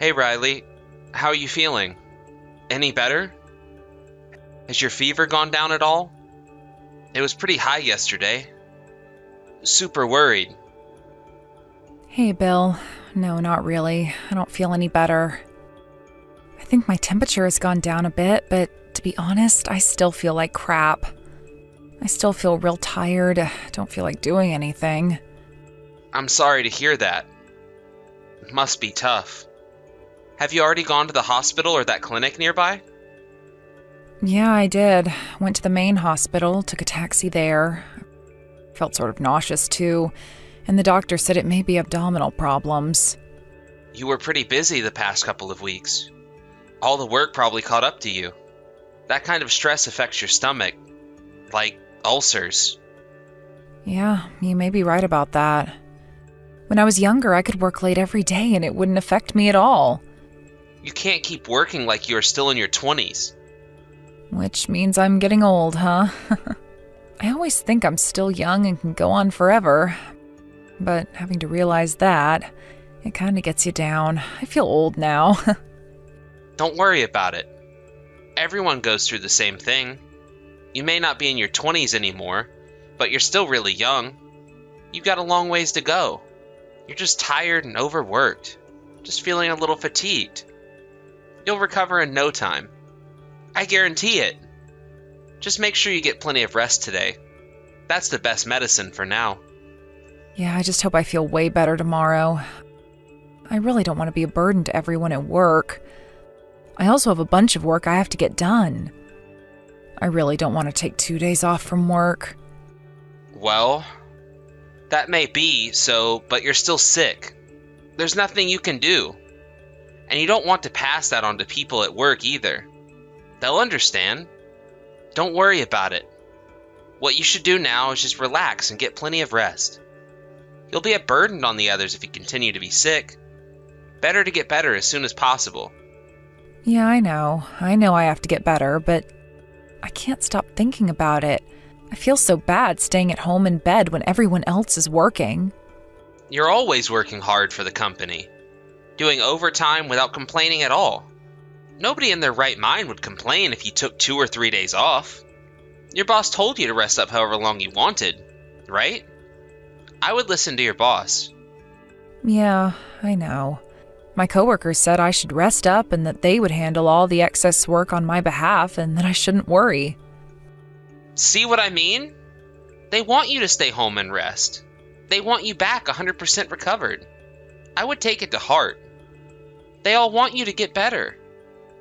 Hey Riley, how are you feeling? Any better? Has your fever gone down at all? It was pretty high yesterday. Super worried. Hey, Bill. No, not really. I don't feel any better. I think my temperature has gone down a bit, but to be honest, I still feel like crap. I still feel real tired. Don't feel like doing anything. I'm sorry to hear that. It must be tough. Have you already gone to the hospital or that clinic nearby? Yeah, I did. Went to the main hospital, took a taxi there. Felt sort of nauseous too, and the doctor said it may be abdominal problems. You were pretty busy the past couple of weeks. All the work probably caught up to you. That kind of stress affects your stomach, like ulcers. Yeah, you may be right about that. When I was younger, I could work late every day and it wouldn't affect me at all. You can't keep working like you are still in your 20s. Which means I'm getting old, huh? I always think I'm still young and can go on forever. But having to realize that, it kind of gets you down. I feel old now. Don't worry about it. Everyone goes through the same thing. You may not be in your 20s anymore, but you're still really young. You've got a long ways to go. You're just tired and overworked. Just feeling a little fatigued. You'll recover in no time. I guarantee it. Just make sure you get plenty of rest today. That's the best medicine for now. Yeah, I just hope I feel way better tomorrow. I really don't want to be a burden to everyone at work. I also have a bunch of work I have to get done. I really don't want to take 2 days off from work. Well, that may be so, but you're still sick. There's nothing you can do. And you don't want to pass that on to people at work either. They'll understand. Don't worry about it. What you should do now is just relax and get plenty of rest. You'll be a burden on the others if you continue to be sick. Better to get better as soon as possible. Yeah, I know. I know I have to get better, but I can't stop thinking about it. I feel so bad staying at home in bed when everyone else is working. You're always working hard for the company, doing overtime without complaining at all. Nobody in their right mind would complain if you took 2 or 3 days off. Your boss told you to rest up however long you wanted, right? I would listen to your boss. Yeah, I know. My coworkers said I should rest up and that they would handle all the excess work on my behalf and that I shouldn't worry. See what I mean? They want you to stay home and rest. They want you back 100% recovered. I would take it to heart. They all want you to get better.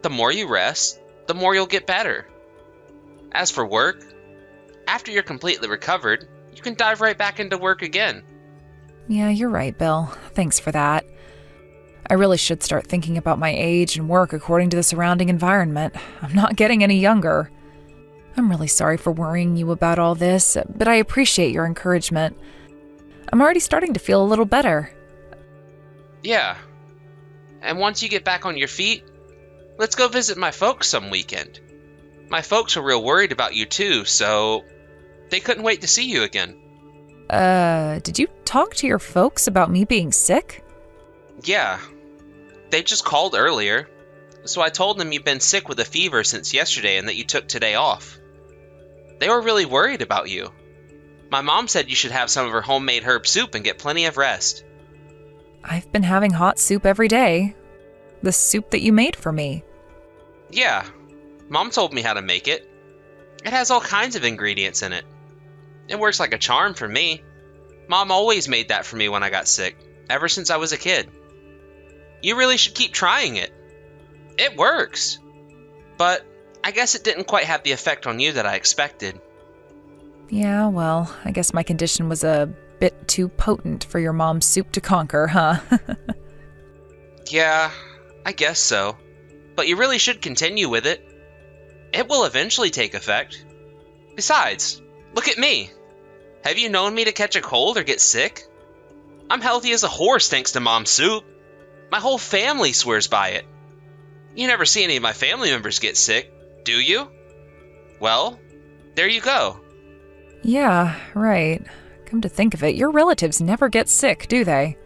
The more you rest, the more you'll get better. As for work, after you're completely recovered, you can dive right back into work again. Yeah, you're right, Bill. Thanks for that. I really should start thinking about my age and work according to the surrounding environment. I'm not getting any younger. I'm really sorry for worrying you about all this, but I appreciate your encouragement. I'm already starting to feel a little better. Yeah. And once you get back on your feet, let's go visit my folks some weekend. My folks were real worried about you too, so they couldn't wait to see you again. Did you talk to your folks about me being sick? Yeah. They just called earlier, so I told them you've been sick with a fever since yesterday and that you took today off. They were really worried about you. My mom said you should have some of her homemade herb soup and get plenty of rest. I've been having hot soup every day. The soup that you made for me. Yeah, Mom told me how to make it. It has all kinds of ingredients in it. It works like a charm for me. Mom always made that for me when I got sick, ever since I was a kid. You really should keep trying it. It works. But I guess it didn't quite have the effect on you that I expected. Yeah, well, I guess my condition was a bit too potent for your mom's soup to conquer, huh? Yeah, I guess so. But you really should continue with it. It will eventually take effect. Besides, look at me. Have you known me to catch a cold or get sick? I'm healthy as a horse thanks to Mom's soup. My whole family swears by it. You never see any of my family members get sick, do you? Well, there you go. Yeah, right. Come to think of it, your relatives never get sick, do they?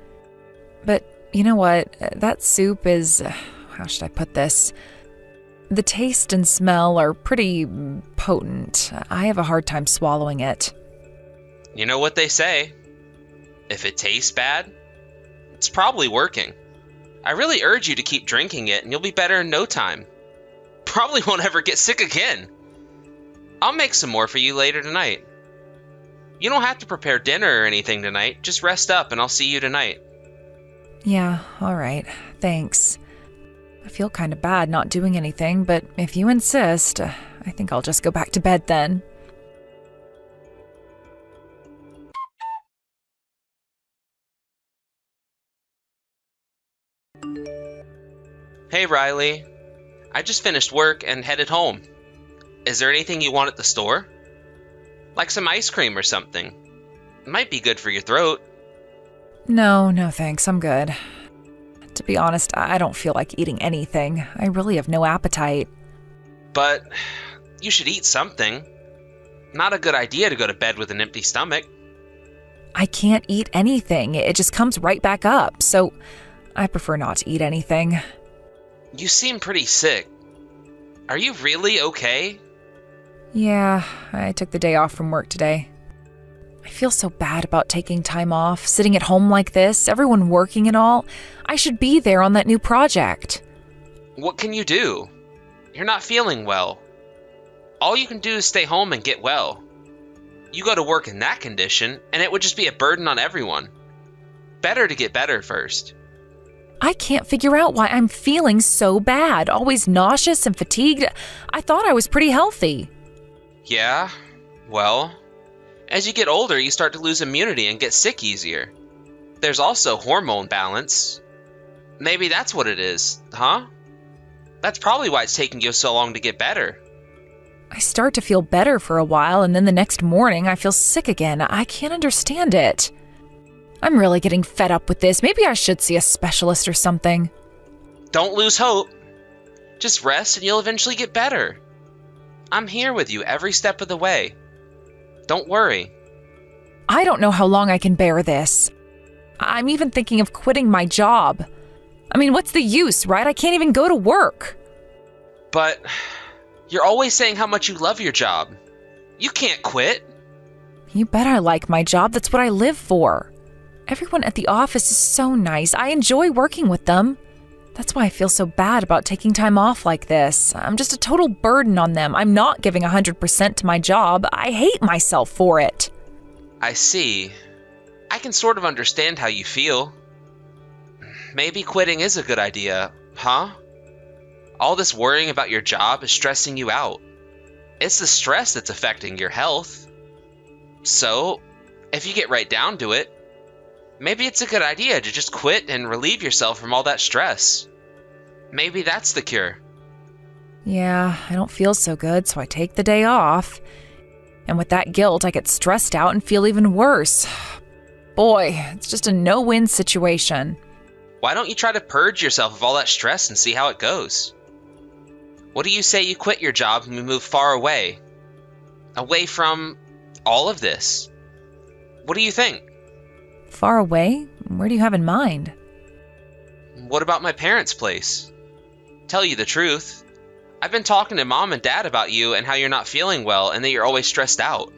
But You know what? That soup is... How should I put this? The taste and smell are pretty potent. I have a hard time swallowing it. You know what they say. If it tastes bad, it's probably working. I really urge you to keep drinking it and you'll be better in no time. Probably won't ever get sick again. I'll make some more for you later tonight. You don't have to prepare dinner or anything tonight. Just rest up and I'll see you tonight. Yeah, all right. Thanks. I feel kind of bad not doing anything, but if you insist, I think I'll just go back to bed then. Hey Riley, I just finished work and headed home. Is there anything you want at the store? Like some ice cream or something. It might be good for your throat. No, thanks. I'm good. To be honest, I don't feel like eating anything. I really have no appetite. But you should eat something. Not a good idea to go to bed with an empty stomach. I can't eat anything. It just comes right back up, so I prefer not to eat anything. You seem pretty sick. Are you really okay? Yeah, I took the day off from work today. I feel so bad about taking time off, sitting at home like this, everyone working and all. I should be there on that new project. What can you do? You're not feeling well. All you can do is stay home and get well. You go to work in that condition, and it would just be a burden on everyone. Better to get better first. I can't figure out why I'm feeling so bad, always nauseous and fatigued. I thought I was pretty healthy. Yeah, well, as you get older, you start to lose immunity and get sick easier. There's also hormone balance. Maybe that's what it is, huh? That's probably why it's taking you so long to get better. I start to feel better for a while, and then the next morning I feel sick again. I can't understand it. I'm really getting fed up with this. Maybe I should see a specialist or something. Don't lose hope. Just rest and you'll eventually get better. I'm here with you every step of the way. Don't worry. I don't know how long I can bear this. I'm even thinking of quitting my job. I mean, what's the use, right? I can't even go to work. But you're always saying how much you love your job. You can't quit. You bet I like my job. That's what I live for. Everyone at the office is so nice. I enjoy working with them. That's why I feel so bad about taking time off like this. I'm just a total burden on them. I'm not giving 100% to my job. I hate myself for it. I see. I can sort of understand how you feel. Maybe quitting is a good idea, huh? All this worrying about your job is stressing you out. It's the stress that's affecting your health. So, if you get right down to it, maybe it's a good idea to just quit and relieve yourself from all that stress. Maybe that's the cure. Yeah, I don't feel so good, so I take the day off. And with that guilt, I get stressed out and feel even worse. Boy, it's just a no-win situation. Why don't you try to purge yourself of all that stress and see how it goes? What do you say you quit your job and we move far away? Away from all of this? What do you think? Far away? Where do you have in mind? What about my parents' place? Tell you the truth, I've been talking to Mom and Dad about you and how you're not feeling well and that you're always stressed out.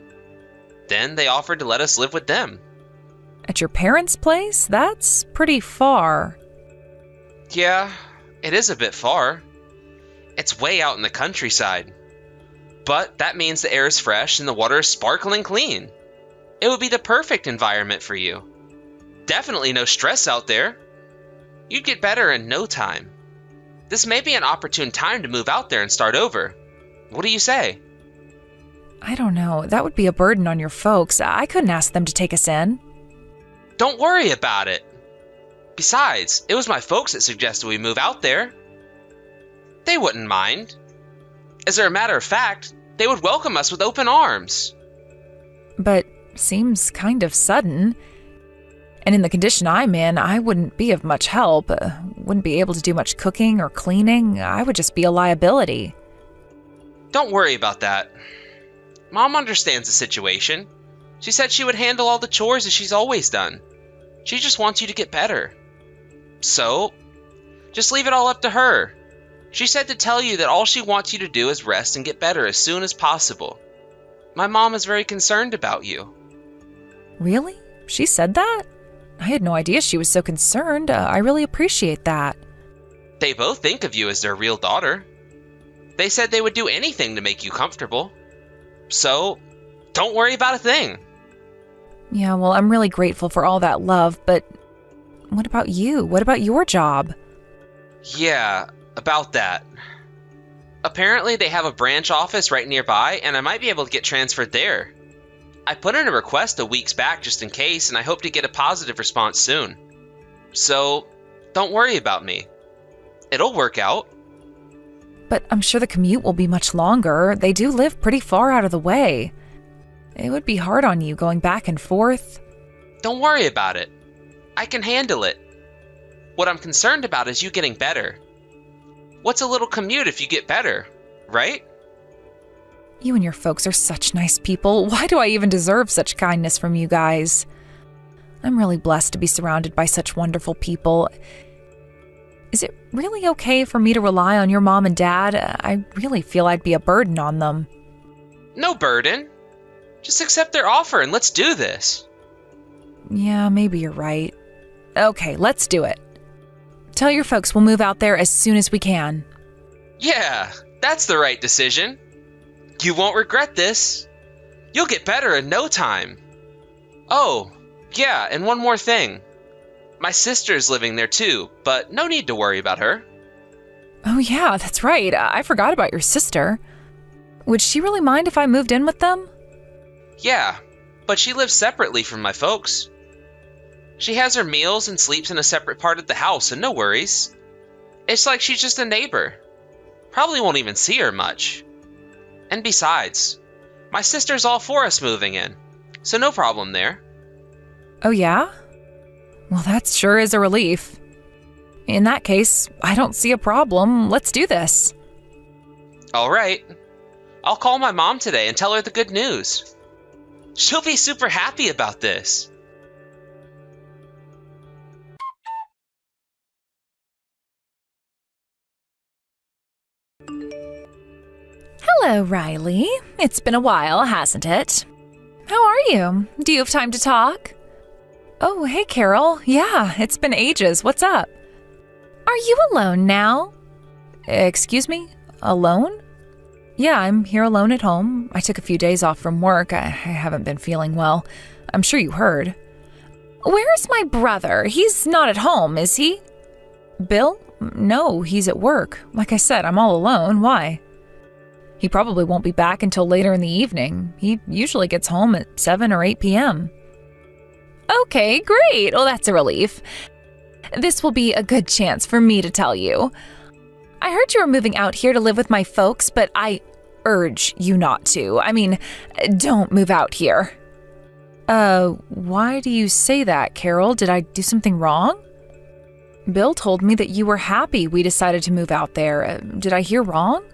Then they offered to let us live with them. At your parents' place? That's pretty far. Yeah, it is a bit far. It's way out in the countryside. But that means the air is fresh and the water is sparkling clean. It would be the perfect environment for you. Definitely no stress out there. You'd get better in no time. This may be an opportune time to move out there and start over. What do you say? I don't know. That would be a burden on your folks. I couldn't ask them to take us in. Don't worry about it. Besides, it was my folks that suggested we move out there. They wouldn't mind. As a matter of fact, they would welcome us with open arms. But seems kind of sudden. And in the condition I'm in, I wouldn't be of much help. Wouldn't be able to do much cooking or cleaning. I would just be a liability. Don't worry about that. Mom understands the situation. She said she would handle all the chores as she's always done. She just wants you to get better. So, just leave it all up to her. She said to tell you that all she wants you to do is rest and get better as soon as possible. My mom is very concerned about you. Really? She said that? I had no idea she was so concerned. I really appreciate that. They both think of you as their real daughter. They said they would do anything to make you comfortable. So, don't worry about a thing. Yeah, well, I'm really grateful for all that love, but what about you? What about your job? Yeah, about that. Apparently they have a branch office right nearby, and I might be able to get transferred there. I put in a request a weeks back just in case, and I hope to get a positive response soon. So, don't worry about me. It'll work out. But I'm sure the commute will be much longer. They do live pretty far out of the way. It would be hard on you going back and forth. Don't worry about it. I can handle it. What I'm concerned about is you getting better. What's a little commute if you get better, right? You and your folks are such nice people. Why do I even deserve such kindness from you guys? I'm really blessed to be surrounded by such wonderful people. Is it really okay for me to rely on your mom and dad? I really feel I'd be a burden on them. No burden. Just accept their offer and let's do this. Yeah, maybe you're right. Okay, let's do it. Tell your folks we'll move out there as soon as we can. Yeah, that's the right decision. You won't regret this. You'll get better in no time. Oh, yeah, and one more thing. My sister's living there too, but no need to worry about her. Oh yeah, that's right. I forgot about your sister. Would she really mind if I moved in with them? Yeah, but she lives separately from my folks. She has her meals and sleeps in a separate part of the house, and no worries. It's like she's just a neighbor. Probably won't even see her much. And besides, my sister's all for us moving in, so no problem there. Oh yeah? Well, that sure is a relief. In that case, I don't see a problem. Let's do this. All right. I'll call my mom today and tell her the good news. She'll be super happy about this. Hello, Riley. It's been a while, hasn't it? How are you? Do you have time to talk? Oh, hey, Carol. Yeah, it's been ages. What's up? Are you alone now? Excuse me? Alone? Yeah, I'm here alone at home. I took a few days off from work. I haven't been feeling well. I'm sure you heard. Where's my brother? He's not at home, is he? Bill? No, he's at work. Like I said, I'm all alone. Why? He probably won't be back until later in the evening. He usually gets home at 7 or 8 p.m. Okay, great. Well, that's a relief. This will be a good chance for me to tell you. I heard you were moving out here to live with my folks, but I urge you not to. I mean, don't move out here. Why do you say that, Carol? Did I do something wrong? Bill told me that you were happy we decided to move out there. Did I hear wrong?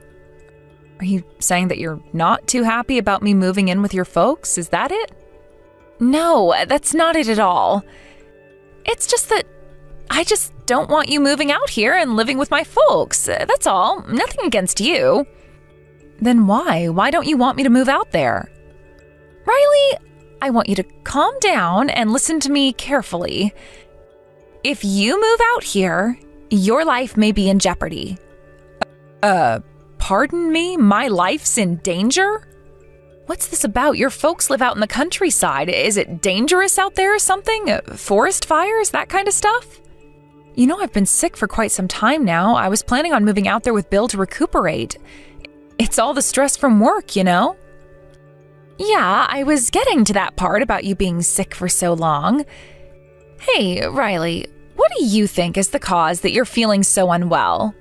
Are you saying that you're not too happy about me moving in with your folks? Is that it? No, that's not it at all. It's just that I just don't want you moving out here and living with my folks. That's all. Nothing against you. Then why? Why don't you want me to move out there? Riley, I want you to calm down and listen to me carefully. If you move out here, your life may be in jeopardy. Pardon me? My life's in danger? What's this about? Your folks live out in the countryside. Is it dangerous out there or something? Forest fires? That kind of stuff? You know, I've been sick for quite some time now. I was planning on moving out there with Bill to recuperate. It's all the stress from work, you know? Yeah, I was getting to that part about you being sick for so long. Hey, Riley, what do you think is the cause that you're feeling so unwell?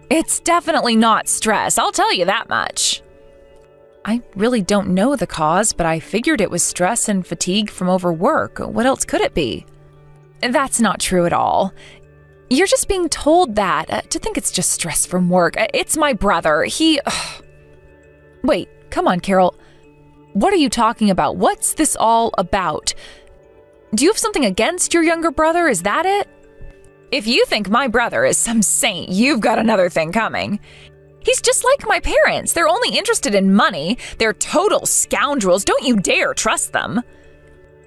It's definitely not stress, I'll tell you that much. I really don't know the cause, but I figured it was stress and fatigue from overwork. What else could it be? That's not true at all. You're just being told that, to think it's just stress from work. It's my brother. Wait, come on, Carol. What are you talking about? What's this all about? Do you have something against your younger brother? Is that it? If you think my brother is some saint, you've got another thing coming. He's just like my parents. They're only interested in money. They're total scoundrels. Don't you dare trust them.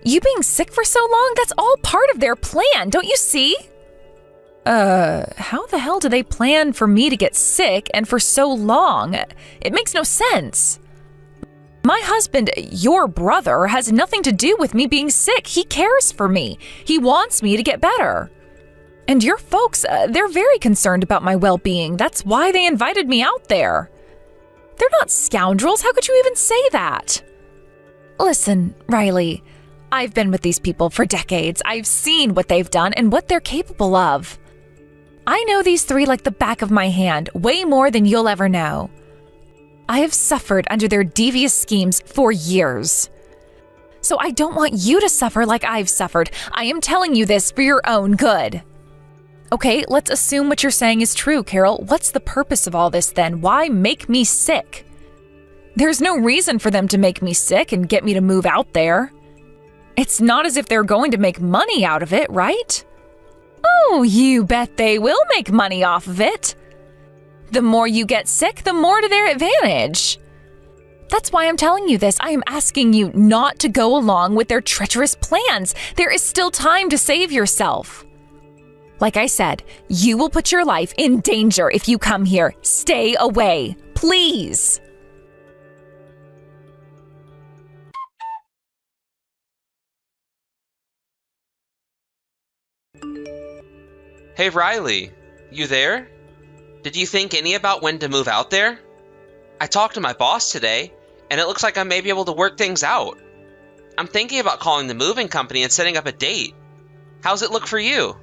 You being sick for so long, that's all part of their plan, don't you see? How the hell do they plan for me to get sick and for so long? It makes no sense. My husband, your brother, has nothing to do with me being sick. He cares for me. He wants me to get better. And your folks, they're very concerned about my well-being. That's why they invited me out there. They're not scoundrels. How could you even say that? Listen, Riley, I've been with these people for decades. I've seen what they've done and what they're capable of. I know these three like the back of my hand, way more than you'll ever know. I have suffered under their devious schemes for years. So I don't want you to suffer like I've suffered. I am telling you this for your own good. Okay, let's assume what you're saying is true, Carol. What's the purpose of all this then? Why make me sick? There's no reason for them to make me sick and get me to move out there. It's not as if they're going to make money out of it, right? Oh, you bet they will make money off of it. The more you get sick, the more to their advantage. That's why I'm telling you this. I am asking you not to go along with their treacherous plans. There is still time to save yourself. Like I said, you will put your life in danger if you come here. Stay away, please. Hey Riley, you there? Did you think any about when to move out there? I talked to my boss today, and it looks like I may be able to work things out. I'm thinking about calling the moving company and setting up a date. How's it look for you?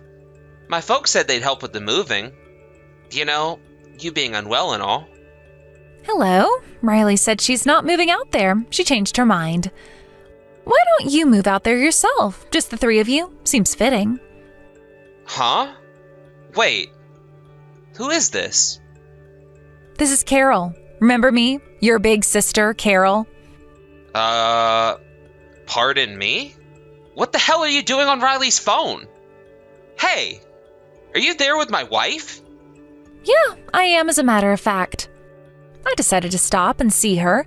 My folks said they'd help with the moving. You know, you being unwell and all. Hello. Riley said she's not moving out there. She changed her mind. Why don't you move out there yourself? Just the three of you? Seems fitting. Huh? Wait. Who is this? This is Carol. Remember me? Your big sister, Carol. Pardon me? What the hell are you doing on Riley's phone? Hey, are you there with my wife? Yeah, I am, as a matter of fact. I decided to stop and see her.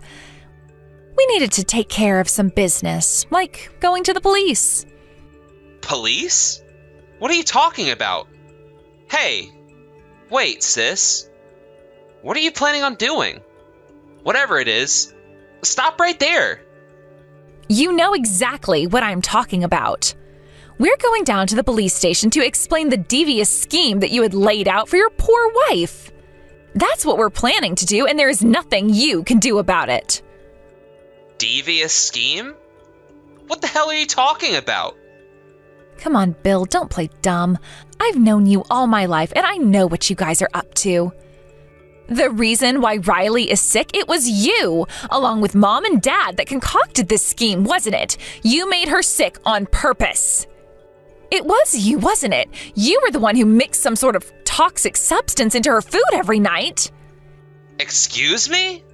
We needed to take care of some business, like going to the police. Police? What are you talking about? Hey, wait, sis. What are you planning on doing? Whatever it is, stop right there. You know exactly what I'm talking about. We're going down to the police station to explain the devious scheme that you had laid out for your poor wife. That's what we're planning to do, and there is nothing you can do about it. Devious scheme? What the hell are you talking about? Come on, Bill, don't play dumb. I've known you all my life, and I know what you guys are up to. The reason why Riley is sick, it was you, along with Mom and Dad, that concocted this scheme, wasn't it? You made her sick on purpose. It was you, wasn't it? You were the one who mixed some sort of toxic substance into her food every night. Excuse me?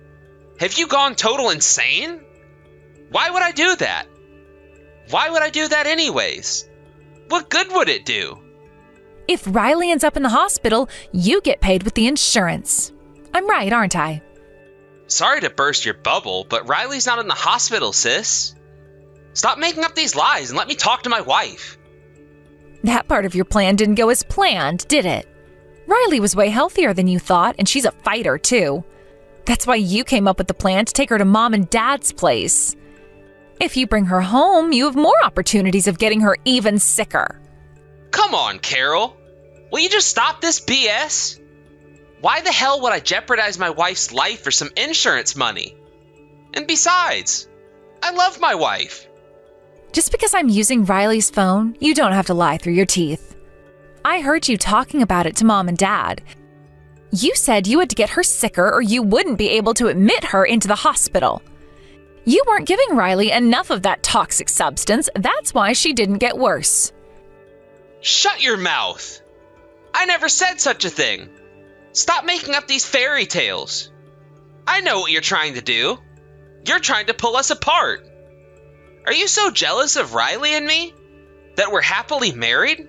Have you gone total insane? Why would I do that? Why would I do that anyways? What good would it do? If Riley ends up in the hospital, you get paid with the insurance. I'm right, aren't I? Sorry to burst your bubble, but Riley's not in the hospital, sis. Stop making up these lies and let me talk to my wife. That part of your plan didn't go as planned, did it? Riley was way healthier than you thought, and she's a fighter, too. That's why you came up with the plan to take her to Mom and Dad's place. If you bring her home, you have more opportunities of getting her even sicker. Come on, Carol. Will you just stop this BS? Why the hell would I jeopardize my wife's life for some insurance money? And besides, I love my wife. Just because I'm using Riley's phone, you don't have to lie through your teeth. I heard you talking about it to Mom and Dad. You said you had to get her sicker or you wouldn't be able to admit her into the hospital. You weren't giving Riley enough of that toxic substance. That's why she didn't get worse. Shut your mouth. I never said such a thing. Stop making up these fairy tales. I know what you're trying to do. You're trying to pull us apart. Are you so jealous of Riley and me that we're happily married?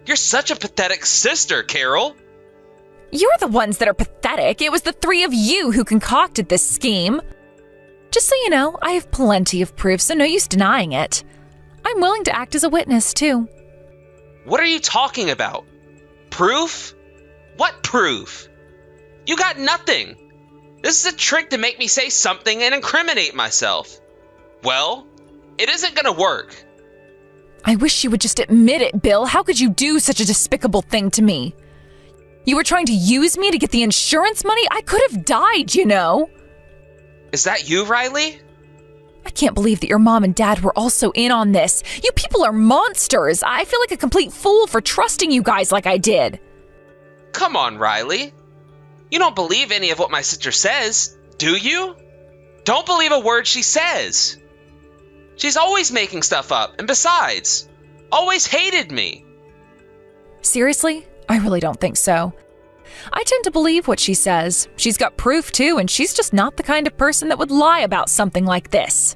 You're such a pathetic sister, Carol. You're the ones that are pathetic. It was the three of you who concocted this scheme. Just so you know, I have plenty of proof, so no use denying it. I'm willing to act as a witness, too. What are you talking about? Proof? What proof? You got nothing. This is a trick to make me say something and incriminate myself. Well, it isn't gonna work. I wish you would just admit it, Bill. How could you do such a despicable thing to me? You were trying to use me to get the insurance money? I could have died, you know. Is that you, Riley? I can't believe that your mom and dad were also in on this. You people are monsters. I feel like a complete fool for trusting you guys like I did. Come on, Riley. You don't believe any of what my sister says, do you? Don't believe a word she says. She's always making stuff up, and besides, always hated me. Seriously? I really don't think so. I tend to believe what she says. She's got proof too, and she's just not the kind of person that would lie about something like this.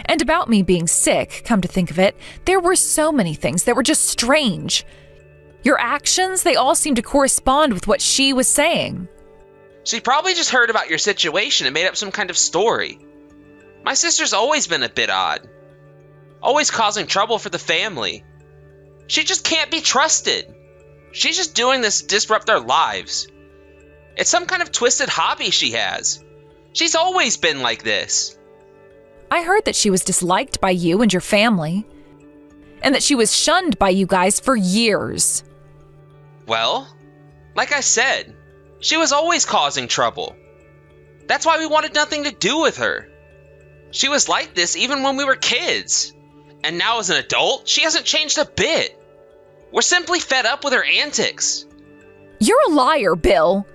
And about me being sick, come to think of it, there were so many things that were just strange. Your actions, they all seem to correspond with what she was saying. She probably just heard about your situation and made up some kind of story. My sister's always been a bit odd. Always causing trouble for the family. She just can't be trusted. She's just doing this to disrupt our lives. It's some kind of twisted hobby she has. She's always been like this. I heard that she was disliked by you and your family, and that she was shunned by you guys for years. Well, like I said, she was always causing trouble. That's why we wanted nothing to do with her. She was like this even when we were kids. And now as an adult, she hasn't changed a bit. We're simply fed up with her antics. You're a liar, Bill.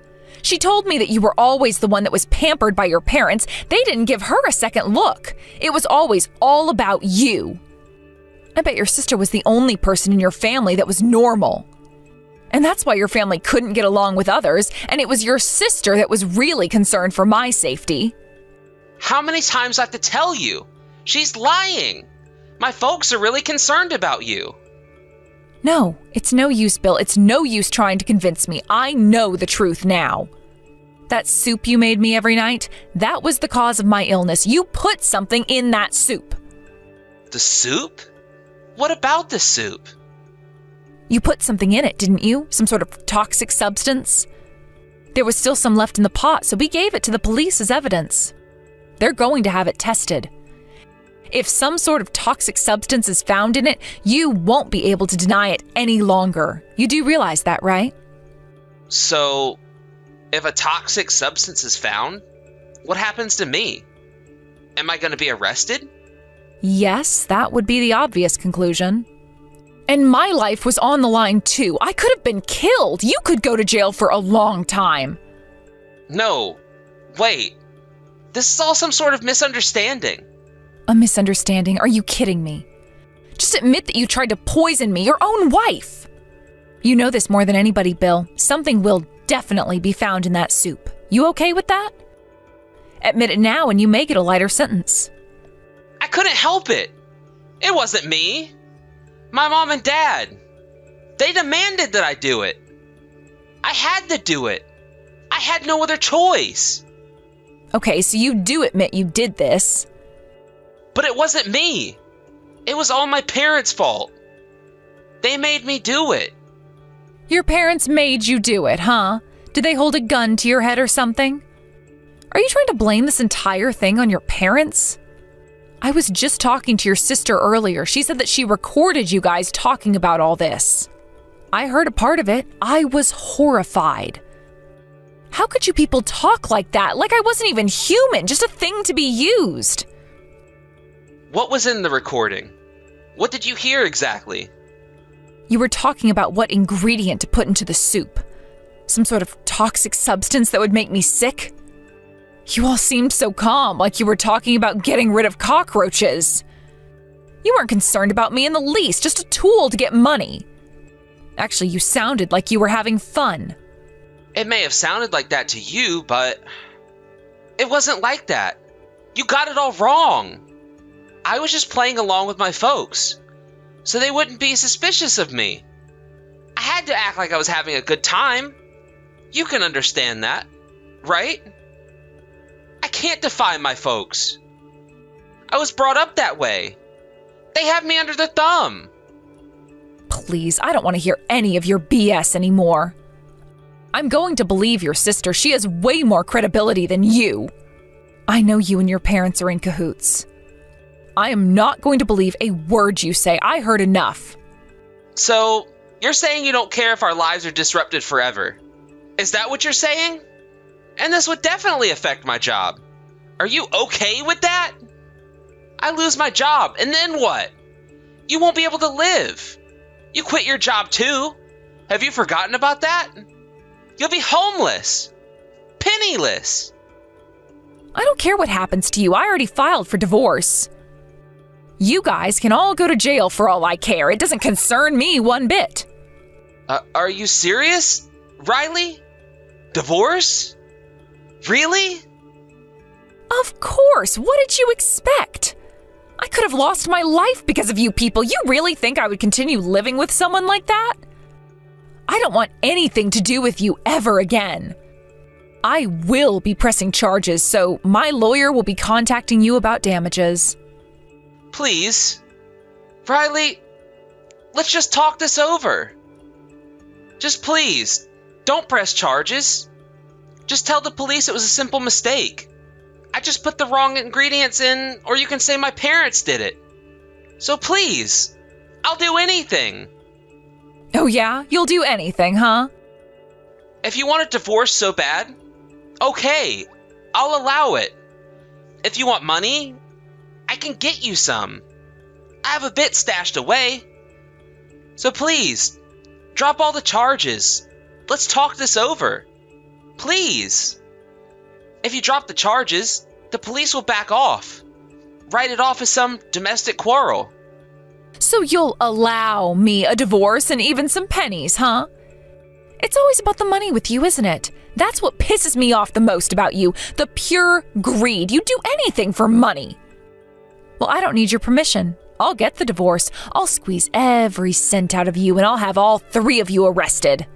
She told me that you were always the one that was pampered by your parents. They didn't give her a second look. It was always all about you. I bet your sister was the only person in your family that was normal. And that's why your family couldn't get along with others, and it was your sister that was really concerned for my safety. How many times do I have to tell you? She's lying. My folks are really concerned about you. No, it's no use, Bill. It's no use trying to convince me. I know the truth now. That soup you made me every night, that was the cause of my illness. You put something in that soup. The soup? What about the soup? You put something in it, didn't you? Some sort of toxic substance? There was still some left in the pot, so we gave it to the police as evidence. They're going to have it tested. If some sort of toxic substance is found in it, you won't be able to deny it any longer. You do realize that, right? So, if a toxic substance is found, what happens to me? Am I going to be arrested? Yes, that would be the obvious conclusion. And my life was on the line too. I could have been killed. You could go to jail for a long time. No, wait. This is all some sort of misunderstanding. A misunderstanding? Are you kidding me? Just admit that you tried to poison me, your own wife. You know this more than anybody, Bill. Something will definitely be found in that soup. You okay with that? Admit it now and you may get a lighter sentence. I couldn't help it. It wasn't me. My mom and dad. They demanded that I do it. I had to do it. I had no other choice. Okay, so you do admit you did this. But it wasn't me. It was all my parents' fault. They made me do it. Your parents made you do it, huh? Did they hold a gun to your head or something? Are you trying to blame this entire thing on your parents? I was just talking to your sister earlier. She said that she recorded you guys talking about all this. I heard a part of it. I was horrified. How could you people talk like that? Like I wasn't even human, just a thing to be used. What was in the recording? What did you hear exactly? You were talking about what ingredient to put into the soup. Some sort of toxic substance that would make me sick? You all seemed so calm, like you were talking about getting rid of cockroaches. You weren't concerned about me in the least, just a tool to get money. Actually, you sounded like you were having fun. It may have sounded like that to you, but it wasn't like that. You got it all wrong. I was just playing along with my folks, so they wouldn't be suspicious of me. had to act like I was having a good time. You can understand that, right? I can't defy my folks. I was brought up that way. They have me under their thumb. Please, I don't want to hear any of your BS anymore. I'm going to believe your sister. She has way more credibility than you. I know you and your parents are in cahoots. I am not going to believe a word you say. I heard enough. So, you're saying you don't care if our lives are disrupted forever? Is that what you're saying? And this would definitely affect my job. Are you okay with that? I lose my job, and then what? You won't be able to live. You quit your job too. Have you forgotten about that? You'll be homeless. Penniless. I don't care what happens to you. I already filed for divorce. You guys can all go to jail for all I care. It doesn't concern me one bit. Are you serious, Riley? Divorce? Really? Of course. What did you expect? I could have lost my life because of you people. You really think I would continue living with someone like that? I don't want anything to do with you ever again. I will be pressing charges, so my lawyer will be contacting you about damages. Please. Riley, let's just talk this over. Just please, don't press charges. Just tell the police it was a simple mistake. I just put the wrong ingredients in, or you can say my parents did it. So please, I'll do anything. Oh yeah? You'll do anything, huh? If you want a divorce so bad, okay, I'll allow it. If you want money, I can get you some. I have a bit stashed away. So please, drop all the charges. Let's talk this over. Please. If you drop the charges, the police will back off. Write it off as some domestic quarrel. So you'll allow me a divorce and even some pennies, huh? It's always about the money with you, isn't it? That's what pisses me off the most about you. The pure greed. You do anything for money. Well, I don't need your permission. I'll get the divorce. I'll squeeze every cent out of you and I'll have all 3 of you arrested.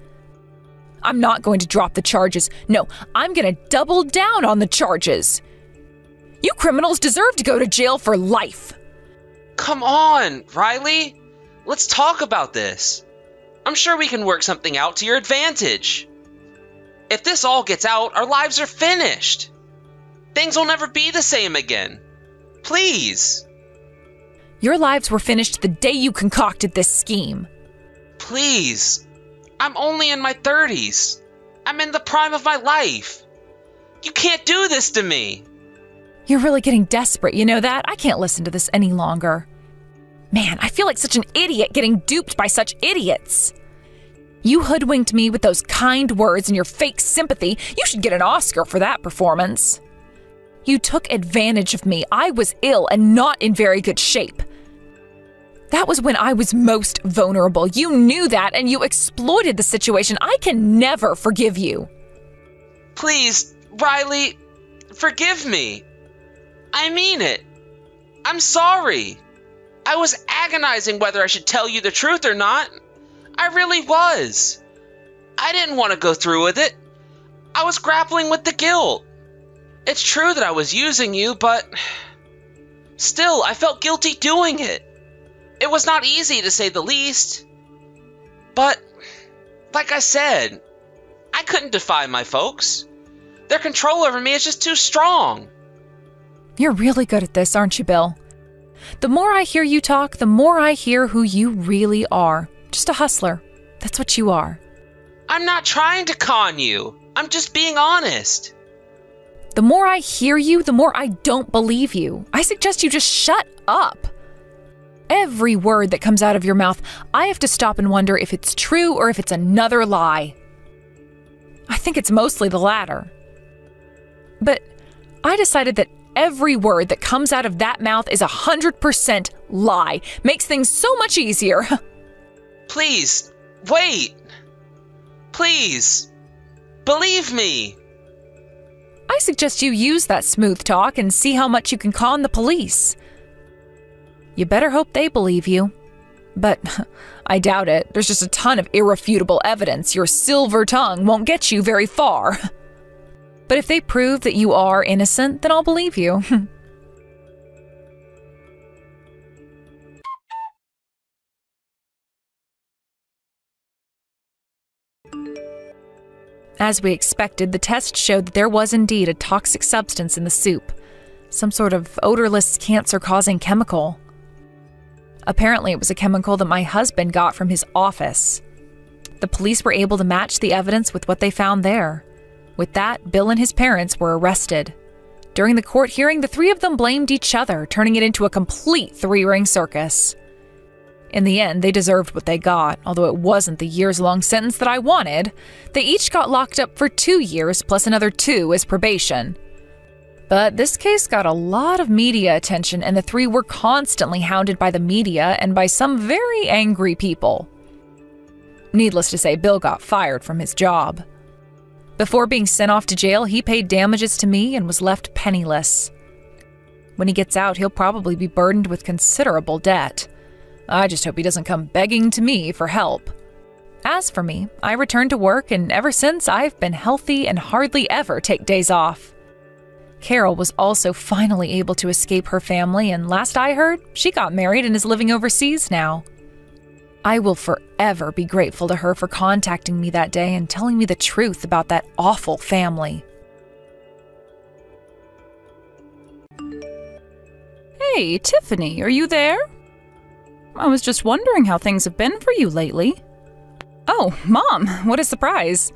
I'm not going to drop the charges. No, I'm going to double down on the charges. You criminals deserve to go to jail for life. Come on, Riley. Let's talk about this. I'm sure we can work something out to your advantage. If this all gets out, our lives are finished. Things will never be the same again. Please. Your lives were finished the day you concocted this scheme. Please. I'm only in my 30s. I'm in the prime of my life. You can't do this to me. You're really getting desperate, you know that? I can't listen to this any longer. Man, I feel like such an idiot getting duped by such idiots. You hoodwinked me with those kind words and your fake sympathy. You should get an Oscar for that performance. You took advantage of me. I was ill and not in very good shape. That was when I was most vulnerable. You knew that and you exploited the situation. I can never forgive you. Please, Riley, forgive me. I mean it. I'm sorry. I was agonizing whether I should tell you the truth or not. I really was. I didn't want to go through with it. I was grappling with the guilt. It's true that I was using you, but still, I felt guilty doing it. It was not easy, to say the least. But, like I said, I couldn't defy my folks. Their control over me is just too strong. You're really good at this, aren't you, Bill? The more I hear you talk, the more I hear who you really are. Just a hustler. That's what you are. I'm not trying to con you. I'm just being honest. The more I hear you, the more I don't believe you. I suggest you just shut up. Every word that comes out of your mouth, I have to stop and wonder if it's true or if it's another lie. I think it's mostly the latter. But I decided that every word that comes out of that mouth is 100% lie. Makes things so much easier. Please, wait. Please, believe me. I suggest you use that smooth talk and see how much you can con the police. You better hope they believe you. But I doubt it. There's just a ton of irrefutable evidence. Your silver tongue won't get you very far. But if they prove that you are innocent, then I'll believe you. As we expected, the test showed that there was indeed a toxic substance in the soup, some sort of odorless, cancer-causing chemical. Apparently, it was a chemical that my husband got from his office. The police were able to match the evidence with what they found there. With that, Bill and his parents were arrested. During the court hearing, the three of them blamed each other, turning it into a complete three-ring circus. In the end, they deserved what they got, although it wasn't the years-long sentence that I wanted. They each got locked up for 2 years, plus another 2 as probation. But this case got a lot of media attention, and the three were constantly hounded by the media and by some very angry people. Needless to say, Bill got fired from his job. Before being sent off to jail, he paid damages to me and was left penniless. When he gets out, he'll probably be burdened with considerable debt. I just hope he doesn't come begging to me for help. As for me, I returned to work, and ever since, I've been healthy and hardly ever take days off. Carol was also finally able to escape her family, and last I heard, she got married and is living overseas now. I will forever be grateful to her for contacting me that day and telling me the truth about that awful family. Hey, Tiffany, are you there? I was just wondering how things have been for you lately. Oh, Mom, what a surprise.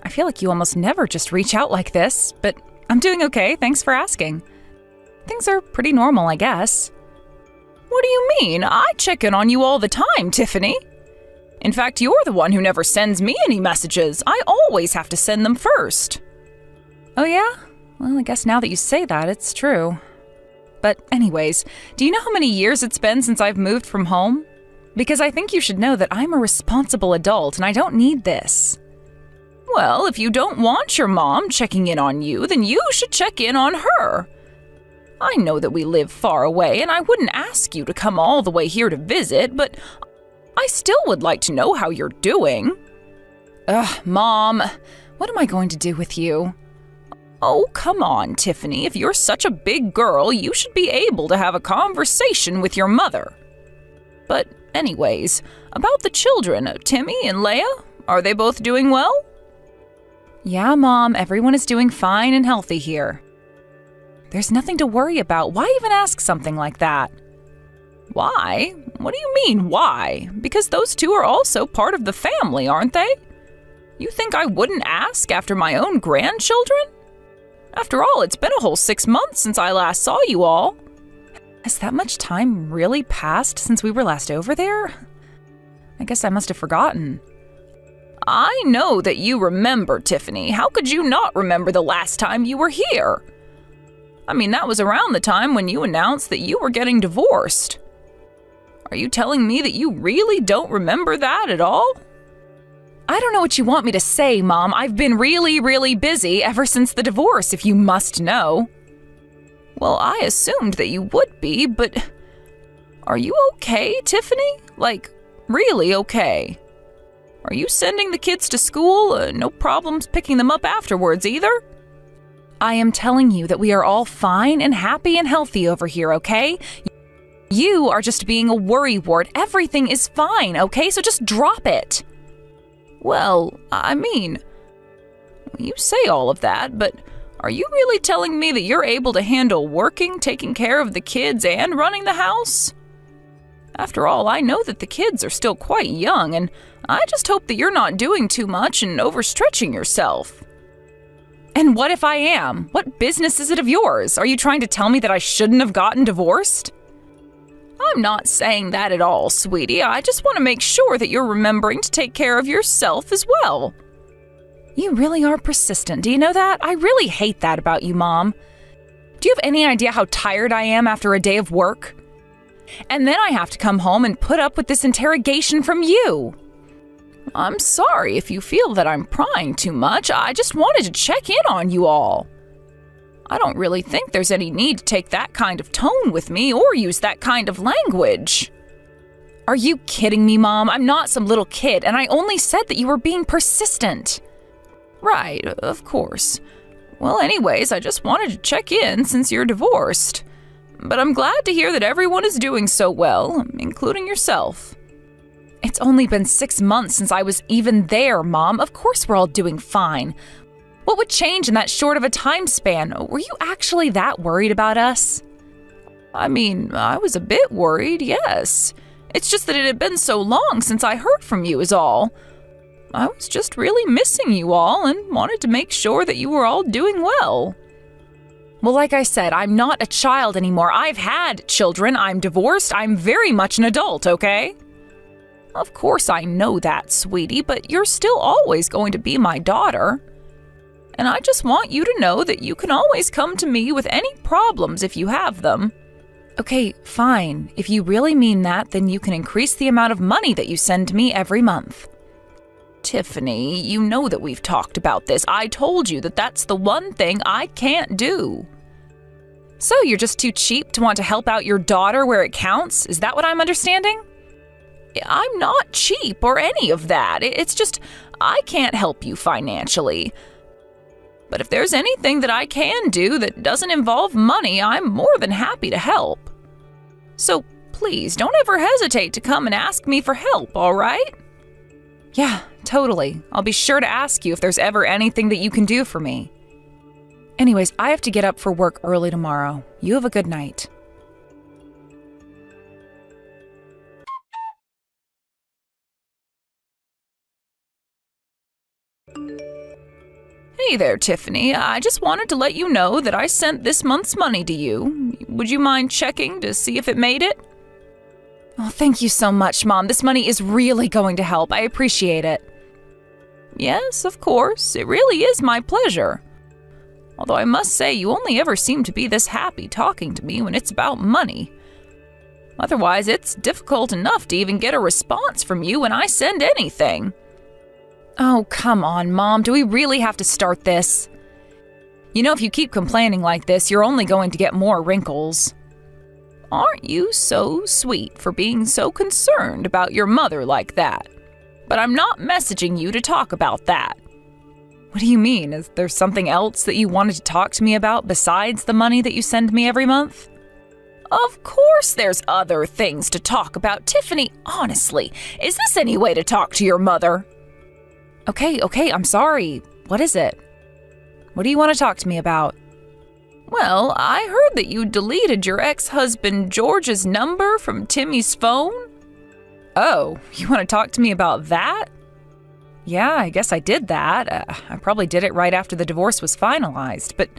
I feel like you almost never just reach out like this, but I'm doing okay, thanks for asking. Things are pretty normal, I guess. What do you mean? I check in on you all the time, Tiffany. In fact, you're the one who never sends me any messages. I always have to send them first. Oh yeah? Well, I guess now that you say that, it's true. But anyways, do you know how many years it's been since I've moved from home? Because I think you should know that I'm a responsible adult and I don't need this. Well, if you don't want your mom checking in on you, then you should check in on her. I know that we live far away and I wouldn't ask you to come all the way here to visit, but I still would like to know how you're doing. Ugh, Mom, what am I going to do with you? Oh, come on, Tiffany. If you're such a big girl, you should be able to have a conversation with your mother. But anyways, about the children, Timmy and Leia, are they both doing well? Yeah, Mom, everyone is doing fine and healthy here. There's nothing to worry about. Why even ask something like that? Why? What do you mean, why? Because those two are also part of the family, aren't they? You think I wouldn't ask after my own grandchildren? After all, it's been a whole 6 months since I last saw you all. Has that much time really passed since we were last over there? I guess I must have forgotten. I know that you remember, Tiffany. How could you not remember the last time you were here? I mean, that was around the time when you announced that you were getting divorced. Are you telling me that you really don't remember that at all? I don't know what you want me to say, Mom. I've been really, really busy ever since the divorce, if you must know. Well, I assumed that you would be, but are you okay, Tiffany? Like, really okay? Are you sending the kids to school? No problems picking them up afterwards either? I am telling you that we are all fine and happy and healthy over here, okay? You are just being a worrywart. Everything is fine, okay? So just drop it. Well, I mean, you say all of that, but are you really telling me that you're able to handle working, taking care of the kids, and running the house? After all, I know that the kids are still quite young, and I just hope that you're not doing too much and overstretching yourself. And what if I am? What business is it of yours? Are you trying to tell me that I shouldn't have gotten divorced? I'm not saying that at all, sweetie. I just want to make sure that you're remembering to take care of yourself as well. You really are persistent, do you know that? I really hate that about you, Mom. Do you have any idea how tired I am after a day of work? And then I have to come home and put up with this interrogation from you. I'm sorry if you feel that I'm prying too much. I just wanted to check in on you all. I don't really think there's any need to take that kind of tone with me or use that kind of language. Are you kidding me, Mom? I'm not some little kid, and I only said that you were being persistent. Right, of course. Well, anyways, I just wanted to check in since you're divorced. But I'm glad to hear that everyone is doing so well, including yourself. It's only been 6 months since I was even there, Mom. Of course we're all doing fine. What would change in that short of a time span? Were you actually that worried about us? I mean, I was a bit worried, yes. It's just that it had been so long since I heard from you is all. I was just really missing you all and wanted to make sure that you were all doing well. Well, like I said, I'm not a child anymore. I've had children. I'm divorced. I'm very much an adult, okay? Of course I know that, sweetie, but you're still always going to be my daughter. And I just want you to know that you can always come to me with any problems if you have them. Okay, fine. If you really mean that, then you can increase the amount of money that you send me every month. Tiffany, you know that we've talked about this. I told you that that's the one thing I can't do. So you're just too cheap to want to help out your daughter where it counts? Is that what I'm understanding? I'm not cheap or any of that. It's just I can't help you financially. But if there's anything that I can do that doesn't involve money, I'm more than happy to help. So please don't ever hesitate to come and ask me for help, all right? Yeah, totally. I'll be sure to ask you if there's ever anything that you can do for me. Anyways, I have to get up for work early tomorrow. You have a good night. Hey there, Tiffany. I just wanted to let you know that I sent this month's money to you. Would you mind checking to see if it made it? Oh, thank you so much, Mom. This money is really going to help. I appreciate it. Yes, of course. It really is my pleasure. Although I must say, you only ever seem to be this happy talking to me when it's about money. Otherwise, it's difficult enough to even get a response from you when I send anything. Oh, come on, Mom. Do we really have to start this? You know, if you keep complaining like this, you're only going to get more wrinkles. Aren't you so sweet for being so concerned about your mother like that? But I'm not messaging you to talk about that. What do you mean? Is there something else that you wanted to talk to me about besides the money that you send me every month? Of course there's other things to talk about, Tiffany. Honestly, is this any way to talk to your mother? Okay, I'm sorry. What is it? What do you want to talk to me about? Well, I heard that you deleted your ex-husband George's number from Timmy's phone. Oh, you want to talk to me about that? Yeah, I guess I did that. I probably did it right after the divorce was finalized, but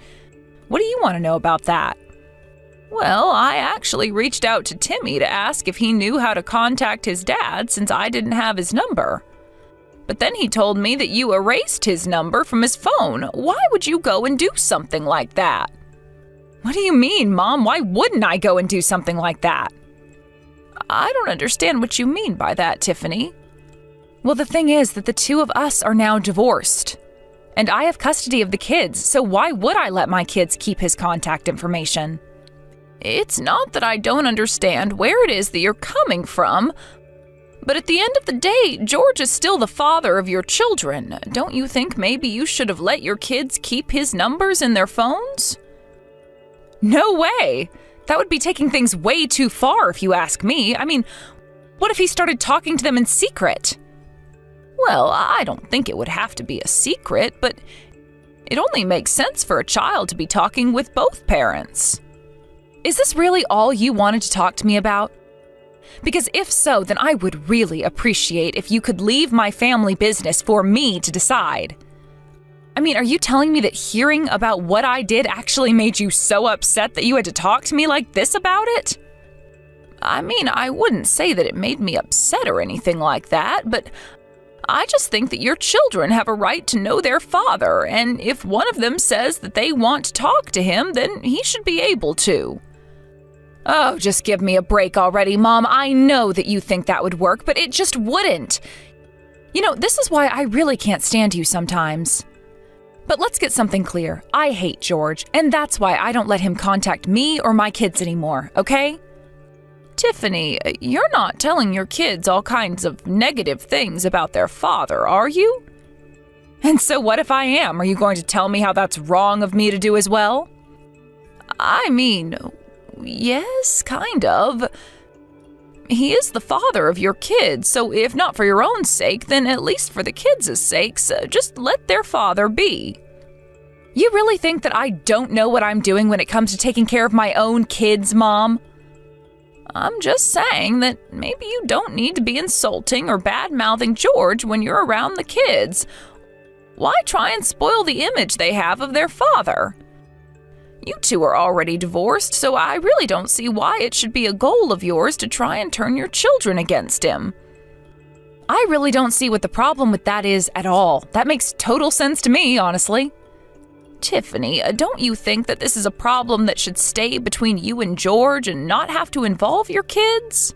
what do you want to know about that? Well, I actually reached out to Timmy to ask if he knew how to contact his dad since I didn't have his number. But then he told me that you erased his number from his phone. Why would you go and do something like that? What do you mean, Mom? Why wouldn't I go and do something like that? I don't understand what you mean by that, Tiffany. Well, the thing is that the two of us are now divorced. And I have custody of the kids, so why would I let my kids keep his contact information? It's not that I don't understand where it is that you're coming from, but at the end of the day, George is still the father of your children. Don't you think maybe you should have let your kids keep his numbers in their phones? No way! That would be taking things way too far if you ask me. I mean, what if he started talking to them in secret? Well, I don't think it would have to be a secret, but it only makes sense for a child to be talking with both parents. Is this really all you wanted to talk to me about? Because if so, then I would really appreciate if you could leave my family business for me to decide. I mean, are you telling me that hearing about what I did actually made you so upset that you had to talk to me like this about it? I mean, I wouldn't say that it made me upset or anything like that, but I just think that your children have a right to know their father, and if one of them says that they want to talk to him, then he should be able to. Oh, just give me a break already, Mom. I know that you think that would work, but it just wouldn't. You know, this is why I really can't stand you sometimes. But let's get something clear. I hate George, and that's why I don't let him contact me or my kids anymore, okay? Tiffany, you're not telling your kids all kinds of negative things about their father, are you? And so what if I am? Are you going to tell me how that's wrong of me to do as well? I mean, yes, kind of. He is the father of your kids, so if not for your own sake, then at least for the kids' sakes, just let their father be. You really think that I don't know what I'm doing when it comes to taking care of my own kids, Mom? I'm just saying that maybe you don't need to be insulting or bad-mouthing George when you're around the kids. Why try and spoil the image they have of their father? You two are already divorced, so I really don't see why it should be a goal of yours to try and turn your children against him. I really don't see what the problem with that is at all. That makes total sense to me, honestly. Tiffany, don't you think that this is a problem that should stay between you and George and not have to involve your kids?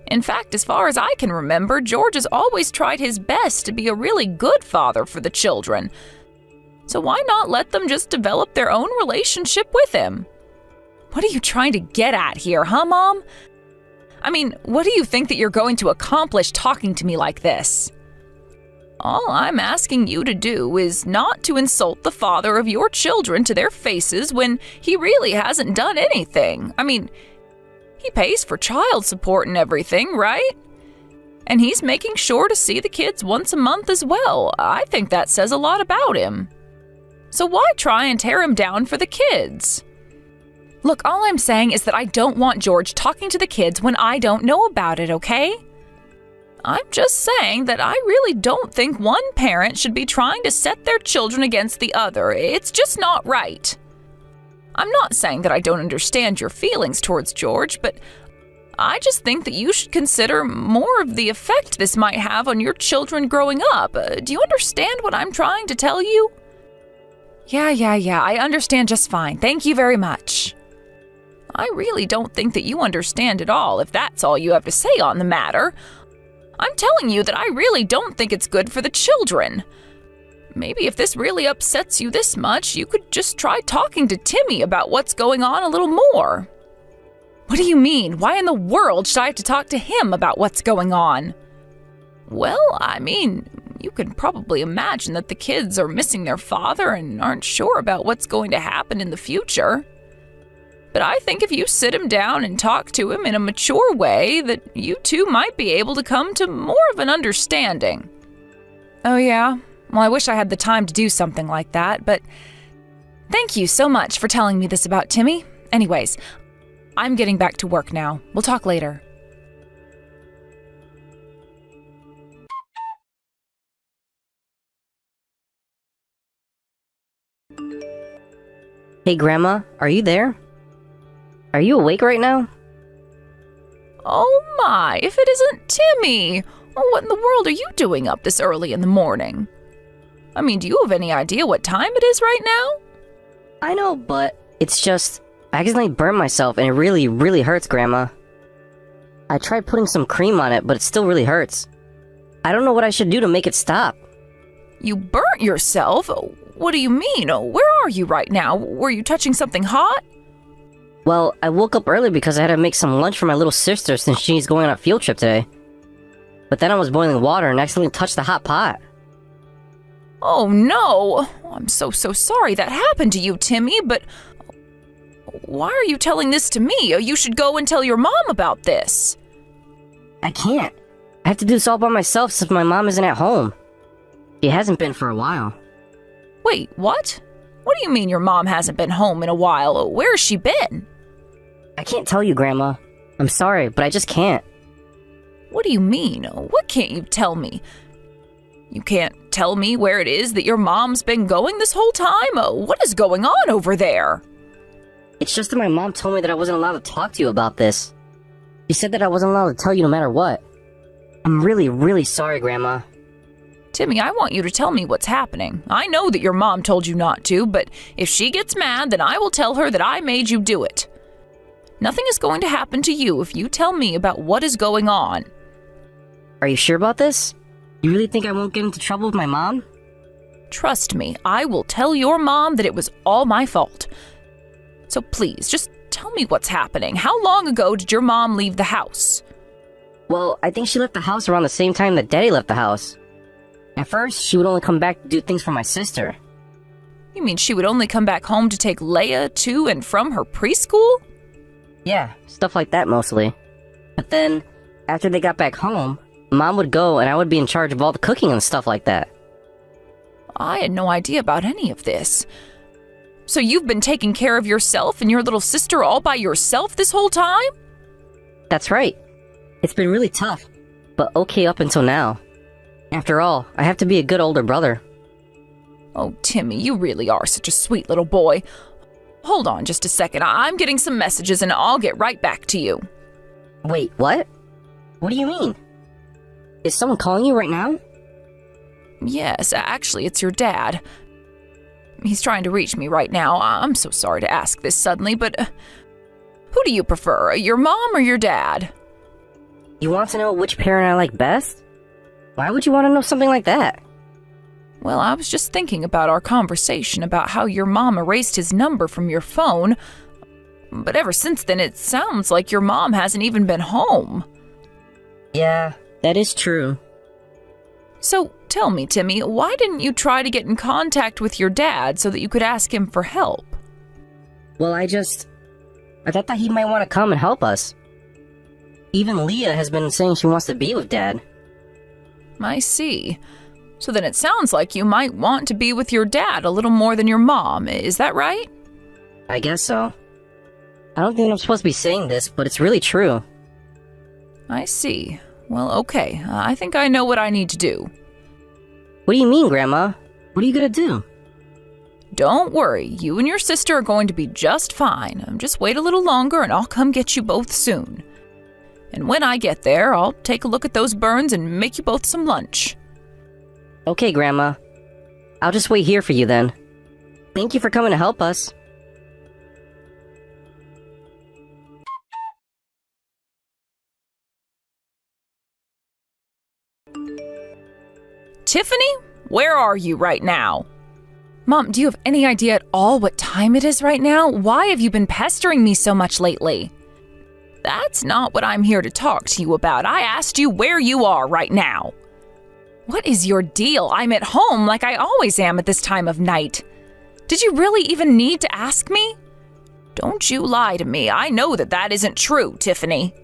In fact, as far as I can remember, George has always tried his best to be a really good father for the children. So why not let them just develop their own relationship with him? What are you trying to get at here, huh, Mom? I mean, what do you think that you're going to accomplish talking to me like this? All I'm asking you to do is not to insult the father of your children to their faces when he really hasn't done anything. I mean, he pays for child support and everything, right? And he's making sure to see the kids once a month as well. I think that says a lot about him. So why try and tear him down for the kids? Look, all I'm saying is that I don't want George talking to the kids when I don't know about it, okay? I'm just saying that I really don't think one parent should be trying to set their children against the other. It's just not right. I'm not saying that I don't understand your feelings towards George, but I just think that you should consider more of the effect this might have on your children growing up. Do you understand what I'm trying to tell you? Yeah, I understand just fine. Thank you very much. I really don't think that you understand at all if that's all you have to say on the matter. I'm telling you that I really don't think it's good for the children. Maybe if this really upsets you this much, you could just try talking to Timmy about what's going on a little more. What do you mean? Why in the world should I have to talk to him about what's going on? Well, I mean, you can probably imagine that the kids are missing their father and aren't sure about what's going to happen in the future. But I think if you sit him down and talk to him in a mature way, that you two might be able to come to more of an understanding. Oh yeah? Well, I wish I had the time to do something like that, but thank you so much for telling me this about Timmy. Anyways, I'm getting back to work now. We'll talk later. Hey, Grandma, are you there? Are you awake right now? Oh my, if it isn't Timmy! What in the world are you doing up this early in the morning? I mean, do you have any idea what time it is right now? I know, but it's just, I accidentally burned myself and it really, really hurts, Grandma. I tried putting some cream on it, but it still really hurts. I don't know what I should do to make it stop. You burnt yourself? What do you mean? Where are you right now? Were you touching something hot? Well, I woke up early because I had to make some lunch for my little sister since she's going on a field trip today. But then I was boiling water and accidentally touched the hot pot. Oh no! I'm so sorry that happened to you, Timmy, but why are you telling this to me? You should go and tell your mom about this. I can't. I have to do this all by myself since my mom isn't at home. She hasn't been for a while. Wait, what? What do you mean your mom hasn't been home in a while? Where has she been? I can't tell you, Grandma. I'm sorry, but I just can't. What do you mean? What can't you tell me? You can't tell me where it is that your mom's been going this whole time? What is going on over there? It's just that my mom told me that I wasn't allowed to talk to you about this. She said that I wasn't allowed to tell you no matter what. I'm really, really sorry, Grandma. Timmy, I want you to tell me what's happening. I know that your mom told you not to, but if she gets mad, then I will tell her that I made you do it. Nothing is going to happen to you if you tell me about what is going on. Are you sure about this? You really think I won't get into trouble with my mom? Trust me, I will tell your mom that it was all my fault. So please, just tell tell me what's happening. How long ago did your mom leave the house? Well, I think she left the house around the same time that Daddy left the house. At first, she would only come back to do things for my sister. You mean she would only come back home to take Leia to and from her preschool? Yeah, stuff like that mostly. But then, after they got back home, Mom would go and I would be in charge of all the cooking and stuff like that. I had no idea about any of this. So you've been taking care of yourself and your little sister all by yourself this whole time? That's right. It's been really tough, but okay up until now. After all, I have to be a good older brother. Oh, Timmy, you really are such a sweet little boy. Hold on just a second. I'm getting some messages and I'll get right back to you. Wait, what? What do you mean? Is someone calling you right now? Yes, actually, it's your dad. He's trying to reach me right now. I'm so sorry to ask this suddenly, but who do you prefer, your mom or your dad? You want to know which parent I like best? Why would you want to know something like that? Well, I was just thinking about our conversation about how your mom erased his number from your phone, but ever since then it sounds like your mom hasn't even been home. Yeah, that is true. So tell me, Timmy, why didn't you try to get in contact with your dad so that you could ask him for help? Well, I thought that he might want to come and help us. Even Leah has been saying she wants to be with Dad. I see. So then it sounds like you might want to be with your dad a little more than your mom, is that right? I guess so. I don't think I'm supposed to be saying this, but it's really true. I see. Well, okay. I think I know what I need to do. What do you mean, Grandma? What are you gonna do? Don't worry. You and your sister are going to be just fine. Just wait a little longer and I'll come get you both soon. And when I get there, I'll take a look at those burns and make you both some lunch. Okay, Grandma. I'll just wait here for you then. Thank you for coming to help us. Tiffany, where are you right now? Mom, do you have any idea at all what time it is right now? Why have you been pestering me so much lately? That's not what I'm here to talk to you about. I asked you where you are right now. What is your deal? I'm at home like I always am at this time of night. Did you really even need to ask me? Don't you lie to me. I know that isn't true, Tiffany.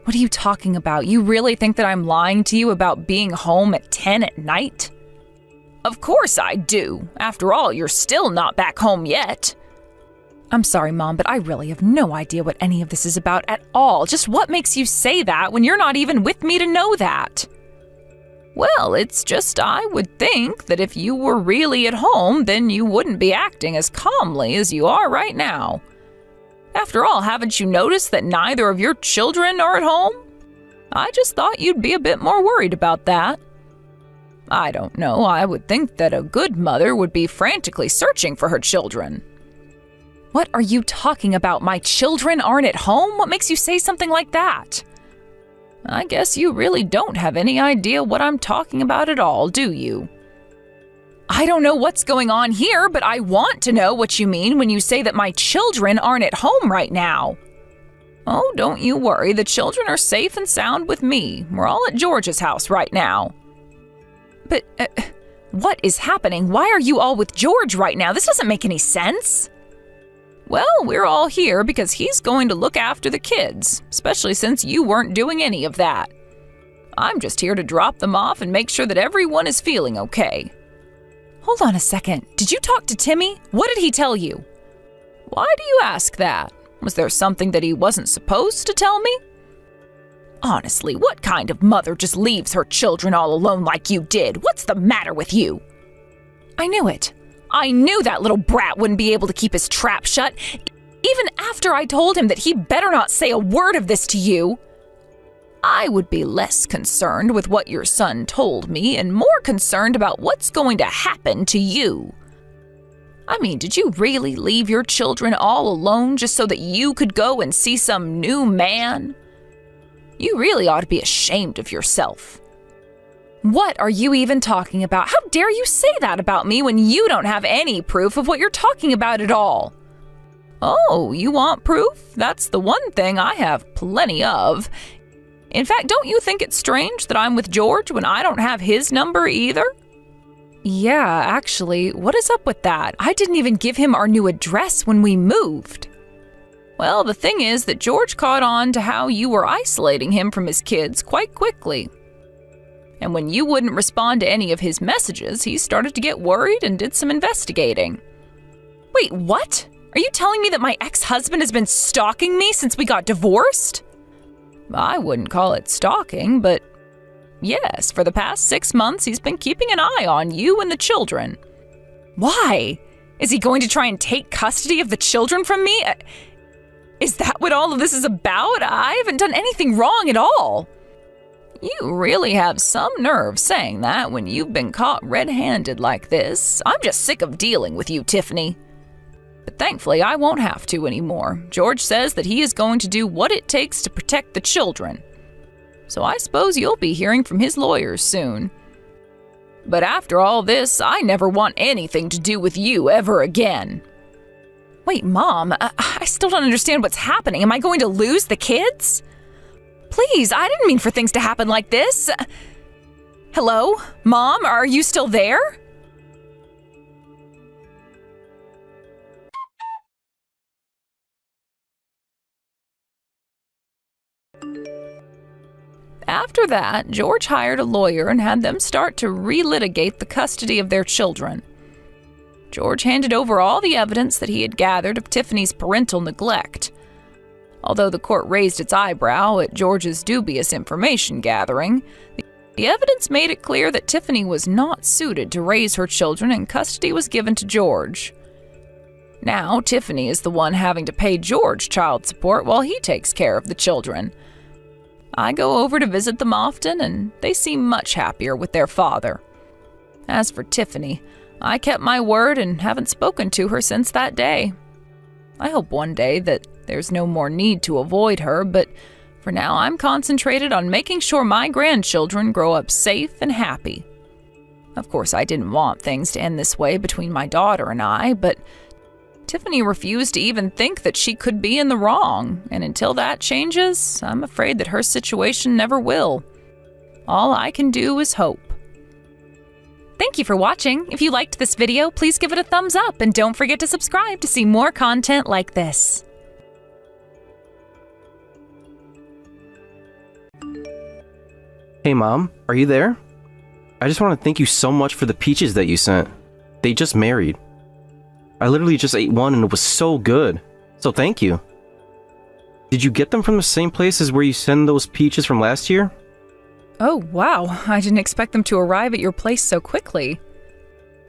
What are you talking about? You really think that I'm lying to you about being home at 10 at night? Of course I do. After all, you're still not back home yet. I'm sorry, Mom, but I really have no idea what any of this is about at all. Just what makes you say that when you're not even with me to know that? Well, it's just I would think that if you were really at home, then you wouldn't be acting as calmly as you are right now. After all, haven't you noticed that neither of your children are at home? I just thought you'd be a bit more worried about that. I don't know, I would think that a good mother would be frantically searching for her children. What are you talking about? My children aren't at home? What makes you say something like that? I guess you really don't have any idea what I'm talking about at all, do you? I don't know what's going on here, but I want to know what you mean when you say that my children aren't at home right now. Oh, don't you worry. The children are safe and sound with me. We're all at George's house right now. But, what is happening? Why are you all with George right now? This doesn't make any sense. Well, we're all here because he's going to look after the kids, especially since you weren't doing any of that. I'm just here to drop them off and make sure that everyone is feeling okay. Hold on a second. Did you talk to Timmy? What did he tell you? Why do you ask that? Was there something that he wasn't supposed to tell me? Honestly, what kind of mother just leaves her children all alone like you did? What's the matter with you? I knew it. I knew that little brat wouldn't be able to keep his trap shut, even after I told him that he better not say a word of this to you. I would be less concerned with what your son told me and more concerned about what's going to happen to you. I mean, did you really leave your children all alone just so that you could go and see some new man? You really ought to be ashamed of yourself. What are you even talking about? How dare you say that about me when you don't have any proof of what you're talking about at all? Oh, you want proof? That's the one thing I have plenty of. In fact, don't you think it's strange that I'm with George when I don't have his number either? Yeah, actually, what is up with that? I didn't even give him our new address when we moved. Well, the thing is that George caught on to how you were isolating him from his kids quite quickly. And when you wouldn't respond to any of his messages, he started to get worried and did some investigating. Wait, what? Are you telling me that my ex-husband has been stalking me since we got divorced? I wouldn't call it stalking, but yes, for the past 6 months, he's been keeping an eye on you and the children. Why? Is he going to try and take custody of the children from me? Is that what all of this is about? I haven't done anything wrong at all. You really have some nerve saying that when you've been caught red-handed like this. I'm just sick of dealing with you, Tiffany. But thankfully, I won't have to anymore. George says that he is going to do what it takes to protect the children. So I suppose you'll be hearing from his lawyers soon. But after all this, I never want anything to do with you ever again. Wait, Mom, I still don't understand what's happening. Am I going to lose the kids? Please, I didn't mean for things to happen like this. Hello? Mom, are you still there? After that, George hired a lawyer and had them start to relitigate the custody of their children. George handed over all the evidence that he had gathered of Tiffany's parental neglect. Although the court raised its eyebrow at George's dubious information gathering, the evidence made it clear that Tiffany was not suited to raise her children and custody was given to George. Now, Tiffany is the one having to pay George child support while he takes care of the children. I go over to visit them often, and they seem much happier with their father. As for Tiffany, I kept my word and haven't spoken to her since that day. I hope one day that there's no more need to avoid her, but for now I'm concentrated on making sure my grandchildren grow up safe and happy. Of course, I didn't want things to end this way between my daughter and I, but Tiffany refused to even think that she could be in the wrong, and until that changes, I'm afraid that her situation never will. All I can do is hope. Thank you for watching. If you liked this video, please give it a thumbs up and don't forget to subscribe to see more content like this. Hey Mom, are you there? I just want to thank you so much for the peaches that you sent. They just married. I literally just ate one and it was so good. So thank you. Did you get them from the same place as where you sent those peaches from last year? Oh, wow. I didn't expect them to arrive at your place so quickly.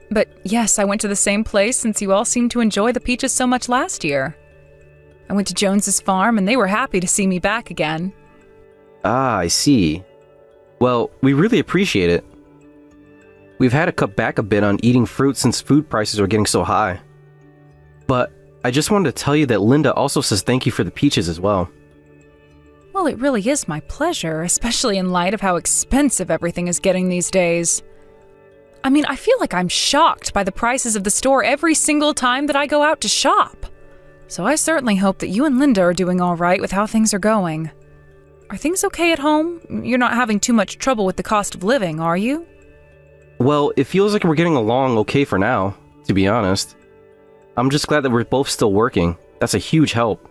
But yes, I went to the same place since you all seemed to enjoy the peaches so much last year. I went to Jones's farm and they were happy to see me back again. Ah, I see. Well, we really appreciate it. We've had to cut back a bit on eating fruit since food prices are getting so high. But I just wanted to tell you that Linda also says thank you for the peaches as well. Well, it really is my pleasure, especially in light of how expensive everything is getting these days. I mean, I feel like I'm shocked by the prices of the store every single time that I go out to shop. So I certainly hope that you and Linda are doing all right with how things are going. Are things okay at home? You're not having too much trouble with the cost of living, are you? Well, it feels like we're getting along okay for now, to be honest. I'm just glad that we're both still working. That's a huge help.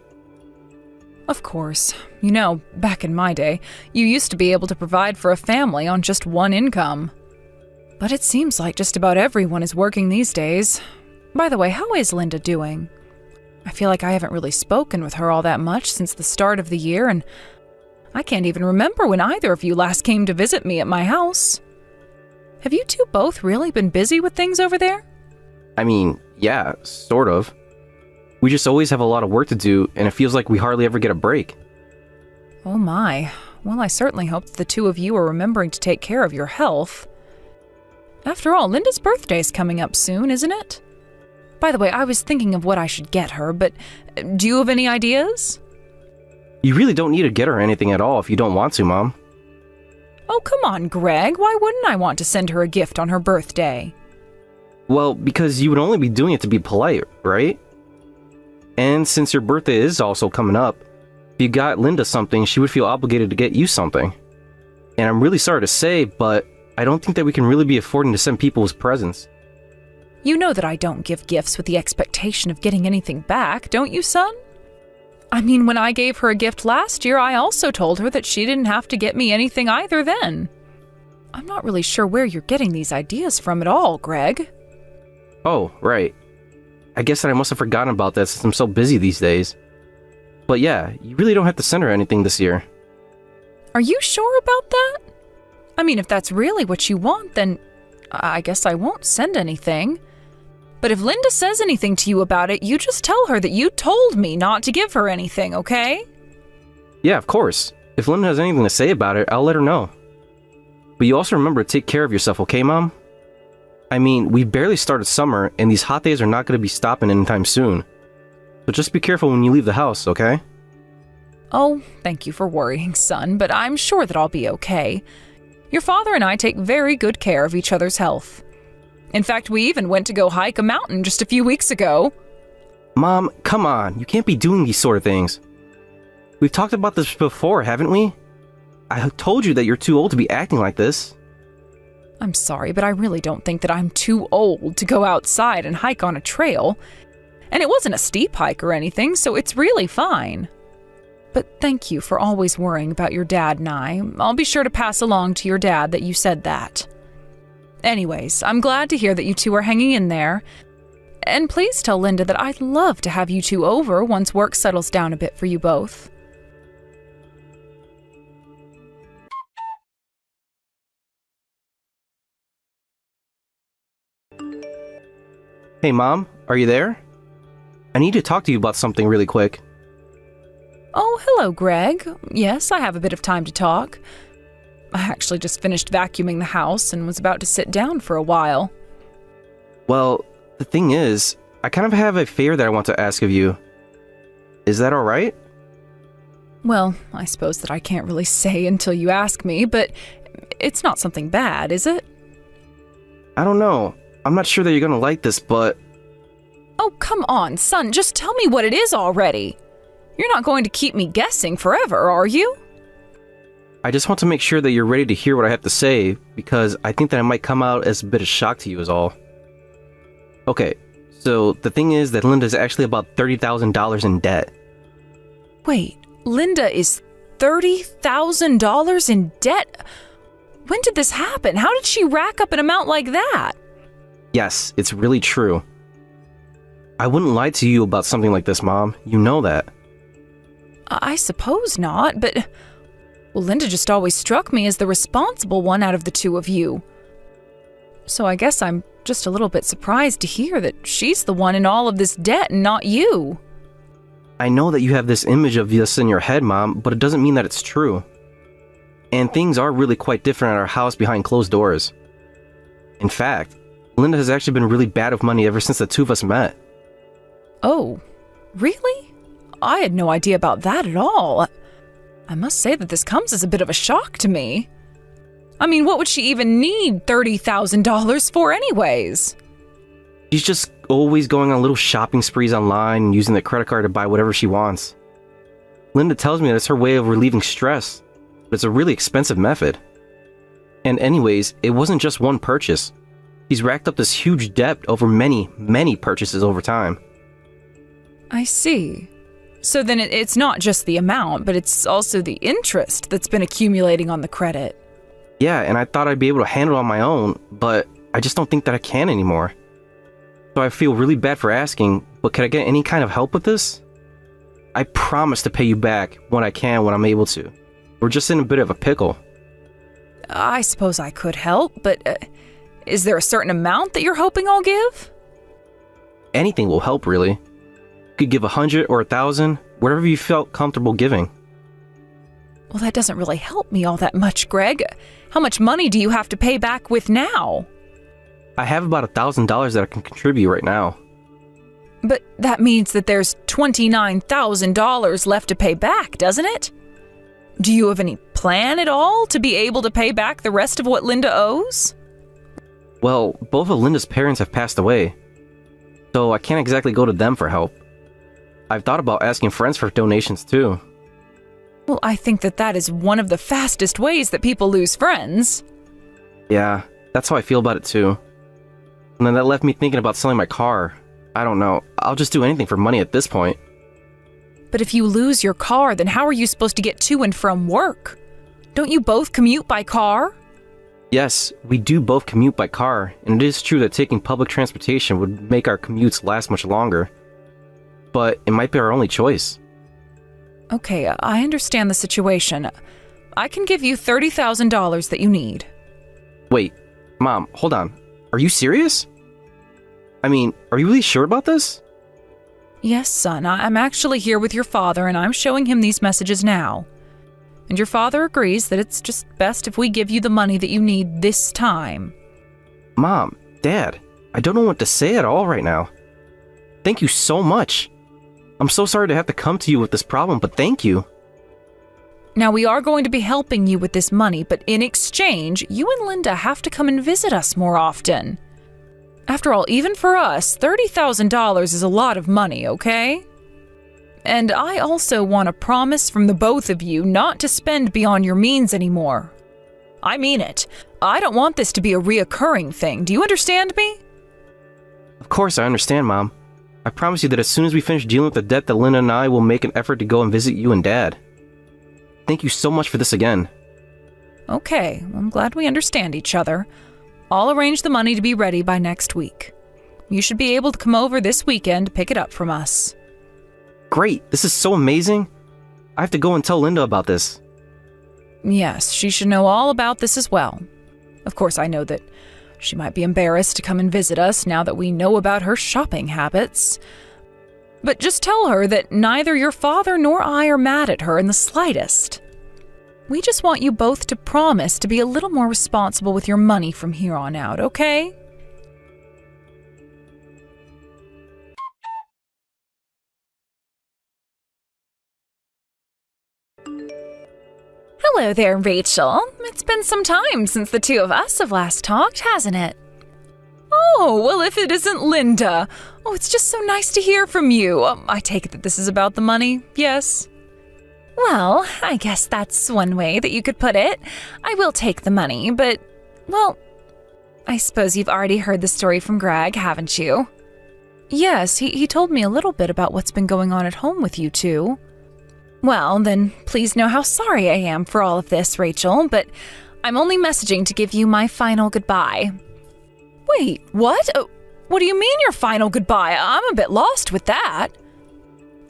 Of course. You know, back in my day, you used to be able to provide for a family on just one income. But it seems like just about everyone is working these days. By the way, how is Linda doing? I feel like I haven't really spoken with her all that much since the start of the year, and I can't even remember when either of you last came to visit me at my house. Have you two both really been busy with things over there? I mean, yeah, sort of. We just always have a lot of work to do, and it feels like we hardly ever get a break. Oh my. Well, I certainly hope that the two of you are remembering to take care of your health. After all, Linda's birthday's coming up soon, isn't it? By the way, I was thinking of what I should get her, but do you have any ideas? You really don't need to get her anything at all if you don't want to, Mom. Oh, come on, Greg. Why wouldn't I want to send her a gift on her birthday? Well, because you would only be doing it to be polite, right? And since your birthday is also coming up, if you got Linda something, she would feel obligated to get you something. And I'm really sorry to say, but I don't think that we can really be affording to send people with presents. You know that I don't give gifts with the expectation of getting anything back, don't you, son? I mean, when I gave her a gift last year, I also told her that she didn't have to get me anything either then. I'm not really sure where you're getting these ideas from at all, Greg. Oh, right. I guess that I must have forgotten about that since I'm so busy these days. But yeah, you really don't have to send her anything this year. Are you sure about that? I mean, if that's really what you want, then I guess I won't send anything. But if Linda says anything to you about it, you just tell her that you told me not to give her anything, okay? Yeah, of course. If Linda has anything to say about it, I'll let her know. But you also remember to take care of yourself, okay, Mom? I mean, we barely started summer, and these hot days are not going to be stopping anytime soon. So just be careful when you leave the house, okay? Oh, thank you for worrying, son, but I'm sure that I'll be okay. Your father and I take very good care of each other's health. In fact, we even went to go hike a mountain just a few weeks ago. Mom, come on. You can't be doing these sort of things. We've talked about this before, haven't we? I told you that you're too old to be acting like this. I'm sorry, but I really don't think that I'm too old to go outside and hike on a trail. And it wasn't a steep hike or anything, so it's really fine. But thank you for always worrying about your dad and I. I'll be sure to pass along to your dad that you said that. Anyways, I'm glad to hear that you two are hanging in there. And please tell Linda that I'd love to have you two over once work settles down a bit for you both. Hey, Mom, are you there? I need to talk to you about something really quick. Oh, hello, Greg. Yes, I have a bit of time to talk. I actually just finished vacuuming the house and was about to sit down for a while. Well, the thing is, I kind of have a favor that I want to ask of you. Is that alright? Well, I suppose that I can't really say until you ask me, but it's not something bad, is it? I don't know. I'm not sure that you're gonna like this, but... Oh, come on, son, just tell me what it is already. You're not going to keep me guessing forever, are you? I just want to make sure that you're ready to hear what I have to say, because I think that it might come out as a bit of shock to you is all. Okay, so the thing is that Linda is actually about $30,000 in debt. Wait, Linda is $30,000 in debt? When did this happen? How did she rack up an amount like that? Yes, it's really true. I wouldn't lie to you about something like this, Mom. You know that. I suppose not, but... Well, Linda just always struck me as the responsible one out of the two of you. So I guess I'm just a little bit surprised to hear that she's the one in all of this debt and not you. I know that you have this image of this in your head, Mom, but it doesn't mean that it's true. And things are really quite different at our house behind closed doors. In fact, Linda has actually been really bad with money ever since the two of us met. Oh, really? I had no idea about that at all. I must say that this comes as a bit of a shock to me. I mean, what would she even need $30,000 for anyways? She's just always going on little shopping sprees online and using the credit card to buy whatever she wants. Linda tells me that it's her way of relieving stress, but it's a really expensive method. And anyways, it wasn't just one purchase. She's racked up this huge debt over many, many purchases over time. I see. So then it's not just the amount, but it's also the interest that's been accumulating on the credit. Yeah, and I thought I'd be able to handle it on my own, but I just don't think that I can anymore. So I feel really bad for asking, but can I get any kind of help with this? I promise to pay you back when I can, when I'm able to. We're just in a bit of a pickle. I suppose I could help, but is there a certain amount that you're hoping I'll give? Anything will help, really. You could give 100 or 1,000, whatever you felt comfortable giving. Well, that doesn't really help me all that much, Greg. How much money do you have to pay back with now? I have about $1,000 that I can contribute right now. But that means that there's $29,000 left to pay back, doesn't it? Do you have any plan at all to be able to pay back the rest of what Linda owes? Well, both of Linda's parents have passed away, so I can't exactly go to them for help. I've thought about asking friends for donations too. Well, I think that is one of the fastest ways that people lose friends. Yeah, that's how I feel about it too. And then that left me thinking about selling my car. I don't know, I'll just do anything for money at this point. But if you lose your car, then how are you supposed to get to and from work? Don't you both commute by car? Yes, we do both commute by car, and it is true that taking public transportation would make our commutes last much longer. But it might be our only choice. Okay, I understand the situation. I can give you $30,000 that you need. Wait, Mom, hold on. Are you serious? I mean, are you really sure about this? Yes, son, I'm actually here with your father and I'm showing him these messages now. And your father agrees that it's just best if we give you the money that you need this time. Mom, Dad, I don't know what to say at all right now. Thank you so much. I'm so sorry to have to come to you with this problem, but thank you. Now, we are going to be helping you with this money, but in exchange, you and Linda have to come and visit us more often. After all, even for us, $30,000 is a lot of money, okay? And I also want a promise from the both of you not to spend beyond your means anymore. I mean it. I don't want this to be a reoccurring thing. Do you understand me? Of course I understand, Mom. I promise you that as soon as we finish dealing with the debt, that Linda and I will make an effort to go and visit you and Dad. Thank you so much for this again. Okay, I'm glad we understand each other. I'll arrange the money to be ready by next week. You should be able to come over this weekend to pick it up from us. Great, this is so amazing. I have to go and tell Linda about this. Yes, she should know all about this as well. Of course, I know that she might be embarrassed to come and visit us now that we know about her shopping habits. But just tell her that neither your father nor I are mad at her in the slightest. We just want you both to promise to be a little more responsible with your money from here on out, okay? Hello there, Rachel. It's been some time since the two of us have last talked, hasn't it? Oh, well, if it isn't Linda. Oh, it's just so nice to hear from you. I take it that this is about the money, yes? Well, I guess that's one way that you could put it. I will take the money, but, well, I suppose you've already heard the story from Greg, haven't you? Yes, he told me a little bit about what's been going on at home with you two. Well, then please know how sorry I am for all of this, Rachel, but I'm only messaging to give you my final goodbye. Wait, what? What do you mean your final goodbye? I'm a bit lost with that.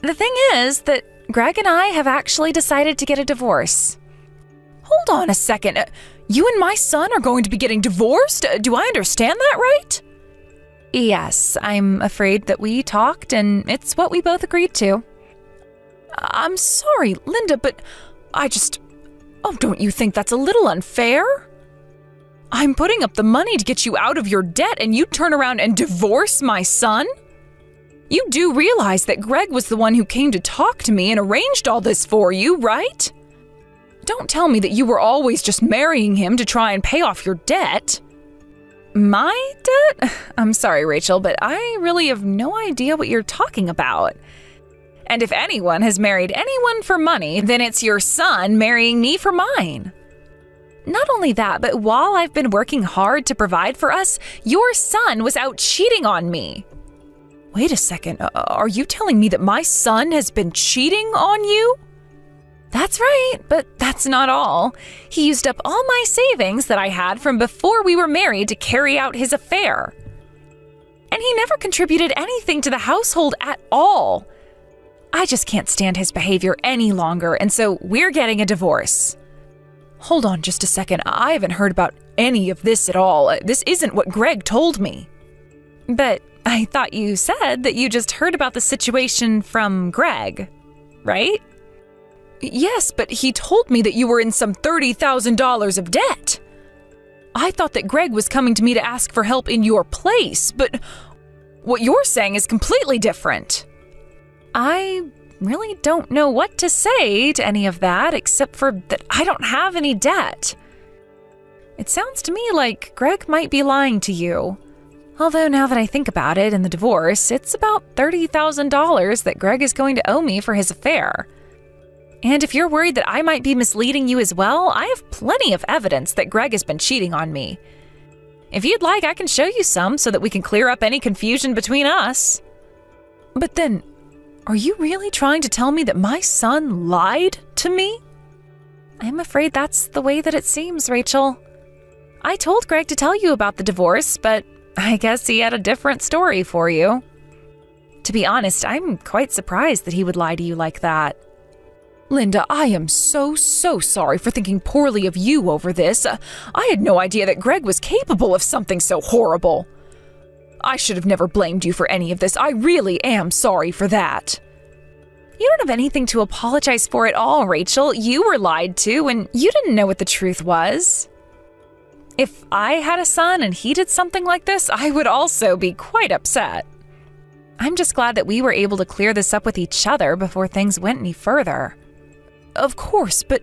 The thing is that Greg and I have actually decided to get a divorce. Hold on a second. You and my son are going to be getting divorced? Do I understand that right? Yes, I'm afraid that we talked and it's what we both agreed to. I'm sorry, Linda, but don't you think that's a little unfair? I'm putting up the money to get you out of your debt and you turn around and divorce my son? You do realize that Greg was the one who came to talk to me and arranged all this for you, right? Don't tell me that you were always just marrying him to try and pay off your debt. My debt? I'm sorry, Rachel, but I really have no idea what you're talking about. And if anyone has married anyone for money, then it's your son marrying me for mine. Not only that, but while I've been working hard to provide for us, your son was out cheating on me. Wait a second, are you telling me that my son has been cheating on you? That's right, but that's not all. He used up all my savings that I had from before we were married to carry out his affair. And he never contributed anything to the household at all. I just can't stand his behavior any longer, and so we're getting a divorce. Hold on just a second, I haven't heard about any of this at all. This isn't what Greg told me. But I thought you said that you just heard about the situation from Greg, right? Yes, but he told me that you were in some $30,000 of debt. I thought that Greg was coming to me to ask for help in your place, but what you're saying is completely different. I really don't know what to say to any of that, except for that I don't have any debt. It sounds to me like Greg might be lying to you. Although now that I think about it, in the divorce, it's about $30,000 that Greg is going to owe me for his affair. And if you're worried that I might be misleading you as well, I have plenty of evidence that Greg has been cheating on me. If you'd like, I can show you some so that we can clear up any confusion between us. But then, are you really trying to tell me that my son lied to me? I'm afraid that's the way that it seems, Rachel. I told Greg to tell you about the divorce, but I guess he had a different story for you. To be honest, I'm quite surprised that he would lie to you like that. Linda, I am so sorry for thinking poorly of you over this. I had no idea that Greg was capable of something so horrible. I should have never blamed you for any of this. I really am sorry for that. You don't have anything to apologize for at all, Rachel. You were lied to, and you didn't know what the truth was. If I had a son and he did something like this, I would also be quite upset. I'm just glad that we were able to clear this up with each other before things went any further. Of course, but,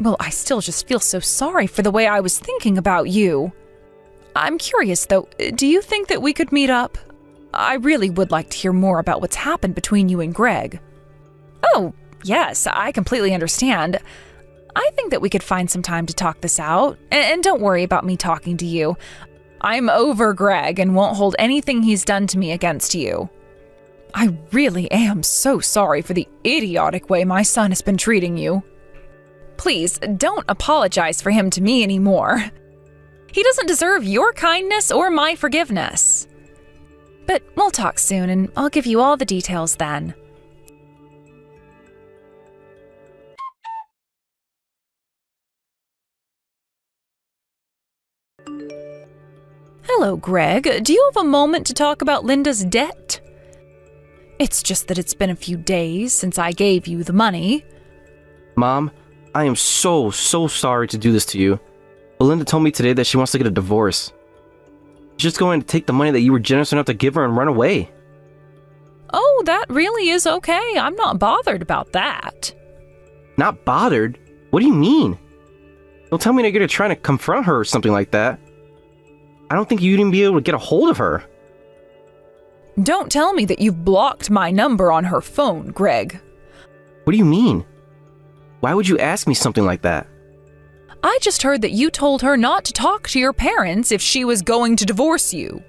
well, I still just feel so sorry for the way I was thinking about you. I'm curious, though, do you think that we could meet up? I really would like to hear more about what's happened between you and Greg. Oh, yes, I completely understand. I think that we could find some time to talk this out, and don't worry about me talking to you. I'm over Greg and won't hold anything he's done to me against you. I really am so sorry for the idiotic way my son has been treating you. Please, don't apologize for him to me anymore. He doesn't deserve your kindness or my forgiveness. But we'll talk soon, and I'll give you all the details then. Hello, Greg. Do you have a moment to talk about Linda's debt? It's just that it's been a few days since I gave you the money. Mom, I am so sorry to do this to you. But Linda told me today that she wants to get a divorce. She's just going to take the money that you were generous enough to give her and run away. Oh, that really is okay. I'm not bothered about that. Not bothered? What do you mean? Don't tell me that you're going to try to confront her or something like that. I don't think you'd even be able to get a hold of her. Don't tell me that you've blocked my number on her phone, Greg. What do you mean? Why would you ask me something like that? I just heard that you told her not to talk to your parents if she was going to divorce you.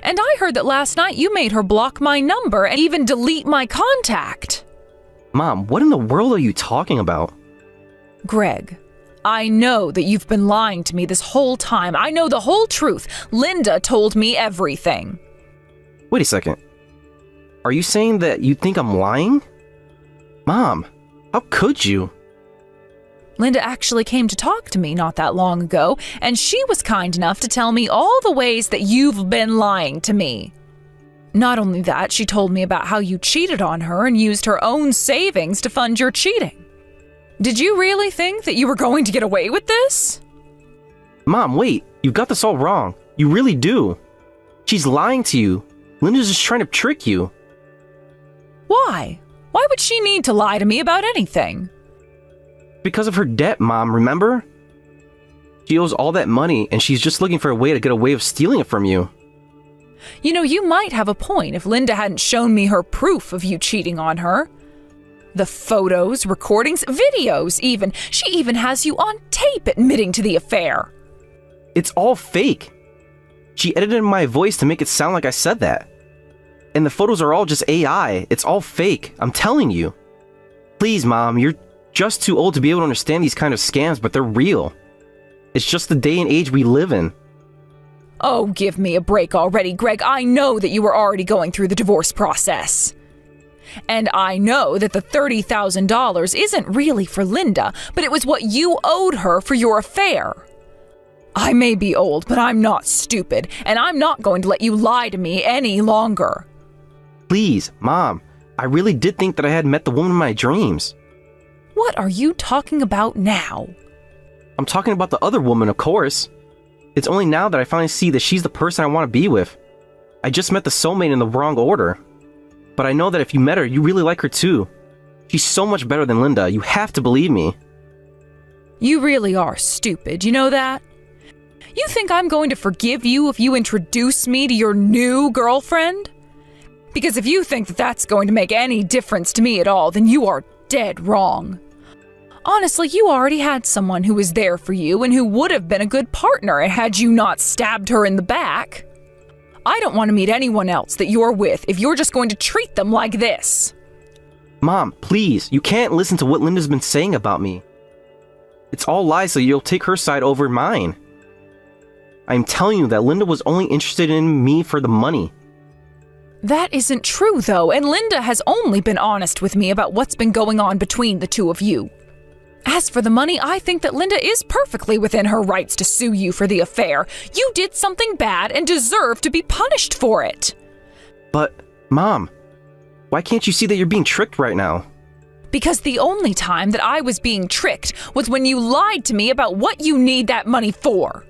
And I heard that last night you made her block my number and even delete my contact. Mom, what in the world are you talking about? Greg, I know that you've been lying to me this whole time. I know the whole truth. Linda told me everything. Wait a second. Are you saying that you think I'm lying? Mom, how could you? Linda actually came to talk to me not that long ago, and she was kind enough to tell me all the ways that you've been lying to me. Not only that, she told me about how you cheated on her and used her own savings to fund your cheating. Did you really think that you were going to get away with this? Mom, wait. You got this all wrong. You really do. She's lying to you. Linda's just trying to trick you. Why? Why would she need to lie to me about anything? Because of her debt, Mom, remember? She owes all that money, and she's just looking for a way to get a way of stealing it from you. You know, you might have a point if Linda hadn't shown me her proof of you cheating on her. The photos, recordings, videos even. She even has you on tape admitting to the affair. It's all fake. She edited my voice to make it sound like I said that. And the photos are all just AI. It's all fake. I'm telling you. Please, Mom, you're just too old to be able to understand these kind of scams, but they're real. It's just the day and age we live in. Oh, give me a break already, Greg. I know that you were already going through the divorce process. And I know that the $30,000 isn't really for Linda, but it was what you owed her for your affair. I may be old, but I'm not stupid, and I'm not going to let you lie to me any longer. Please, Mom, I really did think that I had met the woman of my dreams. What are you talking about now? I'm talking about the other woman, of course. It's only now that I finally see that she's the person I want to be with. I just met the soulmate in the wrong order. But I know that if you met her, you really like her too. She's so much better than Linda. You have to believe me. You really are stupid, you know that? You think I'm going to forgive you if you introduce me to your new girlfriend? Because if you think that that's going to make any difference to me at all, then you are dead wrong. Honestly, you already had someone who was there for you and who would have been a good partner had you not stabbed her in the back. I don't want to meet anyone else that you're with if you're just going to treat them like this. Mom, please, you can't listen to what Linda's been saying about me. It's all lies, so you'll take her side over mine. I'm telling you that Linda was only interested in me for the money. That isn't true, though, and Linda has only been honest with me about what's been going on between the two of you. As for the money, I think that Linda is perfectly within her rights to sue you for the affair. You did something bad and deserve to be punished for it. But, Mom, why can't you see that you're being tricked right now? Because the only time that I was being tricked was when you lied to me about what you need that money for.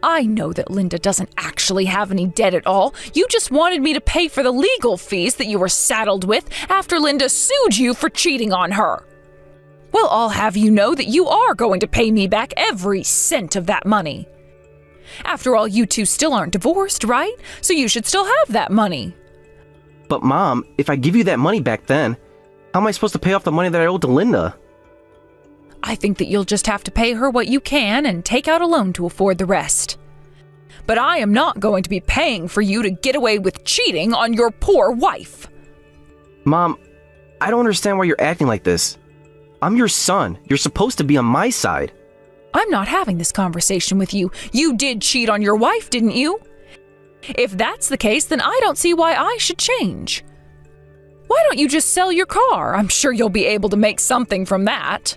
I know that Linda doesn't actually have any debt at all. You just wanted me to pay for the legal fees that you were saddled with after Linda sued you for cheating on her. Well, I'll have you know that you are going to pay me back every cent of that money. After all, you two still aren't divorced, right? So you should still have that money. But Mom, if I give you that money back then, how am I supposed to pay off the money that I owed to Linda? I think that you'll just have to pay her what you can and take out a loan to afford the rest. But I am not going to be paying for you to get away with cheating on your poor wife. Mom, I don't understand why you're acting like this. I'm your son. You're supposed to be on my side. I'm not having this conversation with you. You did cheat on your wife, didn't you? If that's the case, then I don't see why I should change. Why don't you just sell your car? I'm sure you'll be able to make something from that.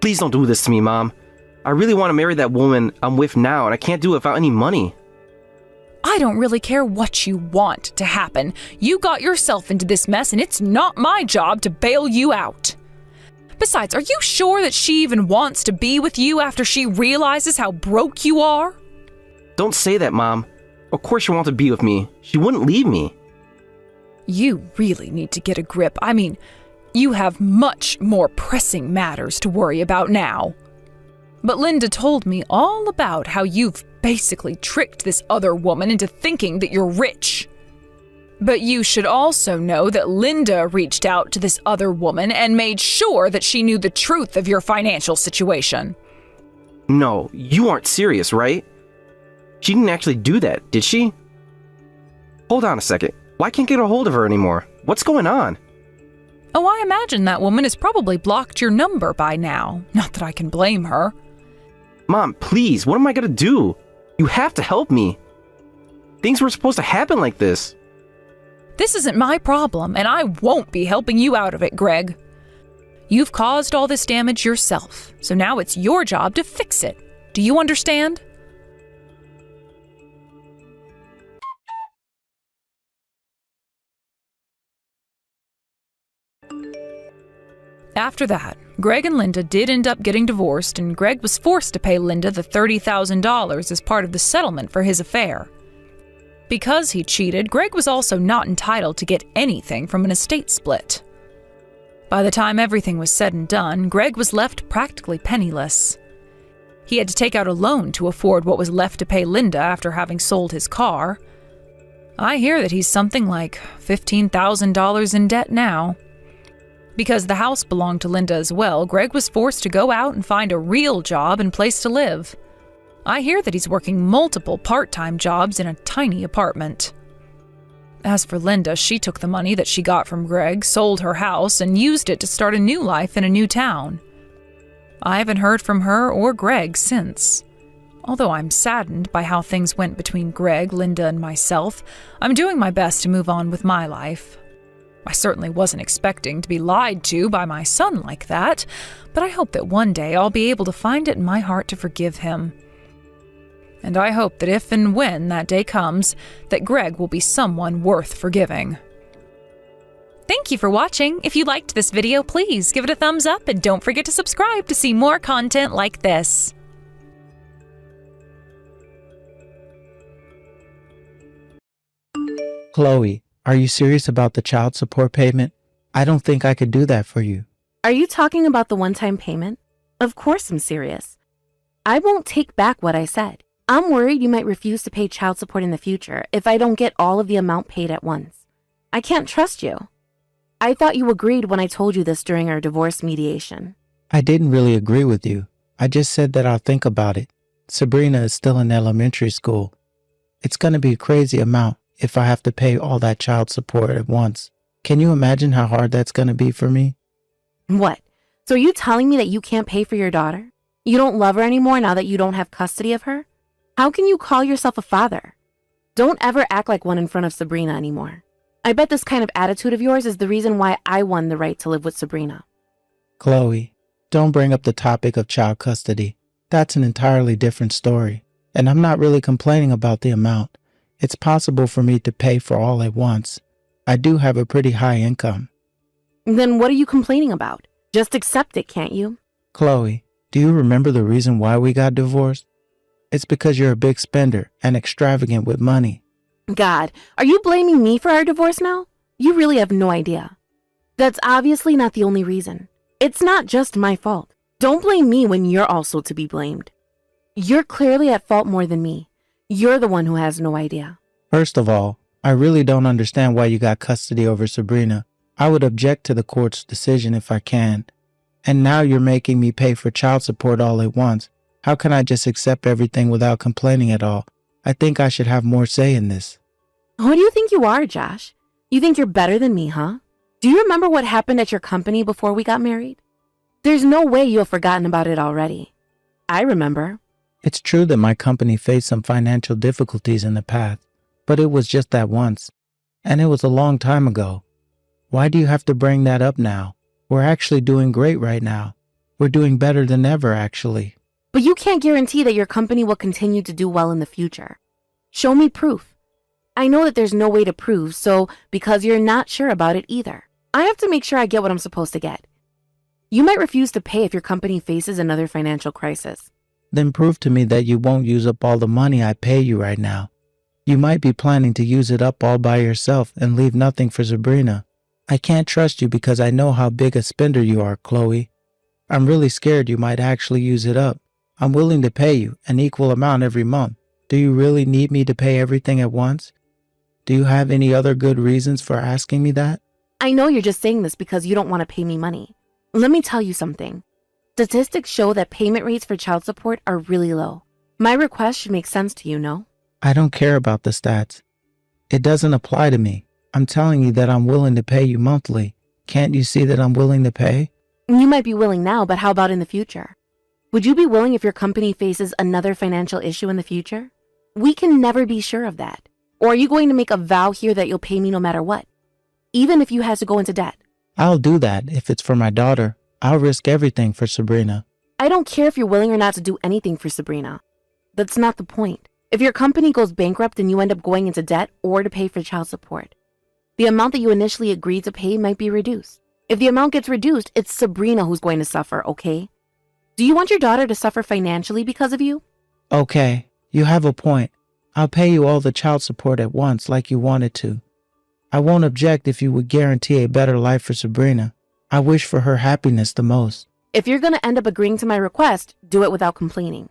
Please don't do this to me, Mom. I really want to marry that woman I'm with now, and I can't do it without any money. I don't really care what you want to happen. You got yourself into this mess, and it's not my job to bail you out. Besides, are you sure that she even wants to be with you after she realizes how broke you are? Don't say that, Mom. Of course she wants to be with me. She wouldn't leave me. You really need to get a grip. I mean, you have much more pressing matters to worry about now. But Linda told me all about how you've basically tricked this other woman into thinking that you're rich. But you should also know that Linda reached out to this other woman and made sure that she knew the truth of your financial situation. No, you aren't serious, right? She didn't actually do that, did she? Hold on a second. Why can't I get a hold of her anymore? What's going on? Oh, I imagine that woman has probably blocked your number by now. Not that I can blame her. Mom, please, what am I gonna do? You have to help me. Things were supposed to happen like this. This isn't my problem, and I won't be helping you out of it, Greg. You've caused all this damage yourself, so now it's your job to fix it. Do you understand? After that, Greg and Linda did end up getting divorced, and Greg was forced to pay Linda the $30,000 as part of the settlement for his affair. Because he cheated, Greg was also not entitled to get anything from an estate split. By the time everything was said and done, Greg was left practically penniless. He had to take out a loan to afford what was left to pay Linda after having sold his car. I hear that he's something like $15,000 in debt now. Because the house belonged to Linda as well, Greg was forced to go out and find a real job and place to live. I hear that he's working multiple part-time jobs in a tiny apartment. As for Linda, she took the money that she got from Greg, sold her house, and used it to start a new life in a new town. I haven't heard from her or Greg since. Although I'm saddened by how things went between Greg, Linda, and myself, I'm doing my best to move on with my life. I certainly wasn't expecting to be lied to by my son like that, but I hope that one day I'll be able to find it in my heart to forgive him. And I hope that if and when that day comes, that Greg will be someone worth forgiving. Thank you for watching. If you liked this video, please give it a thumbs up and don't forget to subscribe to see more content like this. Chloe, are you serious about the child support payment? I don't think I could do that for you. Are you talking about the one-time payment? Of course I'm serious. I won't take back what I said. I'm worried you might refuse to pay child support in the future if I don't get all of the amount paid at once. I can't trust you. I thought you agreed when I told you this during our divorce mediation. I didn't really agree with you. I just said that I'll think about it. Sabrina is still in elementary school. It's going to be a crazy amount if I have to pay all that child support at once. Can you imagine how hard that's going to be for me? What? So are you telling me that you can't pay for your daughter? You don't love her anymore now that you don't have custody of her? How can you call yourself a father? Don't ever act like one in front of Sabrina anymore. I bet this kind of attitude of yours is the reason why I won the right to live with Sabrina. Chloe, don't bring up the topic of child custody. That's an entirely different story. And I'm not really complaining about the amount. It's possible for me to pay for all at once. I do have a pretty high income. Then what are you complaining about? Just accept it, can't you? Chloe, do you remember the reason why we got divorced? It's because you're a big spender and extravagant with money. God, are you blaming me for our divorce now? You really have no idea. That's obviously not the only reason. It's not just my fault. Don't blame me when you're also to be blamed. You're clearly at fault more than me. You're the one who has no idea. First of all, I really don't understand why you got custody over Sabrina. I would object to the court's decision if I can. And now you're making me pay for child support all at once. How can I just accept everything without complaining at all? I think I should have more say in this. Who do you think you are, Josh? You think you're better than me, huh? Do you remember what happened at your company before we got married? There's no way you have forgotten about it already. I remember. It's true that my company faced some financial difficulties in the past, but it was just that once. And it was a long time ago. Why do you have to bring that up now? We're actually doing great right now. We're doing better than ever, actually. But you can't guarantee that your company will continue to do well in the future. Show me proof. I know that there's no way to prove, so because you're not sure about it either, I have to make sure I get what I'm supposed to get. You might refuse to pay if your company faces another financial crisis. Then prove to me that you won't use up all the money I pay you right now. You might be planning to use it up all by yourself and leave nothing for Sabrina. I can't trust you because I know how big a spender you are, Chloe. I'm really scared you might actually use it up. I'm willing to pay you an equal amount every month. Do you really need me to pay everything at once? Do you have any other good reasons for asking me that? I know you're just saying this because you don't want to pay me money. Let me tell you something. Statistics show that payment rates for child support are really low. My request should make sense to you, no? I don't care about the stats. It doesn't apply to me. I'm telling you that I'm willing to pay you monthly. Can't you see that I'm willing to pay? You might be willing now, but how about in the future? Would you be willing if your company faces another financial issue in the future? We can never be sure of that. Or are you going to make a vow here that you'll pay me no matter what? Even if you had to go into debt? I'll do that if it's for my daughter. I'll risk everything for Sabrina. I don't care if you're willing or not to do anything for Sabrina. That's not the point. If your company goes bankrupt and you end up going into debt or to pay for child support, the amount that you initially agreed to pay might be reduced. If the amount gets reduced, it's Sabrina who's going to suffer, okay? Do you want your daughter to suffer financially because of you? Okay, you have a point. I'll pay you all the child support at once like you wanted to. I won't object if you would guarantee a better life for Sabrina. I wish for her happiness the most. If you're going to end up agreeing to my request, do it without complaining.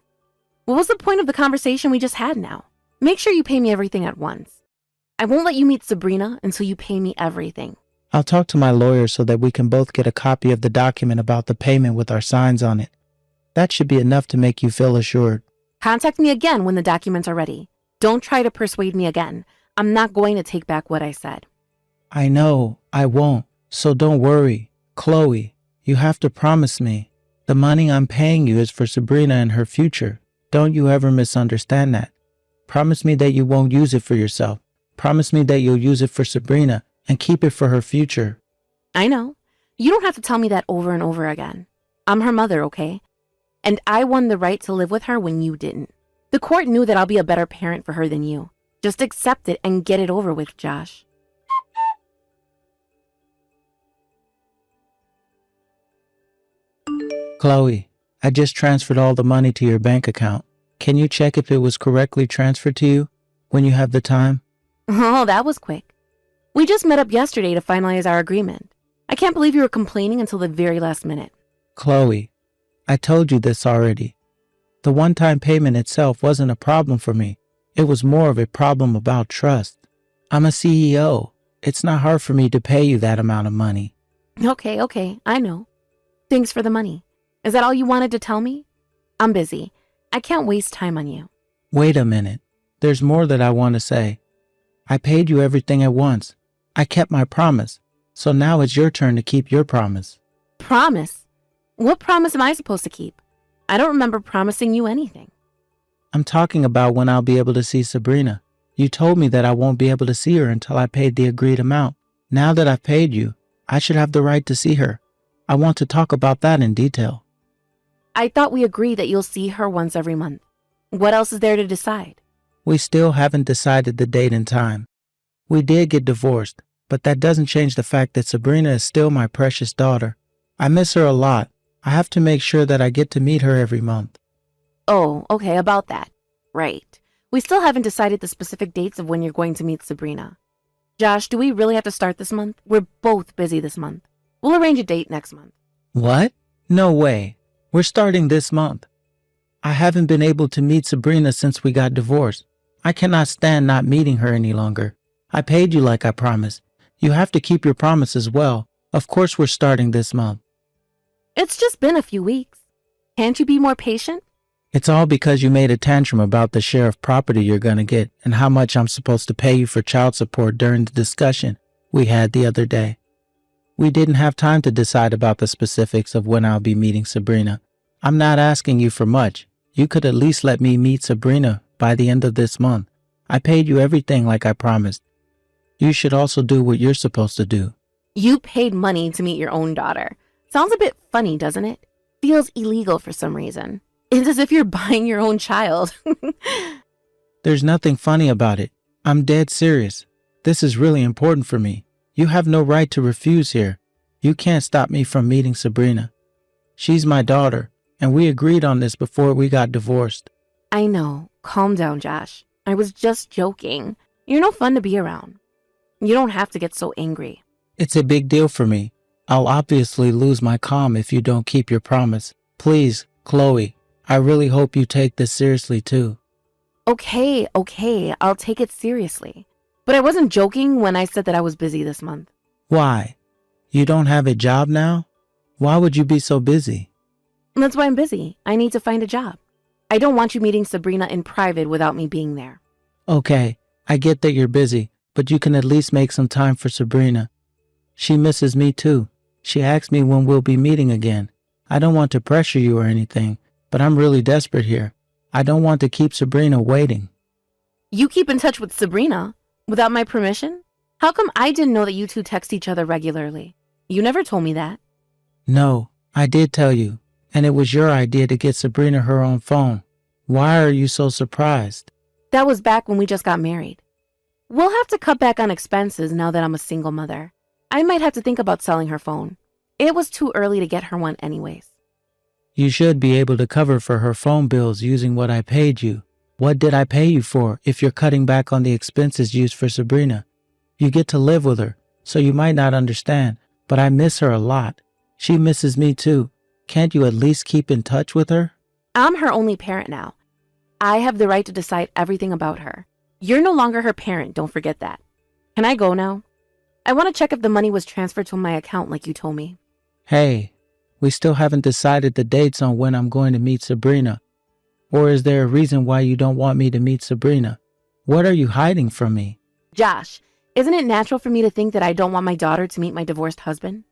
What was the point of the conversation we just had now? Make sure you pay me everything at once. I won't let you meet Sabrina until you pay me everything. I'll talk to my lawyer so that we can both get a copy of the document about the payment with our signs on it. That should be enough to make you feel assured. Contact me again when the documents are ready. Don't try to persuade me again. I'm not going to take back what I said. I know, I won't. So don't worry. Chloe, you have to promise me. The money I'm paying you is for Sabrina and her future. Don't you ever misunderstand that. Promise me that you won't use it for yourself. Promise me that you'll use it for Sabrina and keep it for her future. I know. You don't have to tell me that over and over again. I'm her mother, okay? And I won the right to live with her when you didn't. The court knew that I'll be a better parent for her than you. Just accept it and get it over with, Josh. Chloe, I just transferred all the money to your bank account. Can you check if it was correctly transferred to you when you have the time? Oh, that was quick. We just met up yesterday to finalize our agreement. I can't believe you were complaining until the very last minute. Chloe, I told you this already. The one-time payment itself wasn't a problem for me. It was more of a problem about trust. I'm a CEO. It's not hard for me to pay you that amount of money. Okay, I know. Thanks for the money. Is that all you wanted to tell me? I'm busy. I can't waste time on you. Wait a minute. There's more that I want to say. I paid you everything at once. I kept my promise. So now it's your turn to keep your promise. Promise? What promise am I supposed to keep? I don't remember promising you anything. I'm talking about when I'll be able to see Sabrina. You told me that I won't be able to see her until I paid the agreed amount. Now that I've paid you, I should have the right to see her. I want to talk about that in detail. I thought we agreed that you'll see her once every month. What else is there to decide? We still haven't decided the date and time. We did get divorced, but that doesn't change the fact that Sabrina is still my precious daughter. I miss her a lot. I have to make sure that I get to meet her every month. Oh, okay, about that. Right. We still haven't decided the specific dates of when you're going to meet Sabrina. Josh, do we really have to start this month? We're both busy this month. We'll arrange a date next month. What? No way. We're starting this month. I haven't been able to meet Sabrina since we got divorced. I cannot stand not meeting her any longer. I paid you like I promised. You have to keep your promise as well. Of course we're starting this month. It's just been a few weeks. Can't you be more patient? It's all because you made a tantrum about the share of property you're going to get and how much I'm supposed to pay you for child support during the discussion we had the other day. We didn't have time to decide about the specifics of when I'll be meeting Sabrina. I'm not asking you for much. You could at least let me meet Sabrina by the end of this month. I paid you everything like I promised. You should also do what you're supposed to do. You paid money to meet your own daughter. Sounds a bit funny, doesn't it? Feels illegal for some reason. It's as if you're buying your own child. There's nothing funny about it. I'm dead serious. This is really important for me. You have no right to refuse here. You can't stop me from meeting Sabrina. She's my daughter, and we agreed on this before we got divorced. I know. Calm down, Josh. I was just joking. You're no fun to be around. You don't have to get so angry. It's a big deal for me. I'll obviously lose my calm if you don't keep your promise. Please, Chloe, I really hope you take this seriously too. Okay, I'll take it seriously. But I wasn't joking when I said that I was busy this month. Why? You don't have a job now? Why would you be so busy? That's why I'm busy. I need to find a job. I don't want you meeting Sabrina in private without me being there. Okay, I get that you're busy, but you can at least make some time for Sabrina. She misses me too. She asked me when we'll be meeting again. I don't want to pressure you or anything, but I'm really desperate here. I don't want to keep Sabrina waiting. You keep in touch with Sabrina without my permission? How come I didn't know that you two text each other regularly? You never told me that. No, I did tell you, and it was your idea to get Sabrina her own phone. Why are you so surprised? That was back when we just got married. We'll have to cut back on expenses now that I'm a single mother. I might have to think about selling her phone. It was too early to get her one anyways. You should be able to cover for her phone bills using what I paid you. What did I pay you for if you're cutting back on the expenses used for Sabrina? You get to live with her, so you might not understand, but I miss her a lot. She misses me too. Can't you at least keep in touch with her? I'm her only parent now. I have the right to decide everything about her. You're no longer her parent, don't forget that. Can I go now? I want to check if the money was transferred to my account like you told me. Hey, we still haven't decided the dates on when I'm going to meet Sabrina. Or is there a reason why you don't want me to meet Sabrina? What are you hiding from me? Josh, isn't it natural for me to think that I don't want my daughter to meet my divorced husband?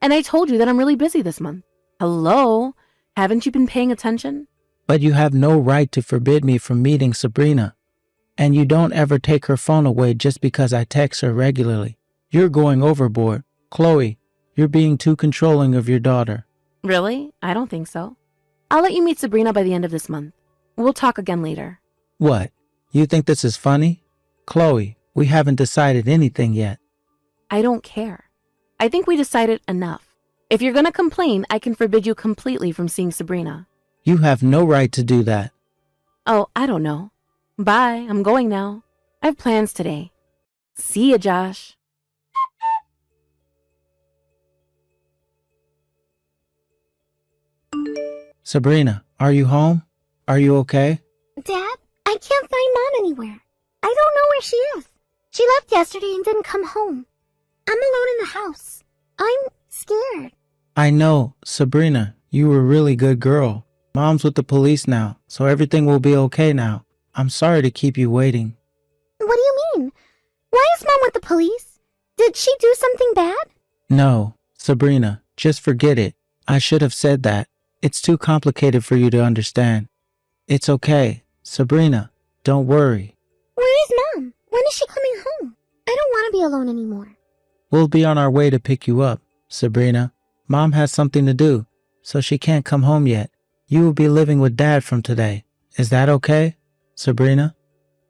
And I told you that I'm really busy this month. Hello? Haven't you been paying attention? But you have no right to forbid me from meeting Sabrina. And you don't ever take her phone away just because I text her regularly. You're going overboard. Chloe, you're being too controlling of your daughter. Really? I don't think so. I'll let you meet Sabrina by the end of this month. We'll talk again later. What? You think this is funny? Chloe, we haven't decided anything yet. I don't care. I think we decided enough. If you're gonna complain, I can forbid you completely from seeing Sabrina. You have no right to do that. Oh, I don't know. Bye, I'm going now. I have plans today. See ya, Josh. Sabrina, are you home? Are you okay? Dad, I can't find Mom anywhere. I don't know where she is. She left yesterday and didn't come home. I'm alone in the house. I'm scared. I know, Sabrina, you were a really good girl. Mom's with the police now, so everything will be okay now. I'm sorry to keep you waiting. What do you mean? Why is Mom with the police? Did she do something bad? No, Sabrina, just forget it. I should have said that. It's too complicated for you to understand. It's okay. Sabrina, don't worry. Where is Mom? When is she coming home? I don't want to be alone anymore. We'll be on our way to pick you up, Sabrina. Mom has something to do, so she can't come home yet. You will be living with Dad from today. Is that okay, Sabrina?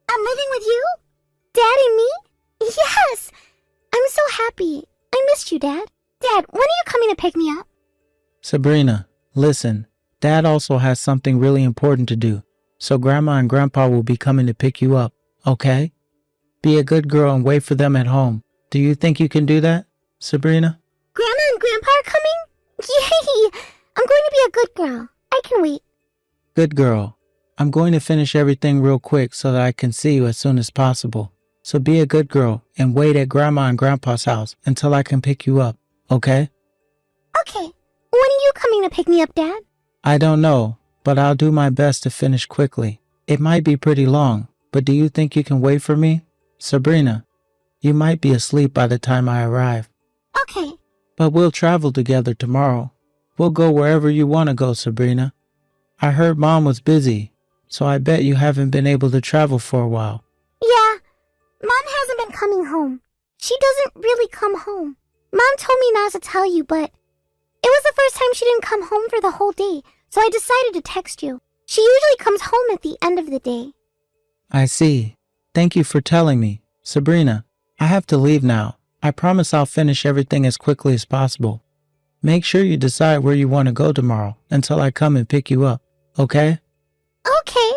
I'm living with you? Dad and me? Yes! I'm so happy. I missed you, Dad. Dad, when are you coming to pick me up? Sabrina, listen. Dad also has something really important to do, so Grandma and Grandpa will be coming to pick you up, okay? Be a good girl and wait for them at home. Do you think you can do that, Sabrina? Grandma and Grandpa are coming? Yay! I'm going to be a good girl. I can wait. Good girl. I'm going to finish everything real quick so that I can see you as soon as possible. So be a good girl and wait at Grandma and Grandpa's house until I can pick you up, okay? Okay. When are you coming to pick me up, Dad? I don't know, but I'll do my best to finish quickly. It might be pretty long, but do you think you can wait for me? Sabrina, you might be asleep by the time I arrive. Okay. But we'll travel together tomorrow. We'll go wherever you want to go, Sabrina. I heard Mom was busy, so I bet you haven't been able to travel for a while. Yeah. Mom hasn't been coming home. She doesn't really come home. Mom told me not to tell you, but it was the first time she didn't come home for the whole day, so I decided to text you. She usually comes home at the end of the day. I see. Thank you for telling me. Sabrina, I have to leave now. I promise I'll finish everything as quickly as possible. Make sure you decide where you want to go tomorrow until I come and pick you up, okay? Okay.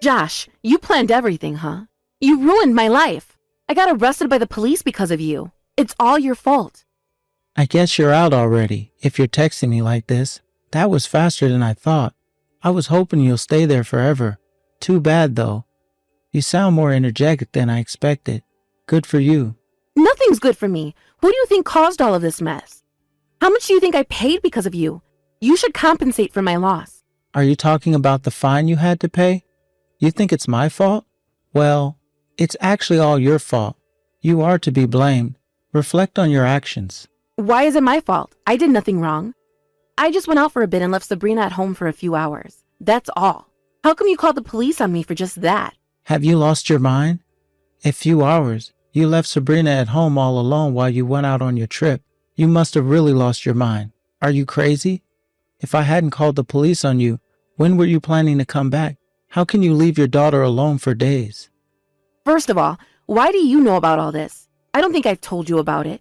Josh, you planned everything, huh? You ruined my life. I got arrested by the police because of you. It's all your fault. I guess you're out already, if you're texting me like this. That was faster than I thought. I was hoping you'll stay there forever. Too bad, though. You sound more energetic than I expected. Good for you. Nothing's good for me. Who do you think caused all of this mess? How much do you think I paid because of you? You should compensate for my loss. Are you talking about the fine you had to pay? You think it's my fault? Well, it's actually all your fault. You are to be blamed. Reflect on your actions. Why is it my fault? I did nothing wrong. I just went out for a bit and left Sabrina at home for a few hours. That's all. How come you called the police on me for just that? Have you lost your mind? A few hours. You left Sabrina at home all alone while you went out on your trip. You must have really lost your mind. Are you crazy? If I hadn't called the police on you, when were you planning to come back? How can you leave your daughter alone for days? First of all, why do you know about all this? I don't think I've told you about it.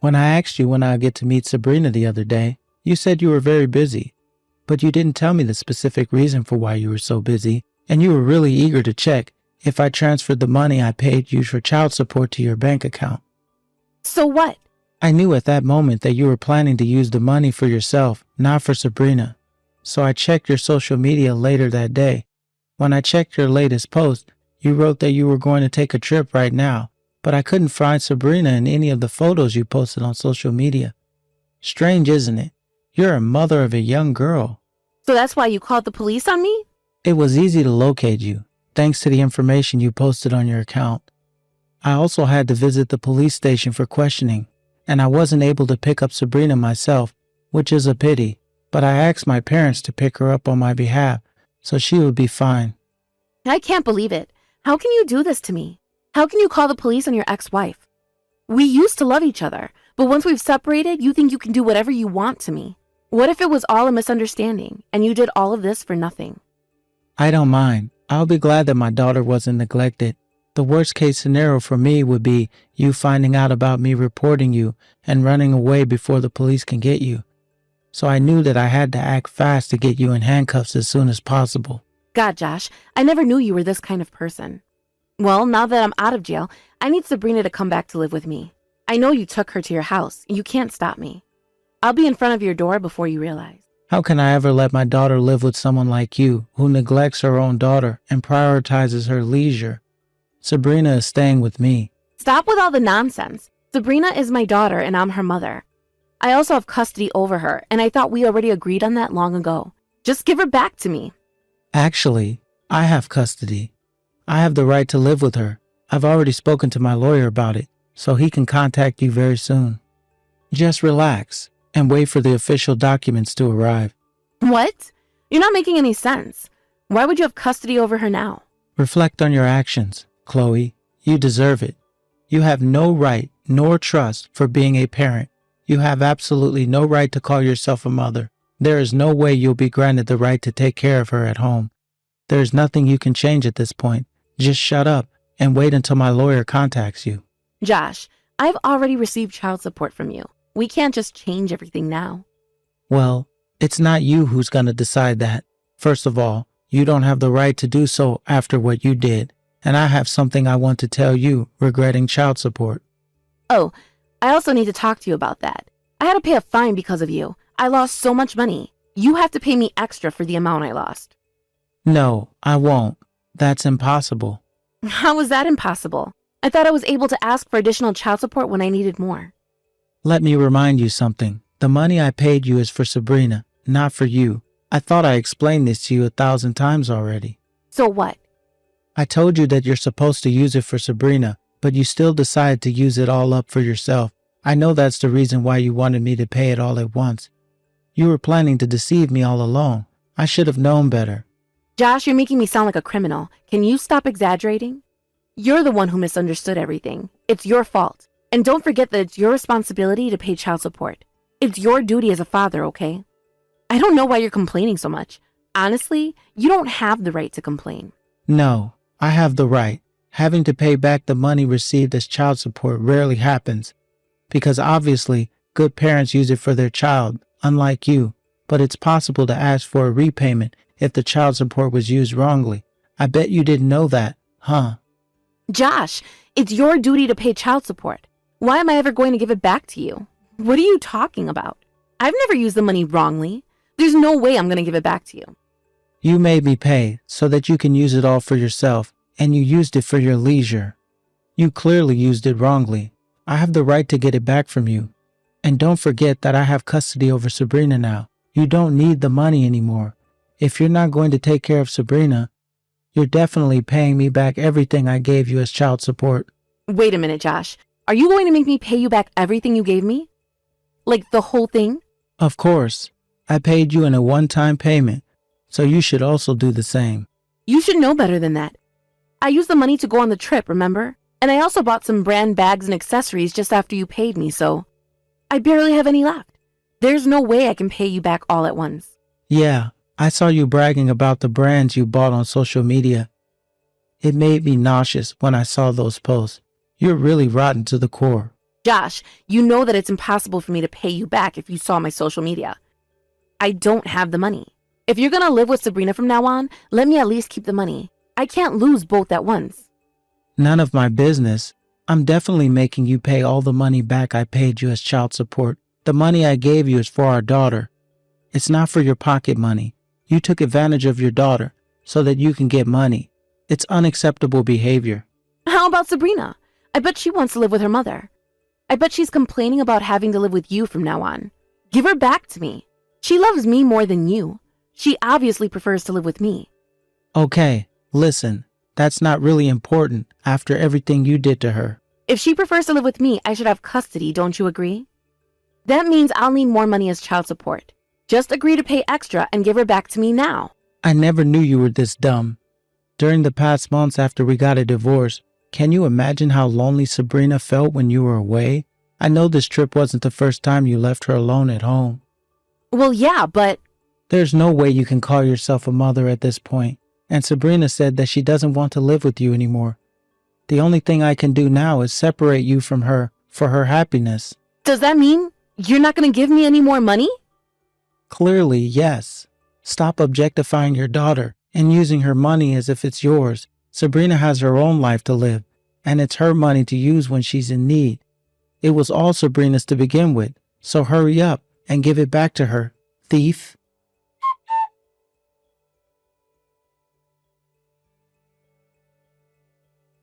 When I asked you when I'd get to meet Sabrina the other day, you said you were very busy. But you didn't tell me the specific reason for why you were so busy, and you were really eager to check if I transferred the money I paid you for child support to your bank account. So what? I knew at that moment that you were planning to use the money for yourself, not for Sabrina. So I checked your social media later that day. When I checked your latest post, you wrote that you were going to take a trip right now, but I couldn't find Sabrina in any of the photos you posted on social media. Strange, isn't it? You're a mother of a young girl. So that's why you called the police on me? It was easy to locate you, thanks to the information you posted on your account. I also had to visit the police station for questioning, and I wasn't able to pick up Sabrina myself, which is a pity, but I asked my parents to pick her up on my behalf, so she would be fine. I can't believe it. How can you do this to me? How can you call the police on your ex-wife? We used to love each other, but once we've separated, you think you can do whatever you want to me. What if it was all a misunderstanding, and you did all of this for nothing? I don't mind. I'll be glad that my daughter wasn't neglected. The worst case scenario for me would be you finding out about me reporting you and running away before the police can get you. So I knew that I had to act fast to get you in handcuffs as soon as possible. God, Josh, I never knew you were this kind of person. Well, now that I'm out of jail, I need Sabrina to come back to live with me. I know you took her to your house. You can't stop me. I'll be in front of your door before you realize. How can I ever let my daughter live with someone like you, who neglects her own daughter and prioritizes her leisure? Sabrina is staying with me. Stop with all the nonsense. Sabrina is my daughter and I'm her mother. I also have custody over her, and I thought we already agreed on that long ago. Just give her back to me. Actually, I have custody. I have the right to live with her. I've already spoken to my lawyer about it, so he can contact you very soon. Just relax and wait for the official documents to arrive. What? You're not making any sense. Why would you have custody over her now? Reflect on your actions, Chloe. You deserve it. You have no right nor trust for being a parent. You have absolutely no right to call yourself a mother. There is no way you'll be granted the right to take care of her at home. There is nothing you can change at this point. Just shut up and wait until my lawyer contacts you. Josh, I've already received child support from you. We can't just change everything now. Well, it's not you who's going to decide that. First of all, you don't have the right to do so after what you did. And I have something I want to tell you regarding child support. Oh, I also need to talk to you about that. I had to pay a fine because of you. I lost so much money. You have to pay me extra for the amount I lost. No, I won't. That's impossible. How was that impossible? I thought I was able to ask for additional child support when I needed more. Let me remind you something. The money I paid you is for Sabrina, not for you. I thought I explained this to you 1,000 times already. So what? I told you that you're supposed to use it for Sabrina, but you still decide to use it all up for yourself. I know that's the reason why you wanted me to pay it all at once. You were planning to deceive me all along. I should have known better. Josh, you're making me sound like a criminal. Can you stop exaggerating? You're the one who misunderstood everything. It's your fault. And don't forget that it's your responsibility to pay child support. It's your duty as a father, okay? I don't know why you're complaining so much. Honestly, you don't have the right to complain. No, I have the right. Having to pay back the money received as child support rarely happens. Because obviously, good parents use it for their child, unlike you. But it's possible to ask for a repayment if the child support was used wrongly. I bet you didn't know that, huh? Josh, it's your duty to pay child support. Why am I ever going to give it back to you? What are you talking about? I've never used the money wrongly. There's no way I'm going to give it back to you. You made me pay so that you can use it all for yourself, and you used it for your leisure. You clearly used it wrongly. I have the right to get it back from you. And don't forget that I have custody over Sabrina now. You don't need the money anymore. If you're not going to take care of Sabrina, you're definitely paying me back everything I gave you as child support. Wait a minute, Josh. Are you going to make me pay you back everything you gave me? Like the whole thing? Of course. I paid you in a one-time payment, so you should also do the same. You should know better than that. I used the money to go on the trip, remember? And I also bought some brand bags and accessories just after you paid me, so I barely have any left. There's no way I can pay you back all at once. Yeah, I saw you bragging about the brands you bought on social media. It made me nauseous when I saw those posts. You're really rotten to the core. Josh, you know that it's impossible for me to pay you back if you saw my social media. I don't have the money. If you're gonna live with Sabrina from now on, let me at least keep the money. I can't lose both at once. None of my business. I'm definitely making you pay all the money back I paid you as child support. The money I gave you is for our daughter. It's not for your pocket money. You took advantage of your daughter so that you can get money. It's unacceptable behavior. How about Sabrina? I bet she wants to live with her mother. I bet she's complaining about having to live with you from now on. Give her back to me. She loves me more than you. She obviously prefers to live with me. Okay, listen. That's not really important after everything you did to her. If she prefers to live with me, I should have custody, don't you agree? That means I'll need more money as child support. Just agree to pay extra and give her back to me now. I never knew you were this dumb. During the past months after we got a divorce, can you imagine how lonely Sabrina felt when you were away? I know this trip wasn't the first time you left her alone at home. Well, yeah, but... There's no way you can call yourself a mother at this point. And Sabrina said that she doesn't want to live with you anymore. The only thing I can do now is separate you from her for her happiness. Does that mean you're not going to give me any more money? Clearly, yes. Stop objectifying your daughter and using her money as if it's yours. Sabrina has her own life to live, and it's her money to use when she's in need. It was all Sabrina's to begin with, so hurry up and give it back to her, thief.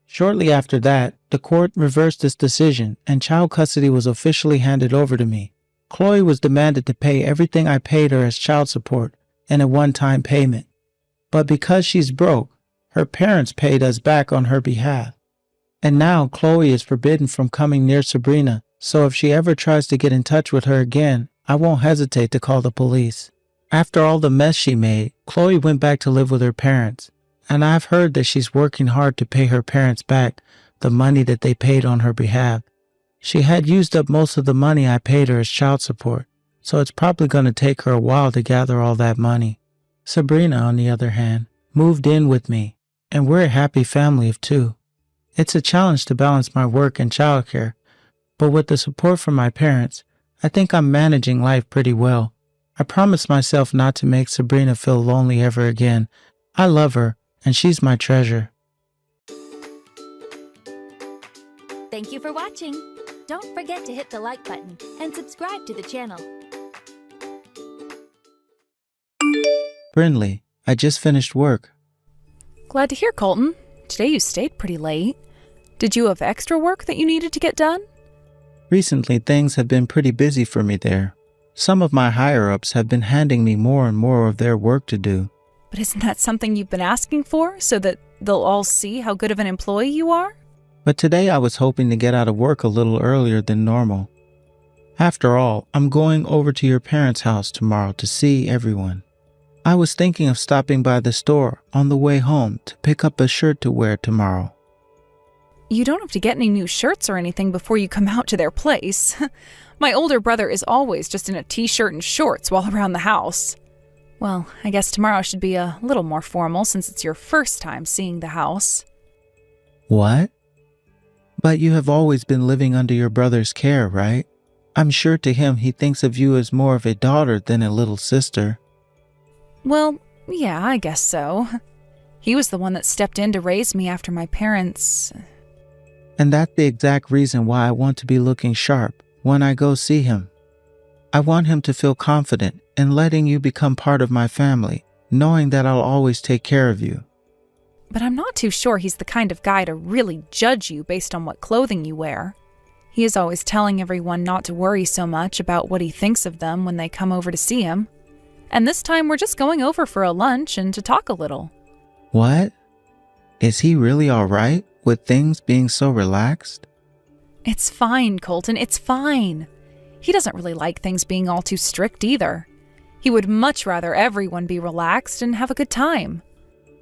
Shortly after that, the court reversed its decision and child custody was officially handed over to me. Chloe was demanded to pay everything I paid her as child support in a one-time payment. But because she's broke, her parents paid us back on her behalf. And now Chloe is forbidden from coming near Sabrina, so if she ever tries to get in touch with her again, I won't hesitate to call the police. After all the mess she made, Chloe went back to live with her parents, and I've heard that she's working hard to pay her parents back the money that they paid on her behalf. She had used up most of the money I paid her as child support, so it's probably going to take her a while to gather all that money. Sabrina, on the other hand, moved in with me, and we're a happy family of two. It's a challenge to balance my work and childcare, but with the support from my parents, I think I'm managing life pretty well. I promised myself not to make Sabrina feel lonely ever again. I love her, and she's my treasure. Thank you for watching. Don't forget to hit the like button and subscribe to the channel. Brindley, I just finished work. Glad to hear, Colton. Today you stayed pretty late. Did you have extra work that you needed to get done? Recently, things have been pretty busy for me there. Some of my higher-ups have been handing me more and more of their work to do. But isn't that something you've been asking for, so that they'll all see how good of an employee you are? But today I was hoping to get out of work a little earlier than normal. After all, I'm going over to your parents' house tomorrow to see everyone. I was thinking of stopping by the store on the way home to pick up a shirt to wear tomorrow. You don't have to get any new shirts or anything before you come out to their place. My older brother is always just in a t-shirt and shorts while around the house. Well, I guess tomorrow should be a little more formal since it's your first time seeing the house. What? But you have always been living under your brother's care, right? I'm sure to him he thinks of you as more of a daughter than a little sister. Well, yeah, I guess so. He was the one that stepped in to raise me after my parents. And that's the exact reason why I want to be looking sharp when I go see him. I want him to feel confident in letting you become part of my family, knowing that I'll always take care of you. But I'm not too sure he's the kind of guy to really judge you based on what clothing you wear. He is always telling everyone not to worry so much about what he thinks of them when they come over to see him. And this time we're just going over for a lunch and to talk a little. What? Is he really all right with things being so relaxed? It's fine, Colton, it's fine. He doesn't really like things being all too strict either. He would much rather everyone be relaxed and have a good time.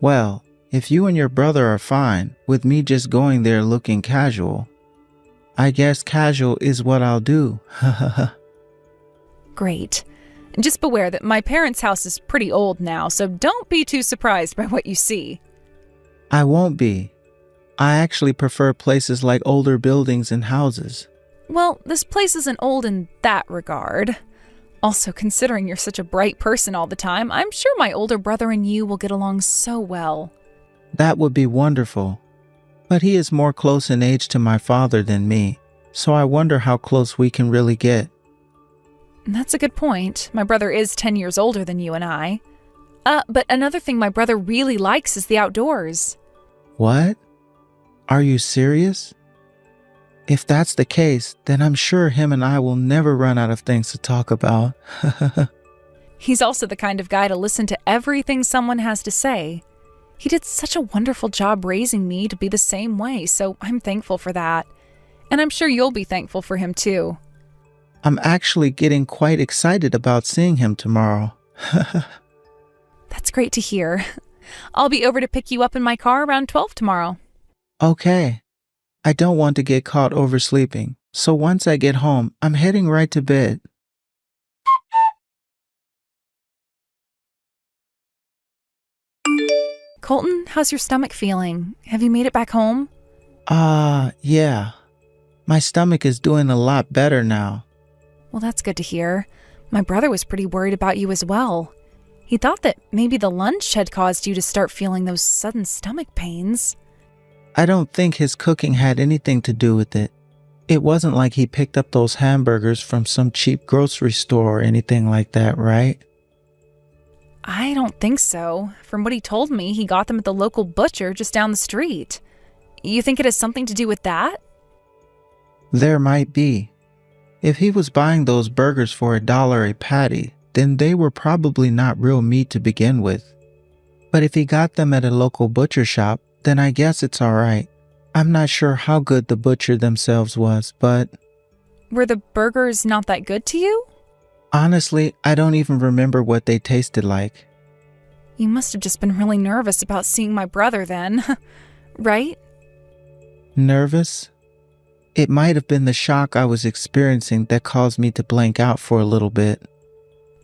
Well, if you and your brother are fine with me just going there looking casual, I guess casual is what I'll do. Great. Just beware that my parents' house is pretty old now, so don't be too surprised by what you see. I won't be. I actually prefer places like older buildings and houses. Well, this place isn't old in that regard. Also, considering you're such a bright person all the time, I'm sure my older brother and you will get along so well. That would be wonderful. But he is more close in age to my father than me, so I wonder how close we can really get. That's a good point. My brother is 10 years older than you and I. But another thing my brother really likes is the outdoors. What? Are you serious? If that's the case, then I'm sure him and I will never run out of things to talk about. He's also the kind of guy to listen to everything someone has to say. He did such a wonderful job raising me to be the same way, so I'm thankful for that. And I'm sure you'll be thankful for him too. I'm actually getting quite excited about seeing him tomorrow. That's great to hear. I'll be over to pick you up in my car around 12 tomorrow. Okay. I don't want to get caught oversleeping, so once I get home, I'm heading right to bed. Colton, how's your stomach feeling? Have you made it back home? Yeah. My stomach is doing a lot better now. Well, that's good to hear. My brother was pretty worried about you as well. He thought that maybe the lunch had caused you to start feeling those sudden stomach pains. I don't think his cooking had anything to do with it. It wasn't like he picked up those hamburgers from some cheap grocery store or anything like that, right? I don't think so. From what he told me, he got them at the local butcher just down the street. You think it has something to do with that? There might be. If he was buying those burgers for $1 a patty, then they were probably not real meat to begin with. But if he got them at a local butcher shop, then I guess it's alright. I'm not sure how good the butcher themselves was, but... Were the burgers not that good to you? Honestly, I don't even remember what they tasted like. You must have just been really nervous about seeing my brother then, right? Nervous? It might have been the shock I was experiencing that caused me to blank out for a little bit.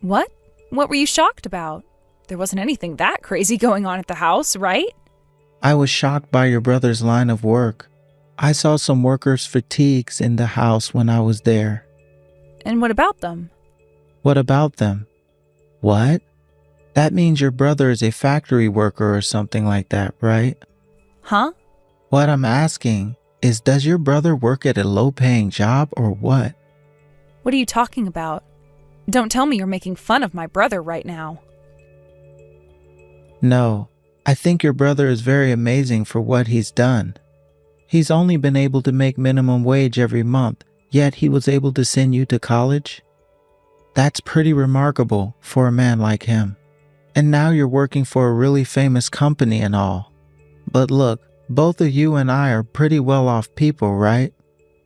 What? What were you shocked about? There wasn't anything that crazy going on at the house, right? I was shocked by your brother's line of work. I saw some workers' fatigues in the house when I was there. And what about them? What about them? What? That means your brother is a factory worker or something like that, right? Huh? What I'm asking is, does your brother work at a low-paying job or what? What are you talking about? Don't tell me you're making fun of my brother right now. No, I think your brother is very amazing for what he's done. He's only been able to make minimum wage every month, yet he was able to send you to college? That's pretty remarkable for a man like him. And now you're working for a really famous company and all. But look, both of you and I are pretty well-off people, right?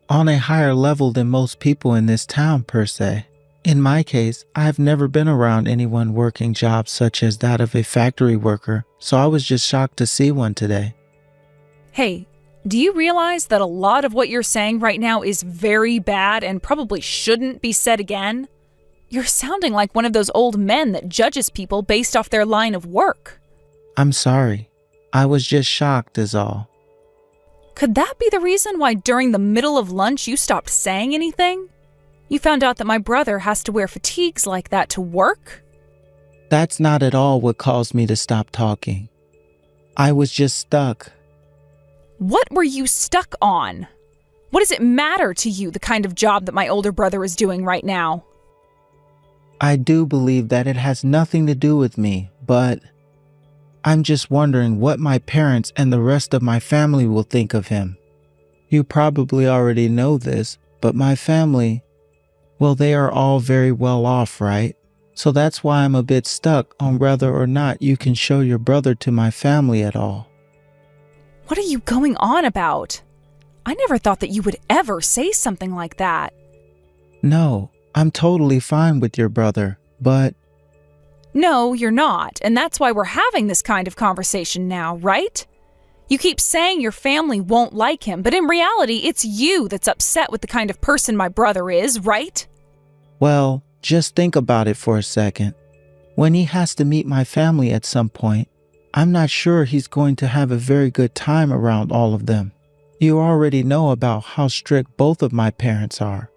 On a higher level than most people in this town, per se. In my case, I've never been around anyone working jobs such as that of a factory worker, so I was just shocked to see one today. Hey, do you realize that a lot of what you're saying right now is very bad and probably shouldn't be said again? You're sounding like one of those old men that judges people based off their line of work. I'm sorry. I was just shocked is all. Could that be the reason why during the middle of lunch you stopped saying anything? You found out that my brother has to wear fatigues like that to work? That's not at all what caused me to stop talking. I was just stuck. What were you stuck on? What does it matter to you, the kind of job that my older brother is doing right now? I do believe that it has nothing to do with me, but I'm just wondering what my parents and the rest of my family will think of him. You probably already know this, but my family, well, they are all very well off, right? So that's why I'm a bit stuck on whether or not you can show your brother to my family at all. What are you going on about? I never thought that you would ever say something like that. No, I'm totally fine with your brother, but... No, you're not, and that's why we're having this kind of conversation now, right? You keep saying your family won't like him, but in reality, it's you that's upset with the kind of person my brother is, right? Well, just think about it for a second. When he has to meet my family at some point, I'm not sure he's going to have a very good time around all of them. You already know about how strict both of my parents are,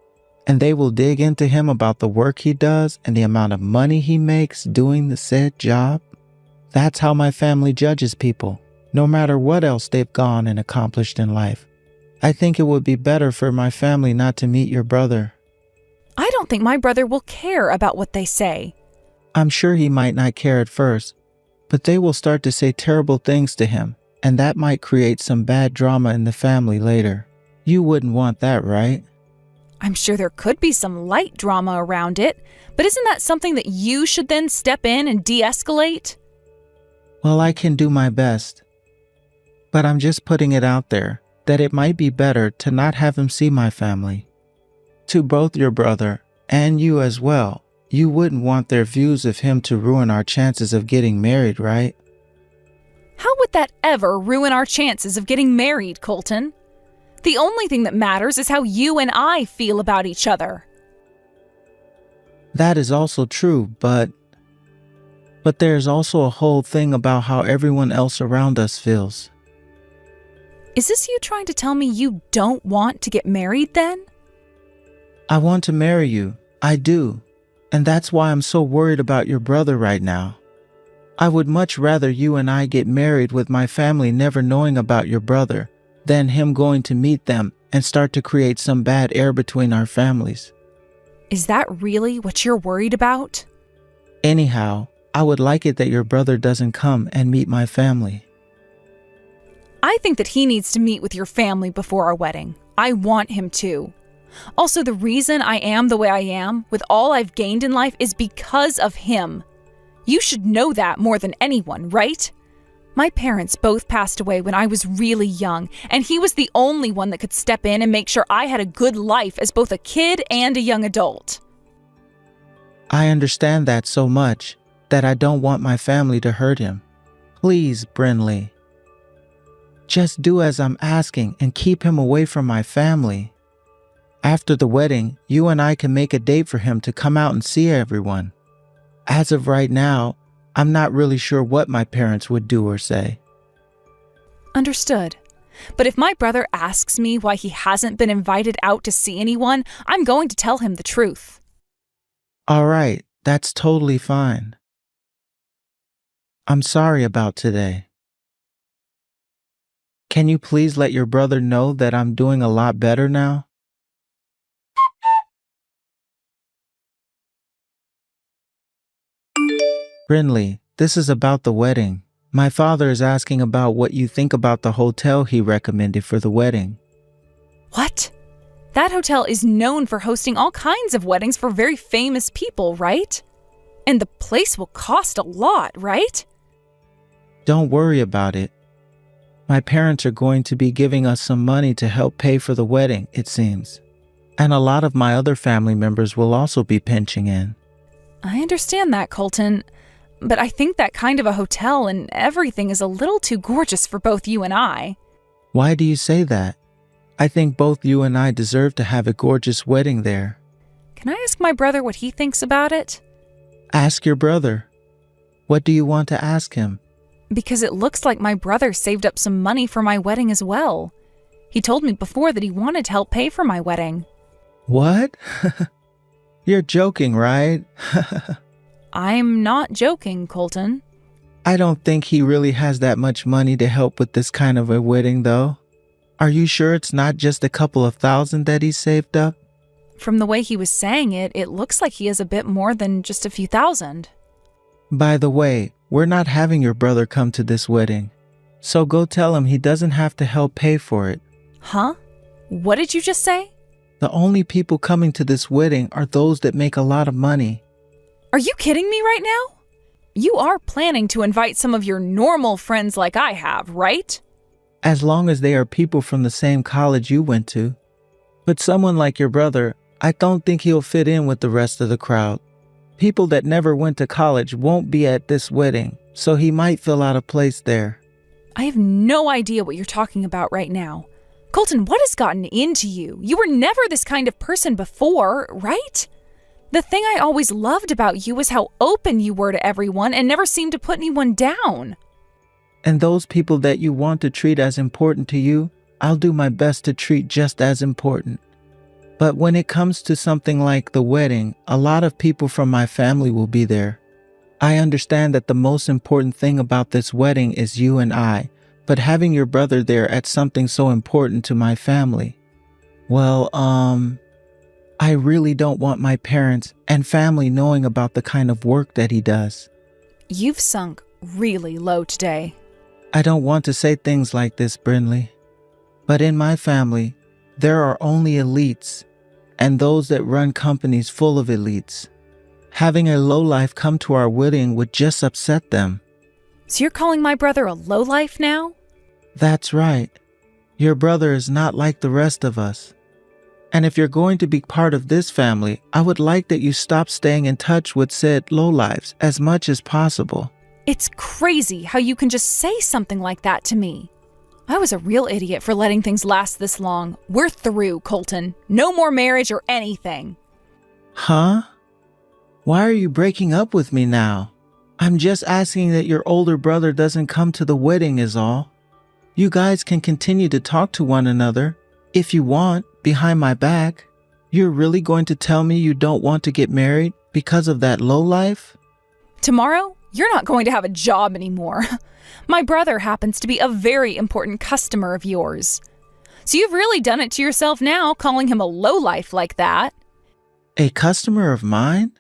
and they will dig into him about the work he does and the amount of money he makes doing the said job. That's how my family judges people, no matter what else they've gone and accomplished in life. I think it would be better for my family not to meet your brother. I don't think my brother will care about what they say. I'm sure he might not care at first, but they will start to say terrible things to him, and that might create some bad drama in the family later. You wouldn't want that, right? I'm sure there could be some light drama around it, but isn't that something that you should then step in and de-escalate? Well, I can do my best. But I'm just putting it out there that it might be better to not have him see my family. To both your brother and you as well, you wouldn't want their views of him to ruin our chances of getting married, right? How would that ever ruin our chances of getting married, Colton? The only thing that matters is how you and I feel about each other. That is also true, but there's also a whole thing about how everyone else around us feels. Is this you trying to tell me you don't want to get married then? I want to marry you. I do. And that's why I'm so worried about your brother right now. I would much rather you and I get married with my family never knowing about your brother than him going to meet them and start to create some bad air between our families. Is that really what you're worried about? Anyhow, I would like it that your brother doesn't come and meet my family. I think that he needs to meet with your family before our wedding. I want him to. Also, the reason I am the way I am, with all I've gained in life, is because of him. You should know that more than anyone, right? My parents both passed away when I was really young, and he was the only one that could step in and make sure I had a good life as both a kid and a young adult. I understand that so much that I don't want my family to hurt him. Please, Brinley. Just do as I'm asking and keep him away from my family. After the wedding, you and I can make a date for him to come out and see everyone. As of right now, I'm not really sure what my parents would do or say. Understood. But if my brother asks me why he hasn't been invited out to see anyone, I'm going to tell him the truth. All right, that's totally fine. I'm sorry about today. Can you please let your brother know that I'm doing a lot better now? Brinley, this is about the wedding. My father is asking about what you think about the hotel he recommended for the wedding. What? That hotel is known for hosting all kinds of weddings for very famous people, right? And the place will cost a lot, right? Don't worry about it. My parents are going to be giving us some money to help pay for the wedding, it seems. And a lot of my other family members will also be pitching in. I understand that, Colton. But I think that kind of a hotel and everything is a little too gorgeous for both you and I. Why do you say that? I think both you and I deserve to have a gorgeous wedding there. Can I ask my brother what he thinks about it? Ask your brother. What do you want to ask him? Because it looks like my brother saved up some money for my wedding as well. He told me before that he wanted to help pay for my wedding. What? You're joking, right? I'm not joking, Colton. I don't think he really has that much money to help with this kind of a wedding, though. Are you sure it's not just a couple of thousand that he saved up? From the way he was saying it, it looks like he has a bit more than just a few thousand. By the way, we're not having your brother come to this wedding. So go tell him he doesn't have to help pay for it. Huh? What did you just say? The only people coming to this wedding are those that make a lot of money. Are you kidding me right now? You are planning to invite some of your normal friends like I have, right? As long as they are people from the same college you went to. But someone like your brother, I don't think he'll fit in with the rest of the crowd. People that never went to college won't be at this wedding, so he might feel out of place there. I have no idea what you're talking about right now. Colton, what has gotten into you? You were never this kind of person before, right? The thing I always loved about you was how open you were to everyone and never seemed to put anyone down. And those people that you want to treat as important to you, I'll do my best to treat just as important. But when it comes to something like the wedding, a lot of people from my family will be there. I understand that the most important thing about this wedding is you and I, but having your brother there at something so important to my family, well, I really don't want my parents and family knowing about the kind of work that he does. You've sunk really low today. I don't want to say things like this, Brinley, but in my family, there are only elites and those that run companies full of elites. Having a lowlife come to our wedding would just upset them. So you're calling my brother a lowlife now? That's right. Your brother is not like the rest of us. And if you're going to be part of this family, I would like that you stop staying in touch with said lowlives as much as possible. It's crazy how you can just say something like that to me. I was a real idiot for letting things last this long. We're through, Colton. No more marriage or anything. Huh? Why are you breaking up with me now? I'm just asking that your older brother doesn't come to the wedding is all. You guys can continue to talk to one another, if you want, behind my back. You're really going to tell me you don't want to get married because of that lowlife? Tomorrow, you're not going to have a job anymore. My brother happens to be a very important customer of yours. So you've really done it to yourself now, calling him a lowlife like that. A customer of mine?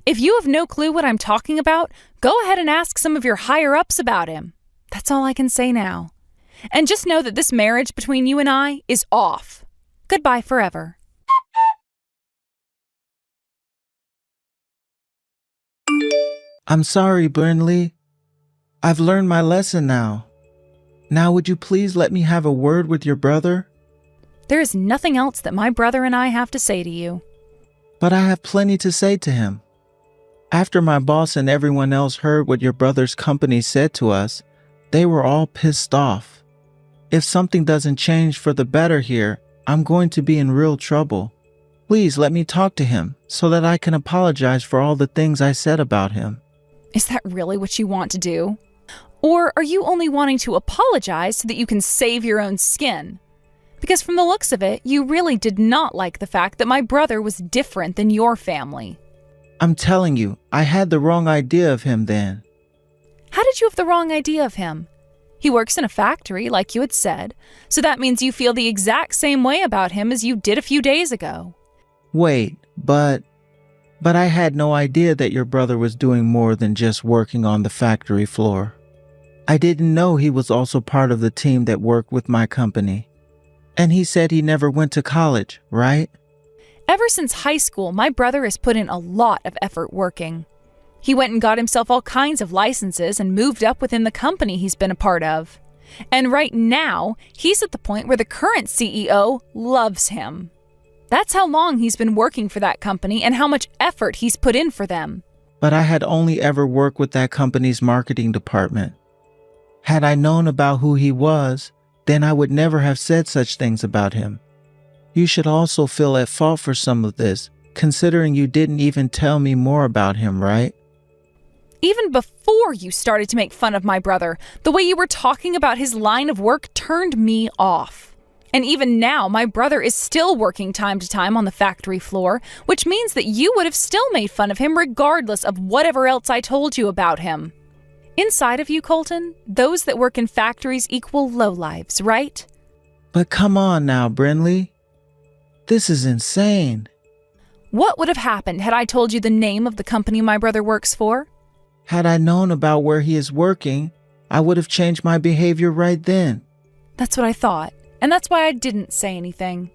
If you have no clue what I'm talking about, go ahead and ask some of your higher-ups about him. That's all I can say now. And just know that this marriage between you and I is off. Goodbye forever. I'm sorry, Burnley. I've learned my lesson now. Now would you please let me have a word with your brother? There is nothing else that my brother and I have to say to you. But I have plenty to say to him. After my boss and everyone else heard what your brother's company said to us, they were all pissed off. If something doesn't change for the better here, I'm going to be in real trouble. Please let me talk to him so that I can apologize for all the things I said about him. Is that really what you want to do? Or are you only wanting to apologize so that you can save your own skin? Because from the looks of it, you really did not like the fact that my brother was different than your family. I'm telling you, I had the wrong idea of him then. How did you have the wrong idea of him? He works in a factory, like you had said, so that means you feel the exact same way about him as you did a few days ago. Wait, but I had no idea that your brother was doing more than just working on the factory floor. I didn't know he was also part of the team that worked with my company. And he said he never went to college, right? Ever since high school, my brother has put in a lot of effort working. He went and got himself all kinds of licenses and moved up within the company he's been a part of. And right now, he's at the point where the current CEO loves him. That's how long he's been working for that company and how much effort he's put in for them. But I had only ever worked with that company's marketing department. Had I known about who he was, then I would never have said such things about him. You should also feel at fault for some of this, considering you didn't even tell me more about him, right? Even before you started to make fun of my brother, the way you were talking about his line of work turned me off. And even now, my brother is still working time to time on the factory floor, which means that you would have still made fun of him regardless of whatever else I told you about him. Inside of you, Colton, those that work in factories equal lowlives, right? But come on now, Brinley. This is insane. What would have happened had I told you the name of the company my brother works for? Had I known about where he is working, I would have changed my behavior right then. That's what I thought, and that's why I didn't say anything.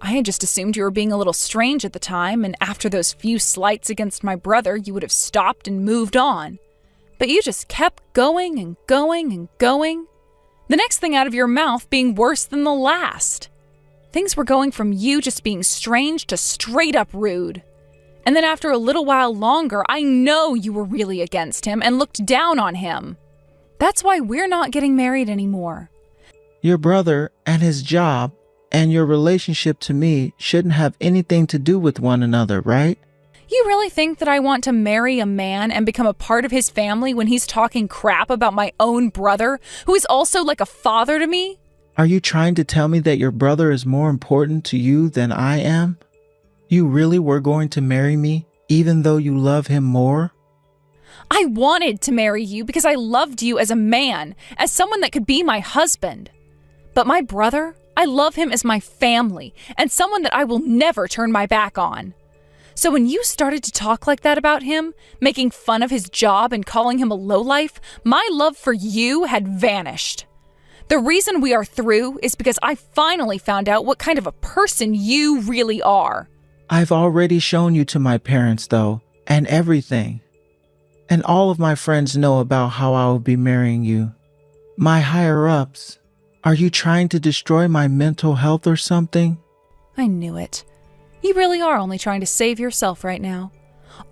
I had just assumed you were being a little strange at the time, and after those few slights against my brother, you would have stopped and moved on. But you just kept going and going and going. The next thing out of your mouth being worse than the last. Things were going from you just being strange to straight up rude. And then after a little while longer, I know you were really against him and looked down on him. That's why we're not getting married anymore. Your brother and his job and your relationship to me shouldn't have anything to do with one another, right? You really think that I want to marry a man and become a part of his family when he's talking crap about my own brother, who is also like a father to me? Are you trying to tell me that your brother is more important to you than I am? You really were going to marry me, even though you love him more? I wanted to marry you because I loved you as a man, as someone that could be my husband. But my brother, I love him as my family, and someone that I will never turn my back on. So when you started to talk like that about him, making fun of his job and calling him a lowlife, my love for you had vanished. The reason we are through is because I finally found out what kind of a person you really are. I've already shown you to my parents, though, and everything. And all of my friends know about how I will be marrying you. My higher-ups, are you trying to destroy my mental health or something? I knew it. You really are only trying to save yourself right now.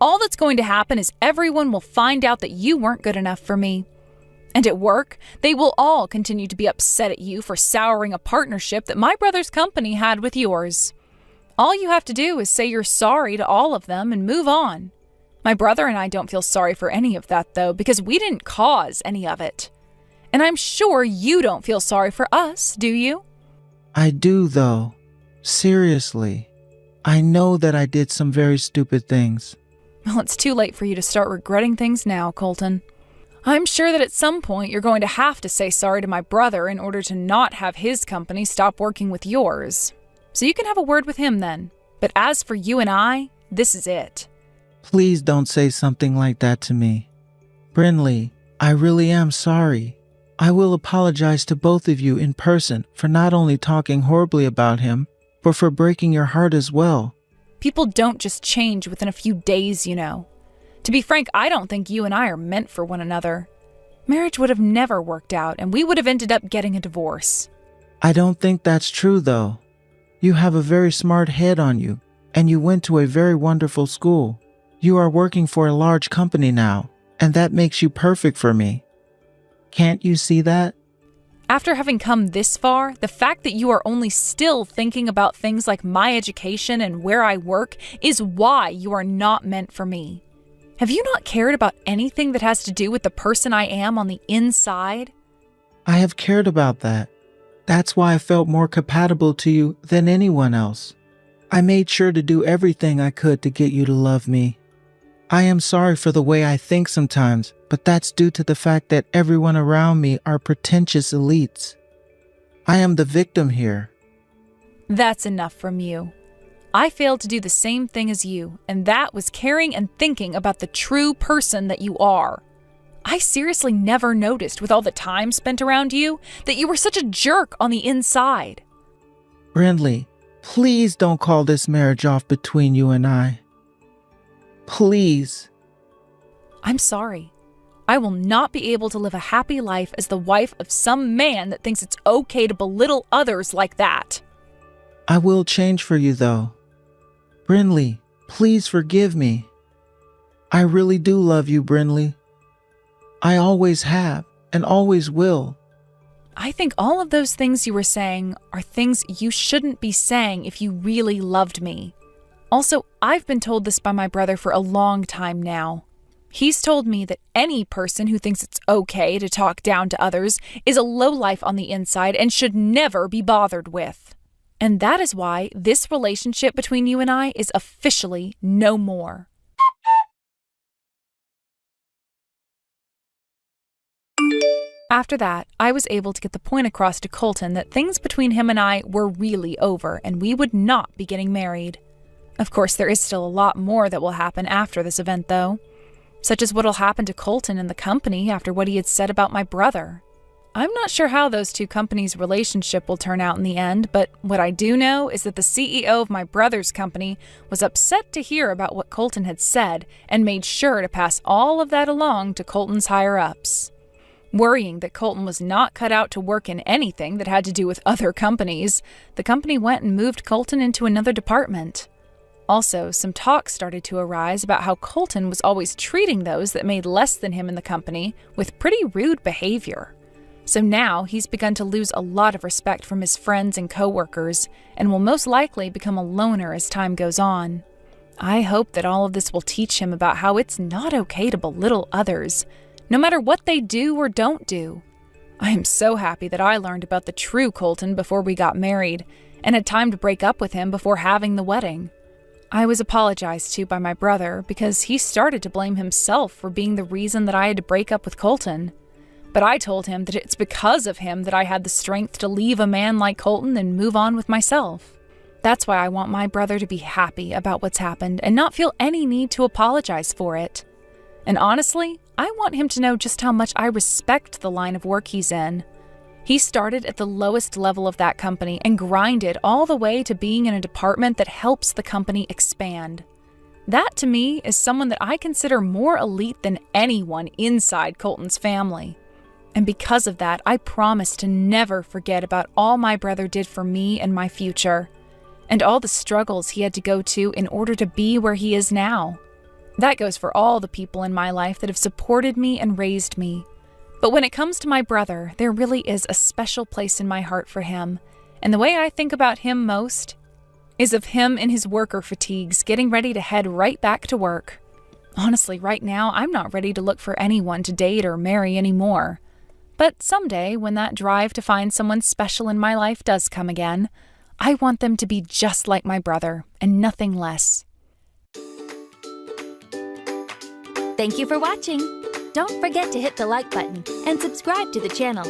All that's going to happen is everyone will find out that you weren't good enough for me. And at work, they will all continue to be upset at you for souring a partnership that my brother's company had with yours. All you have to do is say you're sorry to all of them and move on. My brother and I don't feel sorry for any of that, though, because we didn't cause any of it. And I'm sure you don't feel sorry for us, do you? I do, though. Seriously. I know that I did some very stupid things. Well, it's too late for you to start regretting things now, Colton. I'm sure that at some point you're going to have to say sorry to my brother in order to not have his company stop working with yours. So you can have a word with him then. But as for you and I, this is it. Please don't say something like that to me. Brinley, I really am sorry. I will apologize to both of you in person for not only talking horribly about him, but for breaking your heart as well. People don't just change within a few days, you know. To be frank, I don't think you and I are meant for one another. Marriage would have never worked out, and we would have ended up getting a divorce. I don't think that's true, though. You have a very smart head on you, and you went to a very wonderful school. You are working for a large company now, and that makes you perfect for me. Can't you see that? After having come this far, the fact that you are only still thinking about things like my education and where I work is why you are not meant for me. Have you not cared about anything that has to do with the person I am on the inside? I have cared about that. That's why I felt more compatible to you than anyone else. I made sure to do everything I could to get you to love me. I am sorry for the way I think sometimes, but that's due to the fact that everyone around me are pretentious elites. I am the victim here. That's enough from you. I failed to do the same thing as you, and that was caring and thinking about the true person that you are. I seriously never noticed, with all the time spent around you, that you were such a jerk on the inside. Brindley, please don't call this marriage off between you and I. Please. I'm sorry. I will not be able to live a happy life as the wife of some man that thinks it's okay to belittle others like that. I will change for you, though. Brindley, please forgive me. I really do love you, Brindley. I always have and always will. I think all of those things you were saying are things you shouldn't be saying if you really loved me. Also, I've been told this by my brother for a long time now. He's told me that any person who thinks it's okay to talk down to others is a lowlife on the inside and should never be bothered with. And that is why this relationship between you and I is officially no more. After that, I was able to get the point across to Colton that things between him and I were really over and we would not be getting married. Of course, there is still a lot more that will happen after this event, though, such as what will happen to Colton and the company after what he had said about my brother. I'm not sure how those two companies' relationship will turn out in the end, but what I do know is that the CEO of my brother's company was upset to hear about what Colton had said and made sure to pass all of that along to Colton's higher-ups. Worrying that Colton was not cut out to work in anything that had to do with other companies, the company went and moved Colton into another department. Also, some talk started to arise about how Colton was always treating those that made less than him in the company with pretty rude behavior. So now he's begun to lose a lot of respect from his friends and coworkers and will most likely become a loner as time goes on. I hope that all of this will teach him about how it's not okay to belittle others, no matter what they do or don't do. I am so happy that I learned about the true Colton before we got married and had time to break up with him before having the wedding. I was apologized to by my brother because he started to blame himself for being the reason that I had to break up with Colton. But I told him that it's because of him that I had the strength to leave a man like Colton and move on with myself. That's why I want my brother to be happy about what's happened and not feel any need to apologize for it. And honestly, I want him to know just how much I respect the line of work he's in. He started at the lowest level of that company and grinded all the way to being in a department that helps the company expand. That, to me, is someone that I consider more elite than anyone inside Colton's family. And because of that, I promise to never forget about all my brother did for me and my future, and all the struggles he had to go to in order to be where he is now. That goes for all the people in my life that have supported me and raised me. But when it comes to my brother, there really is a special place in my heart for him, and the way I think about him most is of him in his worker fatigues getting ready to head right back to work. Honestly, right now, I'm not ready to look for anyone to date or marry anymore. But someday, when that drive to find someone special in my life does come again, I want them to be just like my brother and nothing less. Thank you for watching. Don't forget to hit the like button and subscribe to the channel.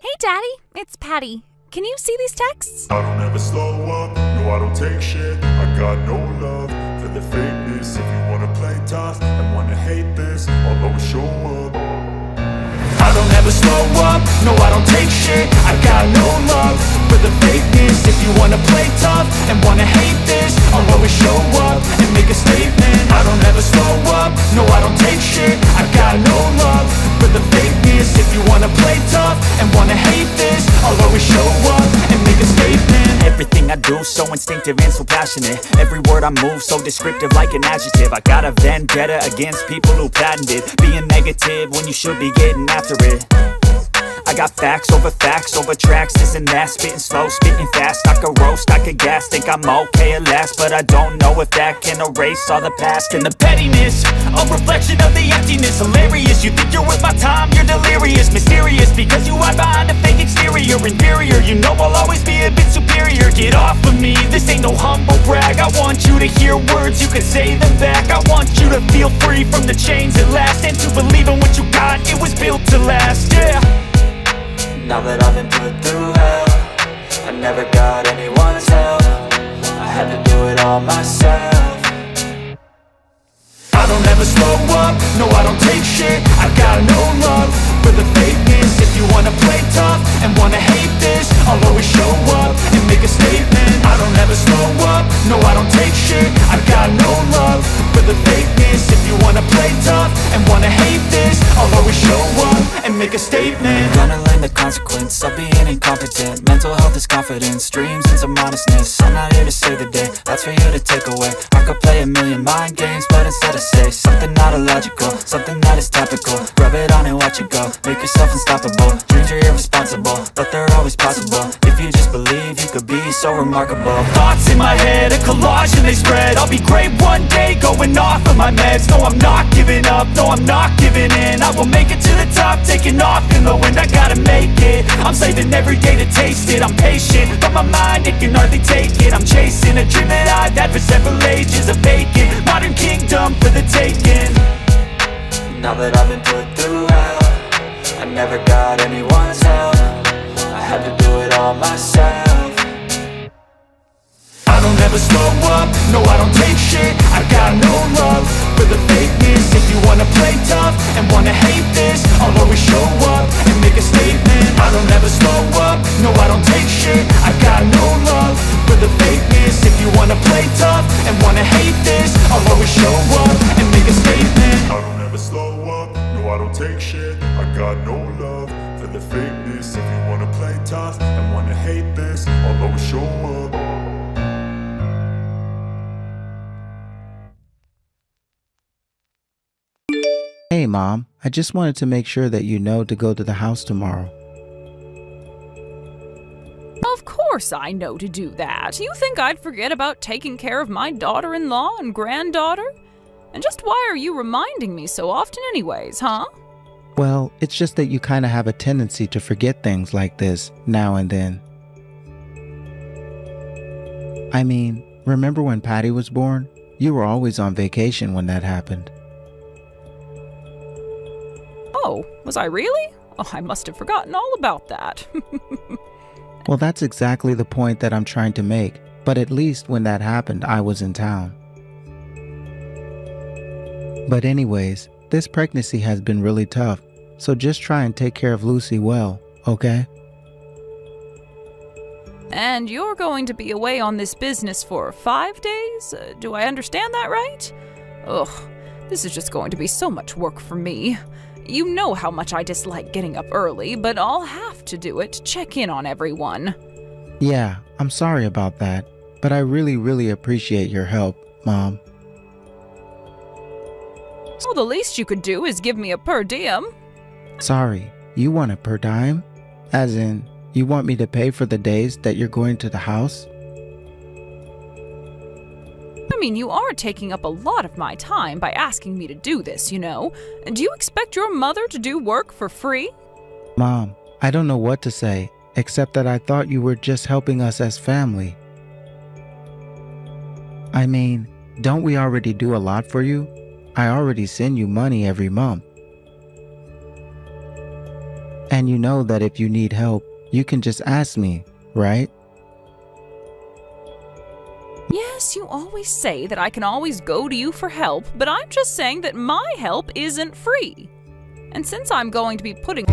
Hey, Daddy, it's Patty. Can you see these texts? I don't ever slow up, no I don't take shit. I got no love for the fakeness. If you wanna play tough and wanna hate this, I'll always show up. I don't ever slow up, no I don't take shit. I got no love for the fakeness. If you wanna play tough and wanna hate this, I'll always show up and make a statement. I don't ever slow up, no I don't take shit. I got no love for the fakeness. If you wanna play tough and wanna hate this, I'll always show up and make a statement. Everything I do so instinctive and so passionate. Every word I move so descriptive like an adjective. I got a vendetta against people who patented being negative when you should be getting after it. I got facts over tracks, this and that. Spitting slow, spitting fast. I could roast, I could gas. Think I'm okay at last, but I don't know if that can erase all the past. And the pettiness, a reflection of the emptiness. Hilarious, you think you're worth my time, you're delirious. Mysterious, because you hide behind a fake exterior. Inferior, you know I'll always be a bit superior. Get off of me, this ain't no humble brag. I want you to hear words, you can say them back. I want you to feel free from the chains at last, and to believe in what you got, it was built to last, yeah. Now that I've been put through hell, I never got anyone's help. I had to do it all myself. I don't ever slow up, no I don't take shit. I got no love for the fakeness. If you wanna play tough and wanna hate this, I'll always show up and make a statement. I don't ever slow up, no I don't take shit. I got no love for the fakeness. If you wanna play tough and wanna hate this, I'll always show up and make a statement. Gonna learn the consequence of being incompetent. Mental health is confidence, dreams and some honestness. I'm not here to save the day, that's for you to take away. I could play a million mind games, but instead I say something not illogical, something that is topical. Rub it on and watch it go, make yourself unstoppable. Dreams are irresponsible, but they're always possible. If you just believe, you could be so remarkable. Thoughts in my head, a collage and they spread. I'll be great one day, going off of my meds. No, I'm not giving up, no, I'm not giving in. I will make it to the top, taking off in the wind. I gotta make it, I'm saving every day to taste it. I'm patient, but my mind, it can hardly take it. I'm chasing a dream that I've had for several ages. A vacant, modern kingdom for the taking. Now that I've been put through hell, I never got anyone's help. I had to do it all myself. I don't ever slow up, no I don't take shit. I got no love for the fakeness. If you wanna play tough and wanna hate this, I'll always show up and make a statement. I don't ever slow up, no I don't take shit. I got no love for the fakeness. If you wanna play tough and wanna hate this, I'll always show up and make a statement. I don't ever slow up, no I don't take shit. I got no love for the fakeness. If you wanna play tough and wanna hate this, I'll always show up. Hey, Mom, I just wanted to make sure that you know to go to the house tomorrow. Of course I know to do that. You think I'd forget about taking care of my daughter-in-law and granddaughter? And just why are you reminding me so often anyways, huh? Well, it's just that you kind of have a tendency to forget things like this now and then. I mean, remember when Patty was born? You were always on vacation when that happened. Oh, was I really? Oh, I must have forgotten all about that. Well, that's exactly the point that I'm trying to make. But at least when that happened, I was in town. But anyways, this pregnancy has been really tough. So just try and take care of Lucy well, okay? And you're going to be away on this business for 5 days? Do I understand that right? Ugh, this is just going to be so much work for me. You know how much I dislike getting up early, but I'll have to do it to check in on everyone. Yeah, I'm sorry about that, but I really appreciate your help, Mom. Well, the least you could do is give me a per diem. Sorry, you want a per dime? As in, you want me to pay for the days that you're going to the house? I mean, you are taking up a lot of my time by asking me to do this, you know. Do you expect your mother to do work for free? Mom, I don't know what to say, except that I thought you were just helping us as family. I mean, Don't we already do a lot for you? I already send you money every month. And you know that if you need help, you can just ask me, right? Yes, you always say that I can always go to you for help, but I'm just saying that my help isn't free. And since I'm going to be putting...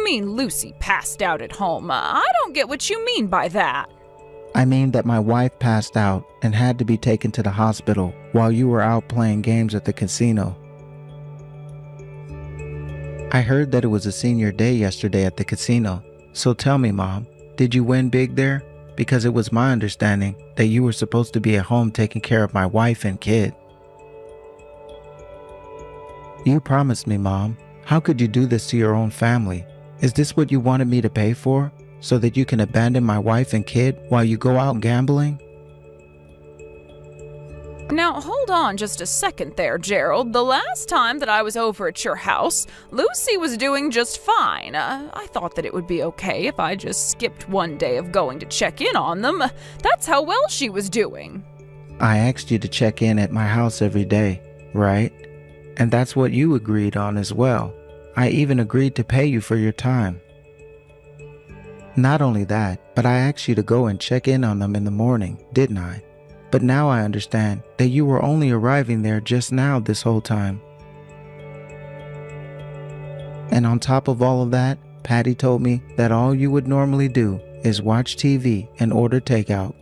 you mean Lucy passed out at home? I don't get what you mean by that. I mean that my wife passed out and had to be taken to the hospital while you were out playing games at the casino. I heard that it was a senior day yesterday at the casino. So tell me, Mom, did you win big there? Because it was my understanding that you were supposed to be at home taking care of my wife and kid. You promised me, Mom. How could you do this to your own family? Is this what you wanted me to pay for? So that you can abandon my wife and kid while you go out gambling? Now, hold on just a second there, Gerald. The last time that I was over at your house, Lucy was doing just fine. I thought that it would be okay if I just skipped one day of going to check in on them. That's how well she was doing. I asked you to check in at my house every day, right? And that's what you agreed on as well. I even agreed to pay you for your time. Not only that, but I asked you to go and check in on them in the morning, didn't I? But now I understand that you were only arriving there just now this whole time. And on top of all of that, Patty told me that all you would normally do is watch TV and order takeout.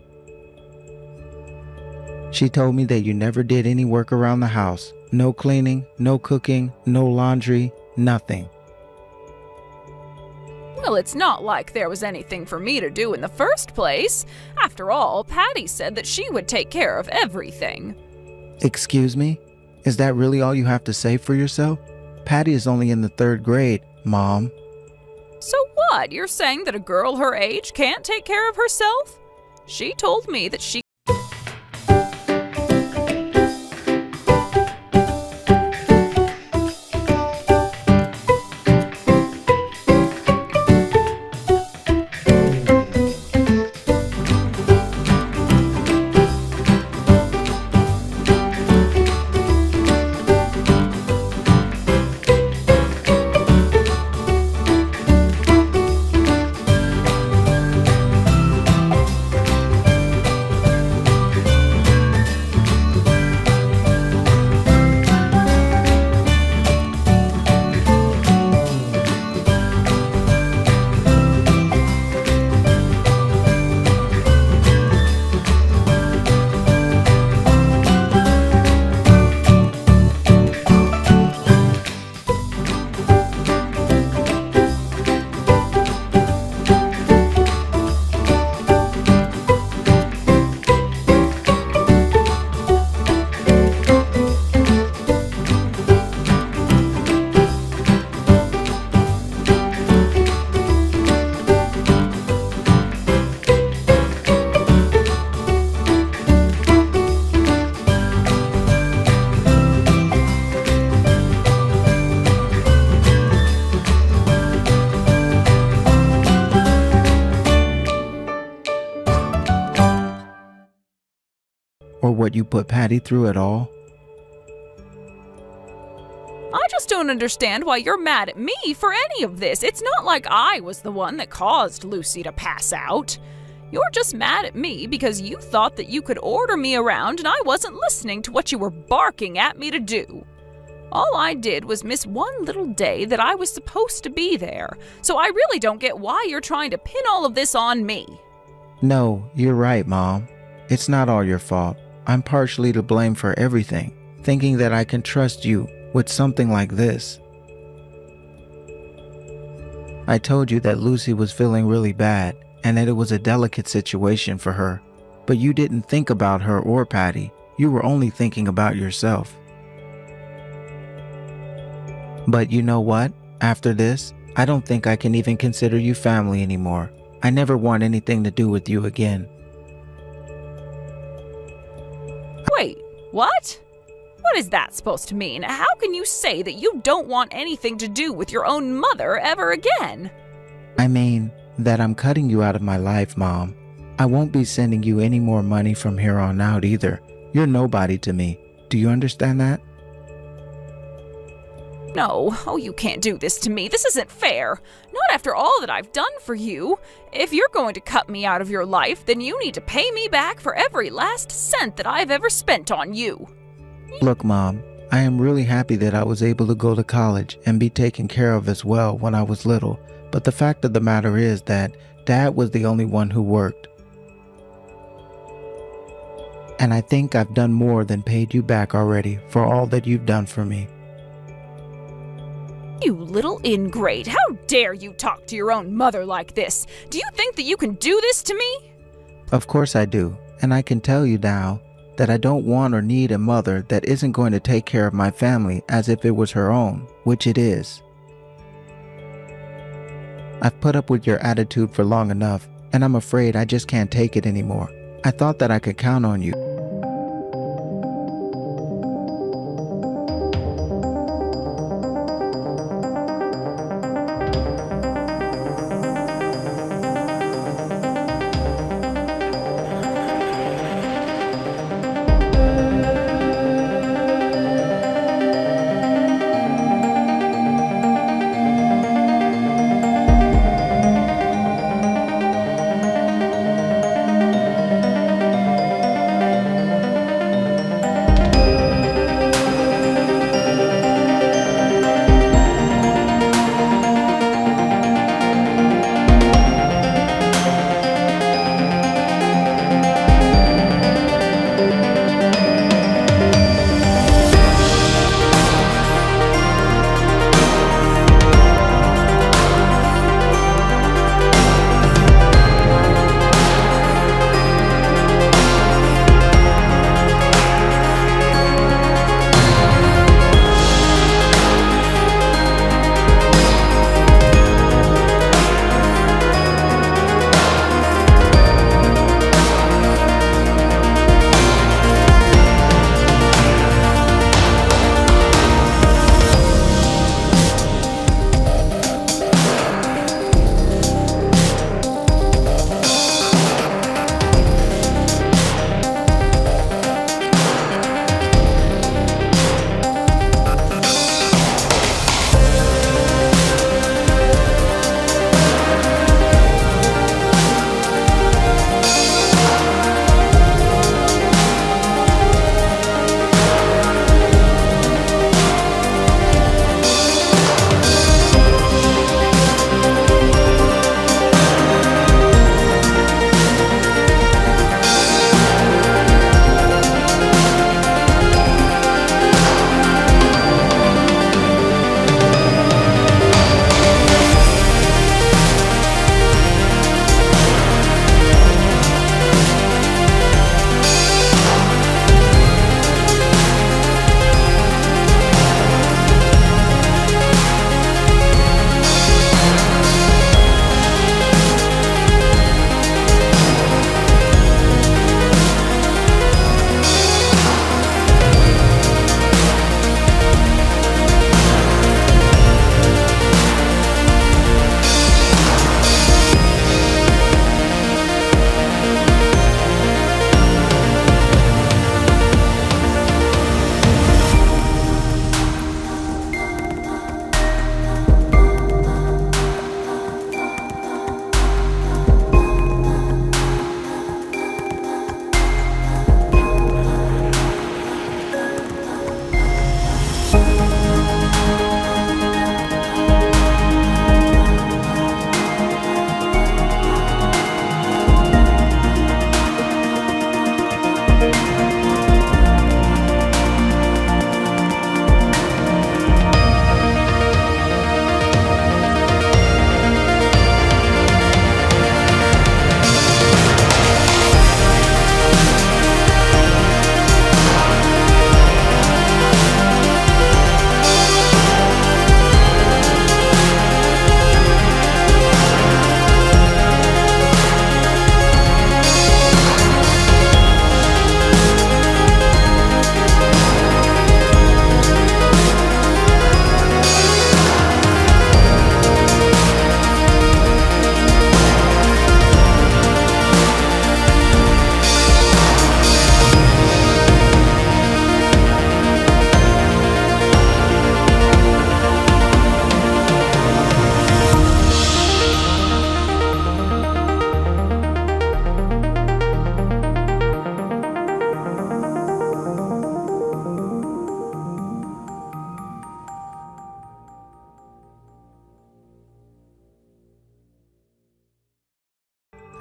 She told me that you never did any work around the house. No cleaning, no cooking, no laundry, nothing. Well, it's not like there was anything for me to do in the first place. After all, Patty said that she would take care of everything. Excuse me? Is that really all you have to say for yourself? Patty is only in the 3rd grade, Mom. So what? You're saying that a girl her age can't take care of herself? She told me that she Or what you put Patty through at all? I just don't understand why you're mad at me for any of this. It's not like I was the one that caused Lucy to pass out. You're just mad at me because you thought that you could order me around and I wasn't listening to what you were barking at me to do. All I did was miss one little day that I was supposed to be there, so I really don't get why you're trying to pin all of this on me. No, you're right, Mom. It's not all your fault. I'm partially to blame for everything, thinking that I can trust you with something like this. I told you that Lucy was feeling really bad and that it was a delicate situation for her, but you didn't think about her or Patty. You were only thinking about yourself. But you know what? After this, I don't think I can even consider you family anymore. I never want anything to do with you again. Wait, what? What is that supposed to mean? How can you say that you don't want anything to do with your own mother ever again? I mean that I'm cutting you out of my life, Mom. I won't be sending you any more money from here on out either. You're nobody to me. Do you understand that? No, oh, you can't do this to me. This isn't fair. Not after all that I've done for you. If you're going to cut me out of your life, then you need to pay me back for every last cent that I've ever spent on you. Look, Mom, I am really happy that I was able to go to college and be taken care of as well when I was little, But the fact of the matter is that Dad was the only one who worked. And I think I've done more than paid you back already for all that you've done for me. You little ingrate. How dare you talk to your own mother like this? Do you think that you can do this to me? Of course I do. And I can tell you now that I don't want or need a mother that isn't going to take care of my family as if it was her own, which it is. I've put up with your attitude for long enough, and I'm afraid I just can't take it anymore. I thought that I could count on you.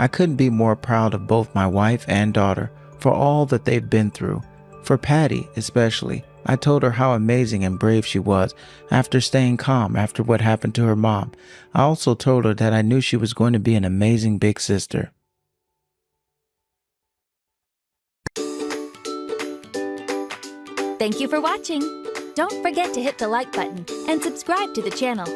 I couldn't be more proud of both my wife and daughter for all that they've been through. For Patty, especially, I told her how amazing and brave she was after staying calm after what happened to her mom. I also told her that I knew she was going to be an amazing big sister. Thank you for watching. Don't forget to hit the like button and subscribe to the channel.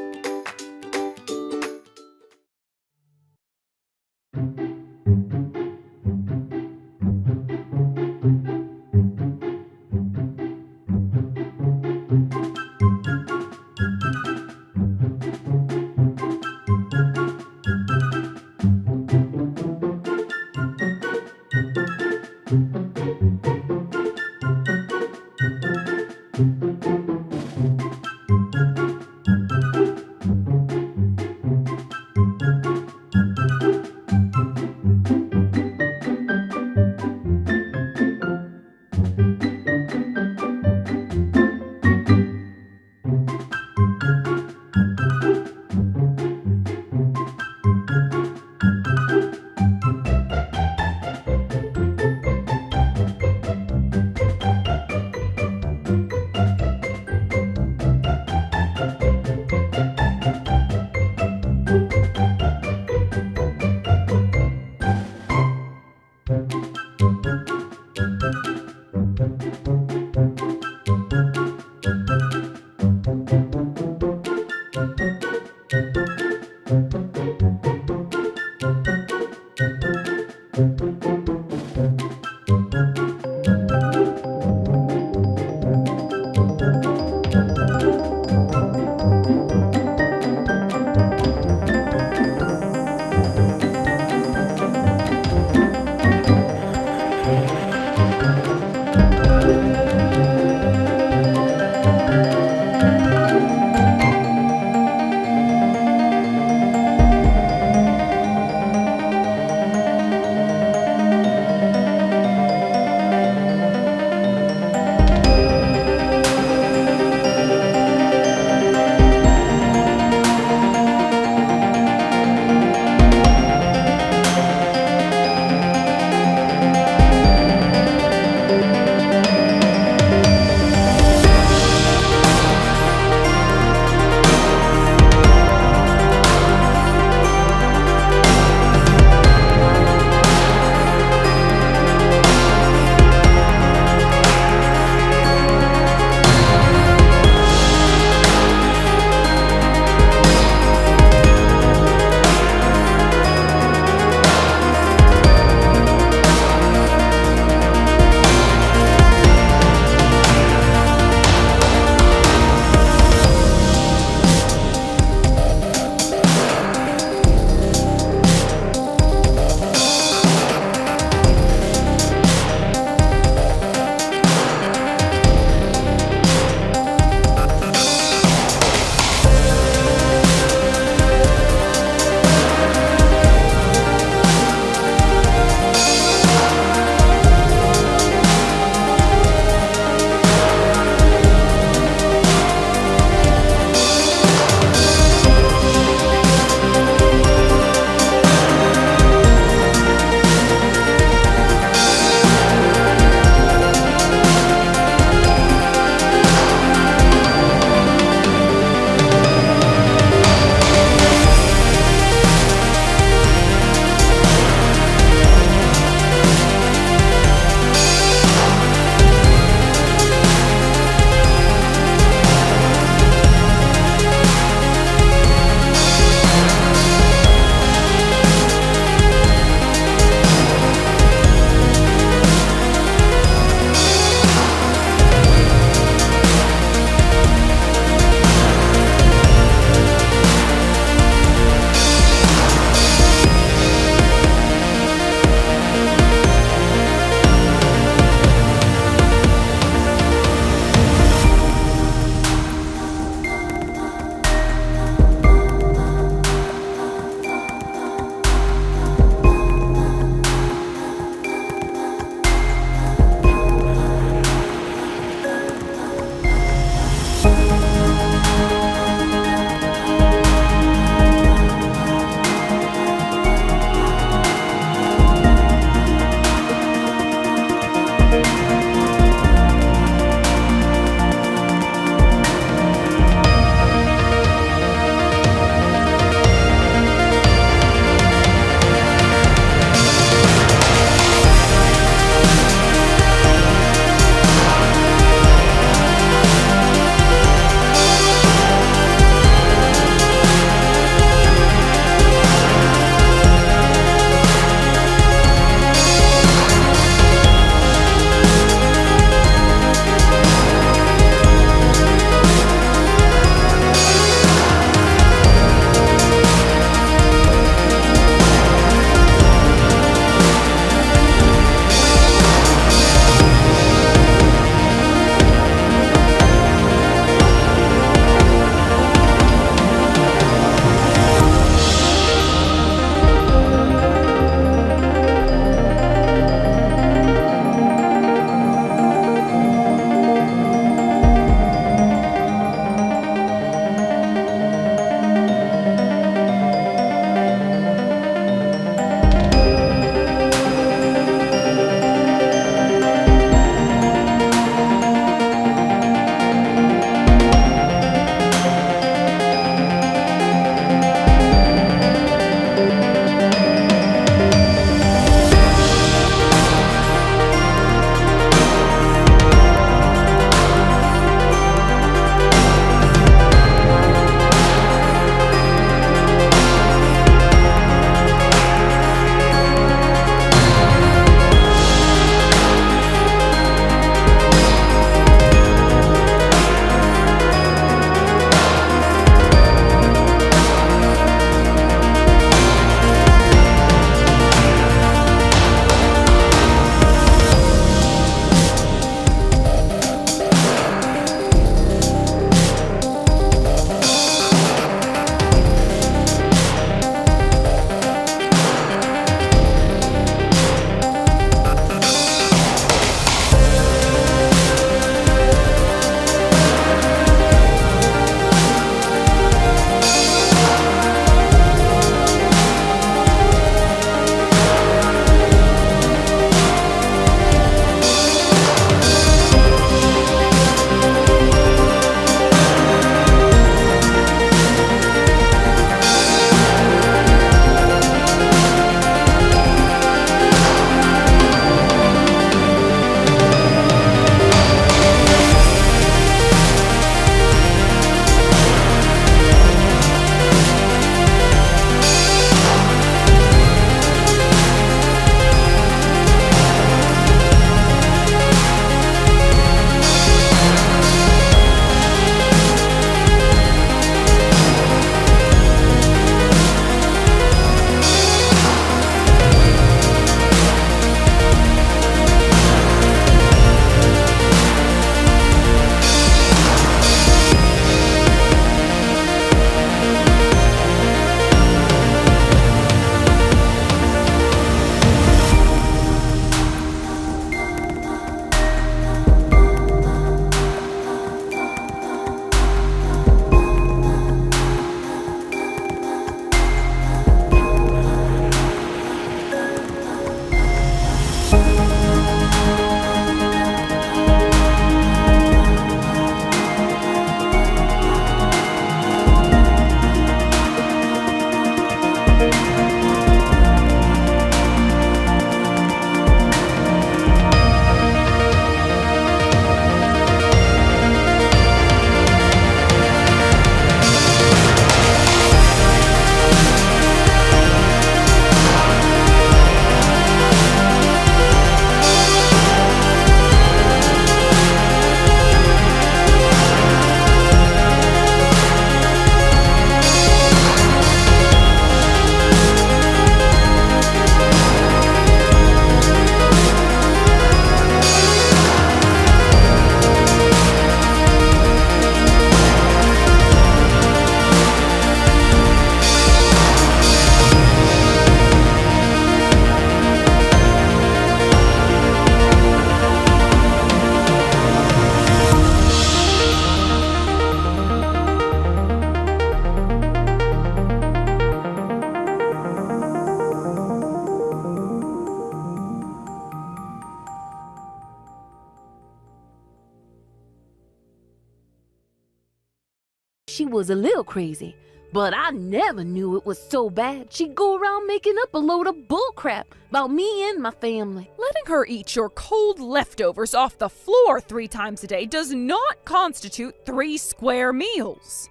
she was a little crazy, but I never knew it was so bad she'd go around making up a load of bullcrap about me and my family. Letting her eat your cold leftovers off the floor 3 times a day does not constitute 3 square meals.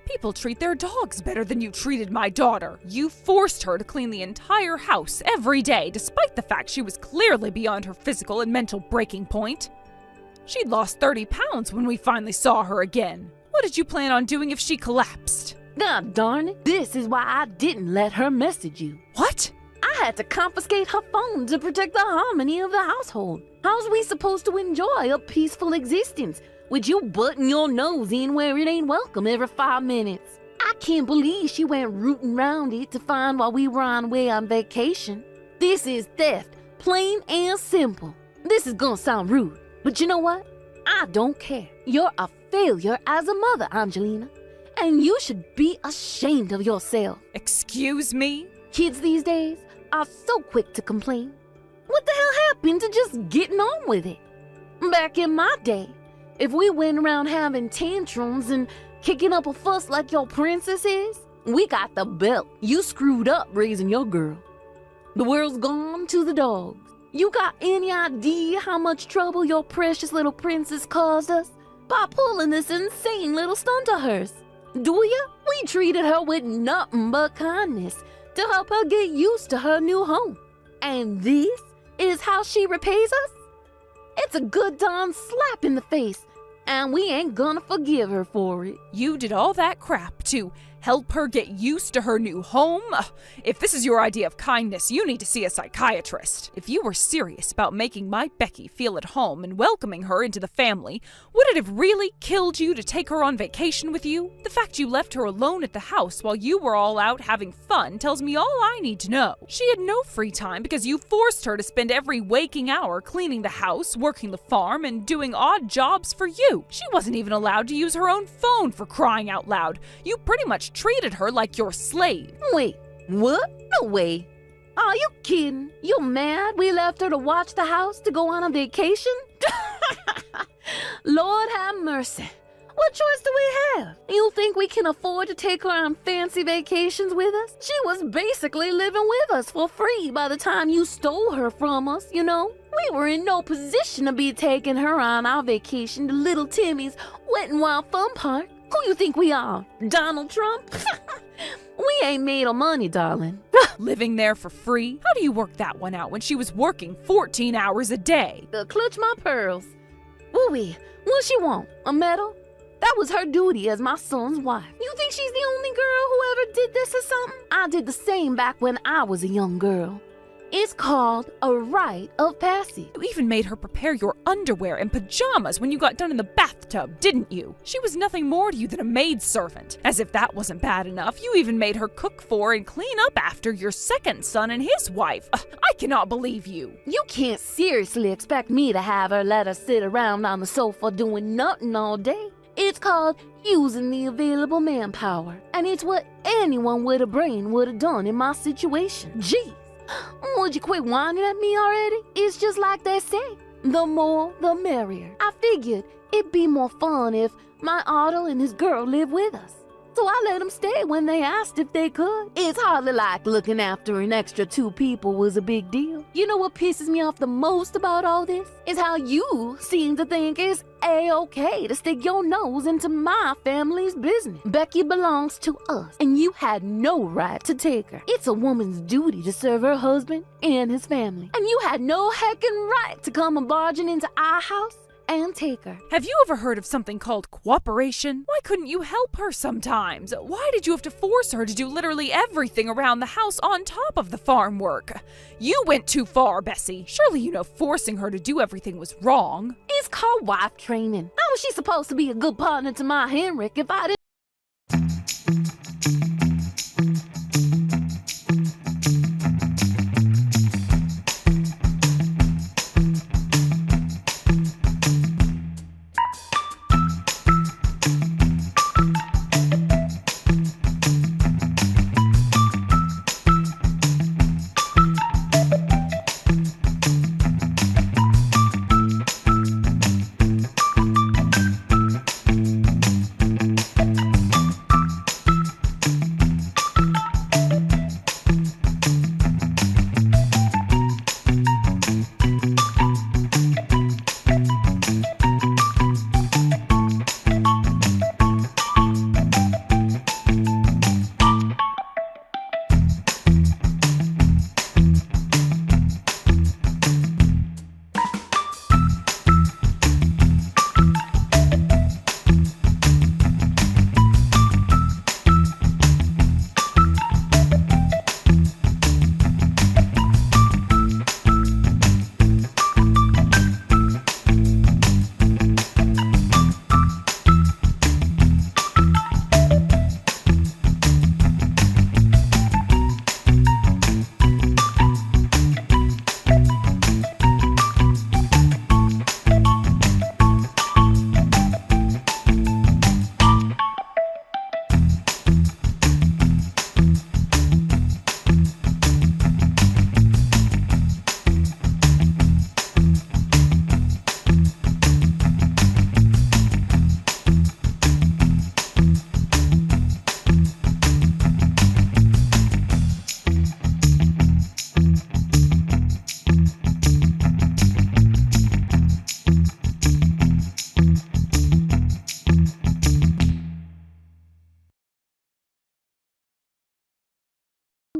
People treat their dogs better than you treated my daughter. You forced her to clean the entire house every day, despite the fact she was clearly beyond her physical and mental breaking point. She'd lost 30 pounds when we finally saw her again. What did you plan on doing if she collapsed? God darn it, this is why I didn't let her message you. What? I had to confiscate her phone to protect the harmony of the household. How's we supposed to enjoy a peaceful existence with you butting your nose in where it ain't welcome every 5 minutes? I can't believe she went rooting round it to find while we were on vacation. This is theft, plain and simple. This is gonna sound rude, but you know what? I don't care. You're a failure as a mother, Angelina, and you should be ashamed of yourself. Excuse me? Kids these days are so quick to complain. What the hell happened to just getting on with it? Back in my day, if we went around having tantrums and kicking up a fuss like your princess is, we got the belt. You screwed up raising your girl. The world's gone to the dogs. You got any idea how much trouble your precious little princess caused us by pulling this insane little stunt of hers? Do ya? We treated her with nothing but kindness to help her get used to her new home. And this is how she repays us? It's a good darn slap in the face, and we ain't gonna forgive her for it. You did all that crap to help her get used to her new home? If this is your idea of kindness, you need to see a psychiatrist. If you were serious about making my Becky feel at home and welcoming her into the family, would it have really killed you to take her on vacation with you? The fact you left her alone at the house while you were all out having fun tells me all I need to know. She had no free time because you forced her to spend every waking hour cleaning the house, working the farm, and doing odd jobs for you. She wasn't even allowed to use her own phone, for crying out loud. You pretty much treated her like your slave. Wait, what? No way. Are you kidding? You mad we left her to watch the house to go on a vacation? Lord have mercy. What choice do we have? You think we can afford to take her on fancy vacations with us? She was basically living with us for free by the time you stole her from us, you know? We were in no position to be taking her on our vacation to Little Timmy's Wet n Wild Fun Park. Who you think we are? Donald Trump? We ain't made of money, darling. Living there for free? How do you work that one out when she was working 14 hours a day? Clutch my pearls. Woo-wee, what she want? A medal? That was her duty as my son's wife. You think she's the only girl who ever did this or something? I did the same back when I was a young girl. It's called a rite of passage. You even made her prepare your underwear and pajamas when you got done in the bathtub, didn't you? She was nothing more to you than a maidservant. As if that wasn't bad enough, you even made her cook for and clean up after your second son and his wife. I cannot believe you. You can't seriously expect me to have her let her sit around on the sofa doing nothing all day. It's called using the available manpower, and it's what anyone with a brain would have done in my situation. Jeez. Would you quit whining at me already? It's just like they say, the more the merrier. I figured it'd be more fun if my Otto and his girl live with us. So I let them stay when they asked if they could. It's hardly like looking after an extra 2 people was a big deal. You know what pisses me off the most about all this? Is how you seem to think it's A-okay to stick your nose into my family's business. Becky belongs to us, and you had no right to take her. It's a woman's duty to serve her husband and his family. And you had no heckin' right to come and barging into our house and take her. Have you ever heard of something called cooperation? Why couldn't you help her sometimes? Why did you have to force her to do literally everything around the house on top of the farm work? You went too far, Bessie. Surely you know forcing her to do everything was wrong. It's called wife training. How was she supposed to be a good partner to my Henrik if I didn't?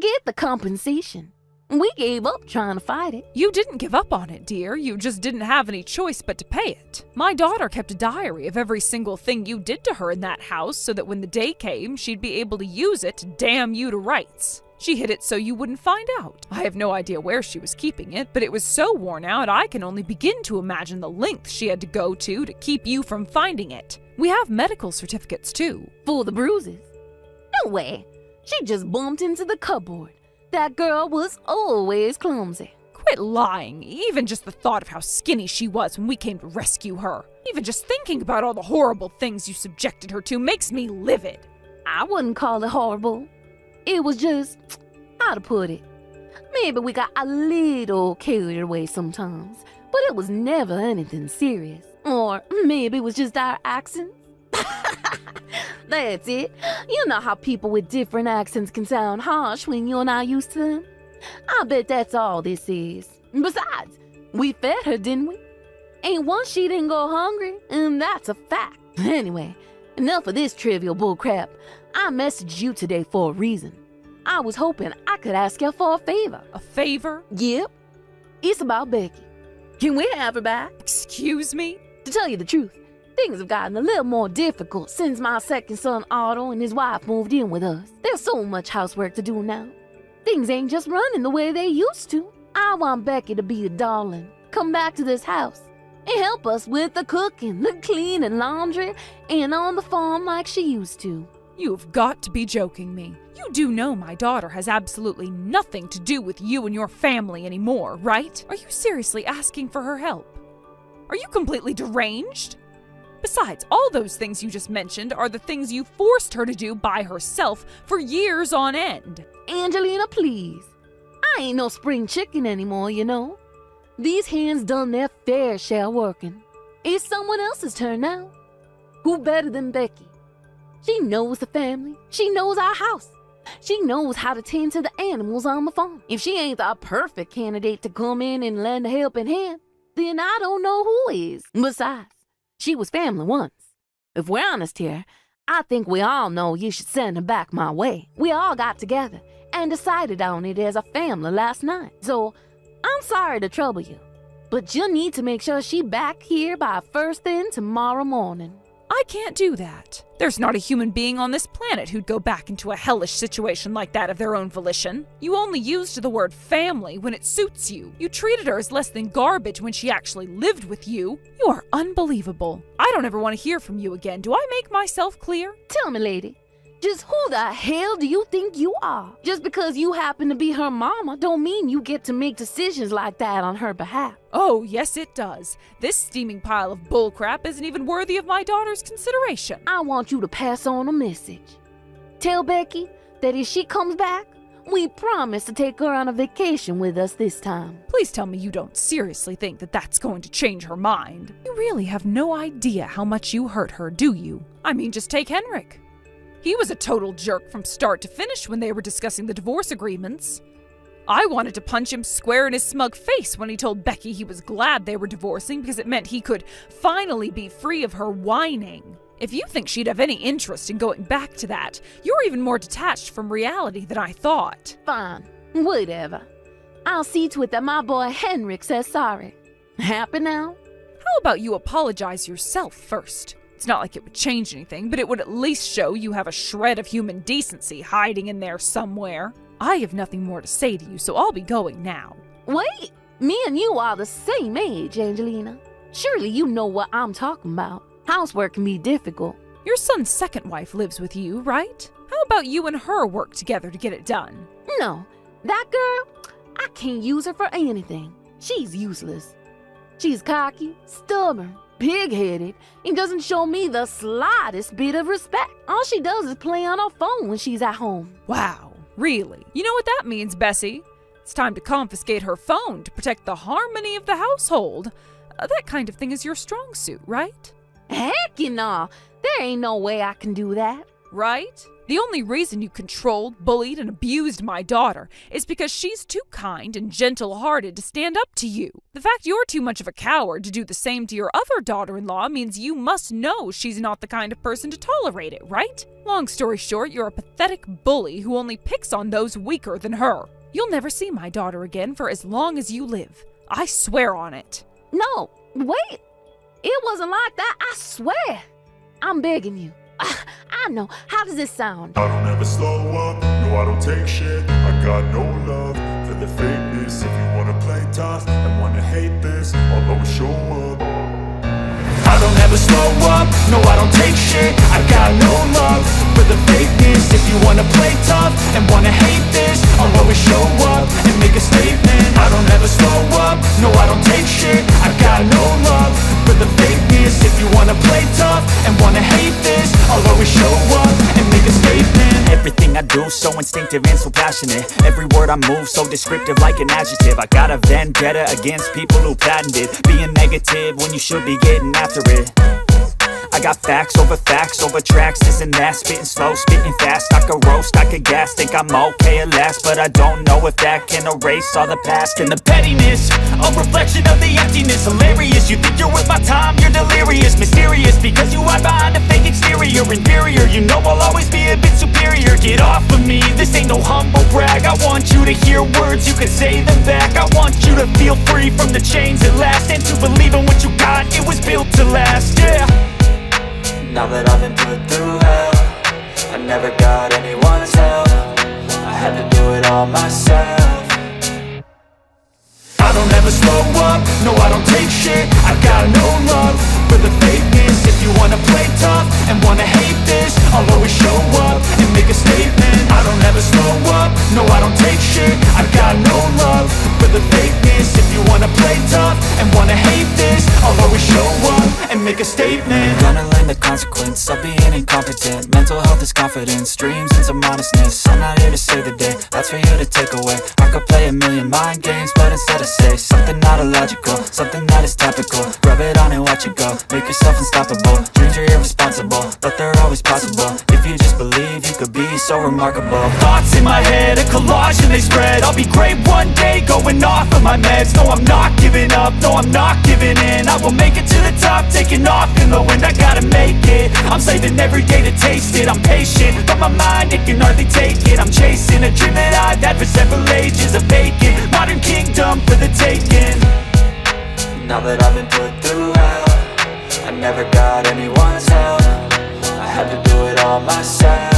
Forget the compensation. We gave up trying to fight it. You didn't give up on it, dear. You just didn't have any choice but to pay it. My daughter kept a diary of every single thing you did to her in that house so that when the day came, she'd be able to use it to damn you to rights. She hid it so you wouldn't find out. I have no idea where she was keeping it, but it was so worn out I can only begin to imagine the lengths she had to go to keep you from finding it. We have medical certificates too. For the bruises? No way. She just bumped into the cupboard. That girl was always clumsy. Quit lying. Even just the thought of how skinny she was when we came to rescue her. Even just thinking about all the horrible things you subjected her to makes me livid. I wouldn't call it horrible. It was just, how to put it? Maybe we got a little carried away sometimes, but it was never anything serious. Or maybe it was just our accents. That's it. You know how people with different accents can sound harsh when you're not used to them? I bet that's all this is. Besides, we fed her, didn't we? Ain't one she didn't go hungry, and that's a fact. Anyway, enough of this trivial bullcrap. I messaged you today for a reason. I was hoping I could ask you for a favor. A favor? Yep. It's about Becky. Can we have her back? Excuse me? To tell you the truth, things have gotten a little more difficult since my second son Otto and his wife moved in with us. There's so much housework to do now. Things ain't just running the way they used to. I want Becky to be a darling, come back to this house, and help us with the cooking, the cleaning, laundry, and on the farm like she used to. You've got to be joking me. You do know my daughter has absolutely nothing to do with you and your family anymore, right? Are you seriously asking for her help? Are you completely deranged? Besides, all those things you just mentioned are the things you forced her to do by herself for years on end. Angelina, please. I ain't no spring chicken anymore, you know. These hands done their fair share working. It's someone else's turn now. Who better than Becky? She knows the family. She knows our house. She knows how to tend to the animals on the farm. If she ain't the perfect candidate to come in and lend a helping hand, then I don't know who is. Besides, she was family once. If we're honest here, I think we all know you should send her back my way. We all got together and decided on it as a family last night. So, I'm sorry to trouble you, but you'll need to make sure she back here by first thing tomorrow morning. I can't do that. There's not a human being on this planet who'd go back into a hellish situation like that of their own volition. You only used the word family when it suits you. You treated her as less than garbage when she actually lived with you. You are unbelievable. I don't ever want to hear from you again. Do I make myself clear? Tell me, lady, just who the hell do you think you are? Just because you happen to be her mama don't mean you get to make decisions like that on her behalf. Oh, yes it does. This steaming pile of bullcrap isn't even worthy of my daughter's consideration. I want you to pass on a message. Tell Becky that if she comes back, we promise to take her on a vacation with us this time. Please tell me you don't seriously think that that's going to change her mind. You really have no idea how much you hurt her, do you? I mean, just take Henrik. He was a total jerk from start to finish when they were discussing the divorce agreements. I wanted to punch him square in his smug face when he told Becky he was glad they were divorcing because it meant he could finally be free of her whining. If you think she'd have any interest in going back to that, you're even more detached from reality than I thought. Fine, whatever. I'll see to it that my boy Henrik says sorry. Happy now? How about you apologize yourself first? It's not like it would change anything, but it would at least show you have a shred of human decency hiding in there somewhere. I have nothing more to say to you, so I'll be going now. Wait, me and you are the same age, Angelina. Surely you know what I'm talking about. Housework can be difficult. Your son's second wife lives with you, right? How about you and her work together to get it done? No, that girl, I can't use her for anything. She's useless. She's cocky, stubborn, pig-headed, and doesn't show me the slightest bit of respect. All she does is play on her phone when she's at home. Wow, really? You know what that means, Bessie? It's time to confiscate her phone to protect the harmony of the household. That kind of thing is your strong suit, right? Heck no, there ain't no way I can do that. Right? The only reason you controlled, bullied, and abused my daughter is because she's too kind and gentle-hearted to stand up to you. The fact you're too much of a coward to do the same to your other daughter-in-law means you must know she's not the kind of person to tolerate it, right? Long story short, you're a pathetic bully who only picks on those weaker than her. You'll never see my daughter again for as long as you live. I swear on it. No, wait. It wasn't like that, I swear. I'm begging you. I know. How does this sound? I don't ever slow up, no I don't take shit. I got no love for the fakeness. If you wanna play tough and wanna hate this, I'll always show up. I don't ever slow up, no I don't take shit. I got no love for the fakeness. If you wanna play tough and wanna hate this, I'll always show up and make a statement. I don't ever slow up, no I don't take shit. I got no love for the fakeness. If you wanna play tough and wanna hate this, I'll always show up and make a statement. Everything I do so instinctive and so passionate. Every word I move so descriptive like an adjective. I got a vendetta against people who patented being negative when you should be getting after it. I got facts over tracks, this and that. Spitting slow, spitting fast, I could roast, I could gas. Think I'm okay at last, but I don't know if that can erase all the past. And the pettiness, a reflection of the emptiness. Hilarious, you think you're worth my time, you're delirious. Mysterious, because you hide behind a fake exterior. Inferior, you know I'll always be a bit superior. Get off of me, this ain't no humble brag. I want you to hear words, you can say them back. I want you to feel free from the chains at last, and to believe in what you got, it was built to last, yeah. Now that I've been put through hell, I never got anyone's help. I had to do it all myself. I don't ever slow up, no I don't take shit. I got no love for the fakeness. If you wanna play tough and wanna hate this, I'll always show up and make a statement. I don't ever slow up, no I don't take shit. I got no love for the fakeness. If you wanna play tough and wanna hate this, I'll always show up and make a statement. Gonna learn the consequence of being incompetent. Mental health is confidence, dreams and some honestness. I'm not here to save the day, that's for you to take away. I could play a million mind games, but instead I say something not illogical, something that is topical. Rub it on and watch it go, make yourself unstoppable. Dreams are irresponsible, but they're always possible. If you just believe, you could be so remarkable. Thoughts in my head, a collage and they spread. I'll be great one day, going off of my meds. No, I'm not giving up, no, I'm not giving in. I will make it to the top, taking off in the wind. I gotta make it, I'm saving every day to taste it. I'm patient, but my mind, it can hardly take it. I'm chasing a dream that I've had for several ages. A vacant, modern kingdom for the taking. Now that I've been put through hell, I never got anyone's help. I had to do it all myself.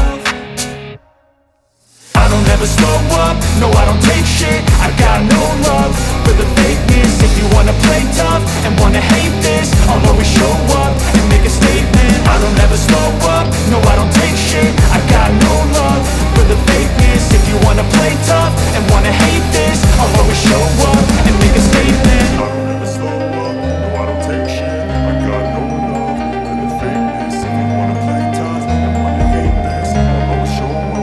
I don't ever slow up, no I don't take shit. I got no love for the fakeness. If you wanna play tough and wanna hate this, I'll always show up and make a statement. I don't ever slow up, no I don't take shit. I got no love for the fakeness. If you wanna play tough and wanna hate this, I'll always show up and make a statement. I don't ever slow up, no I don't take shit. I got no love for the fakeness. If you wanna play tough and wanna hate this, I'll always show up.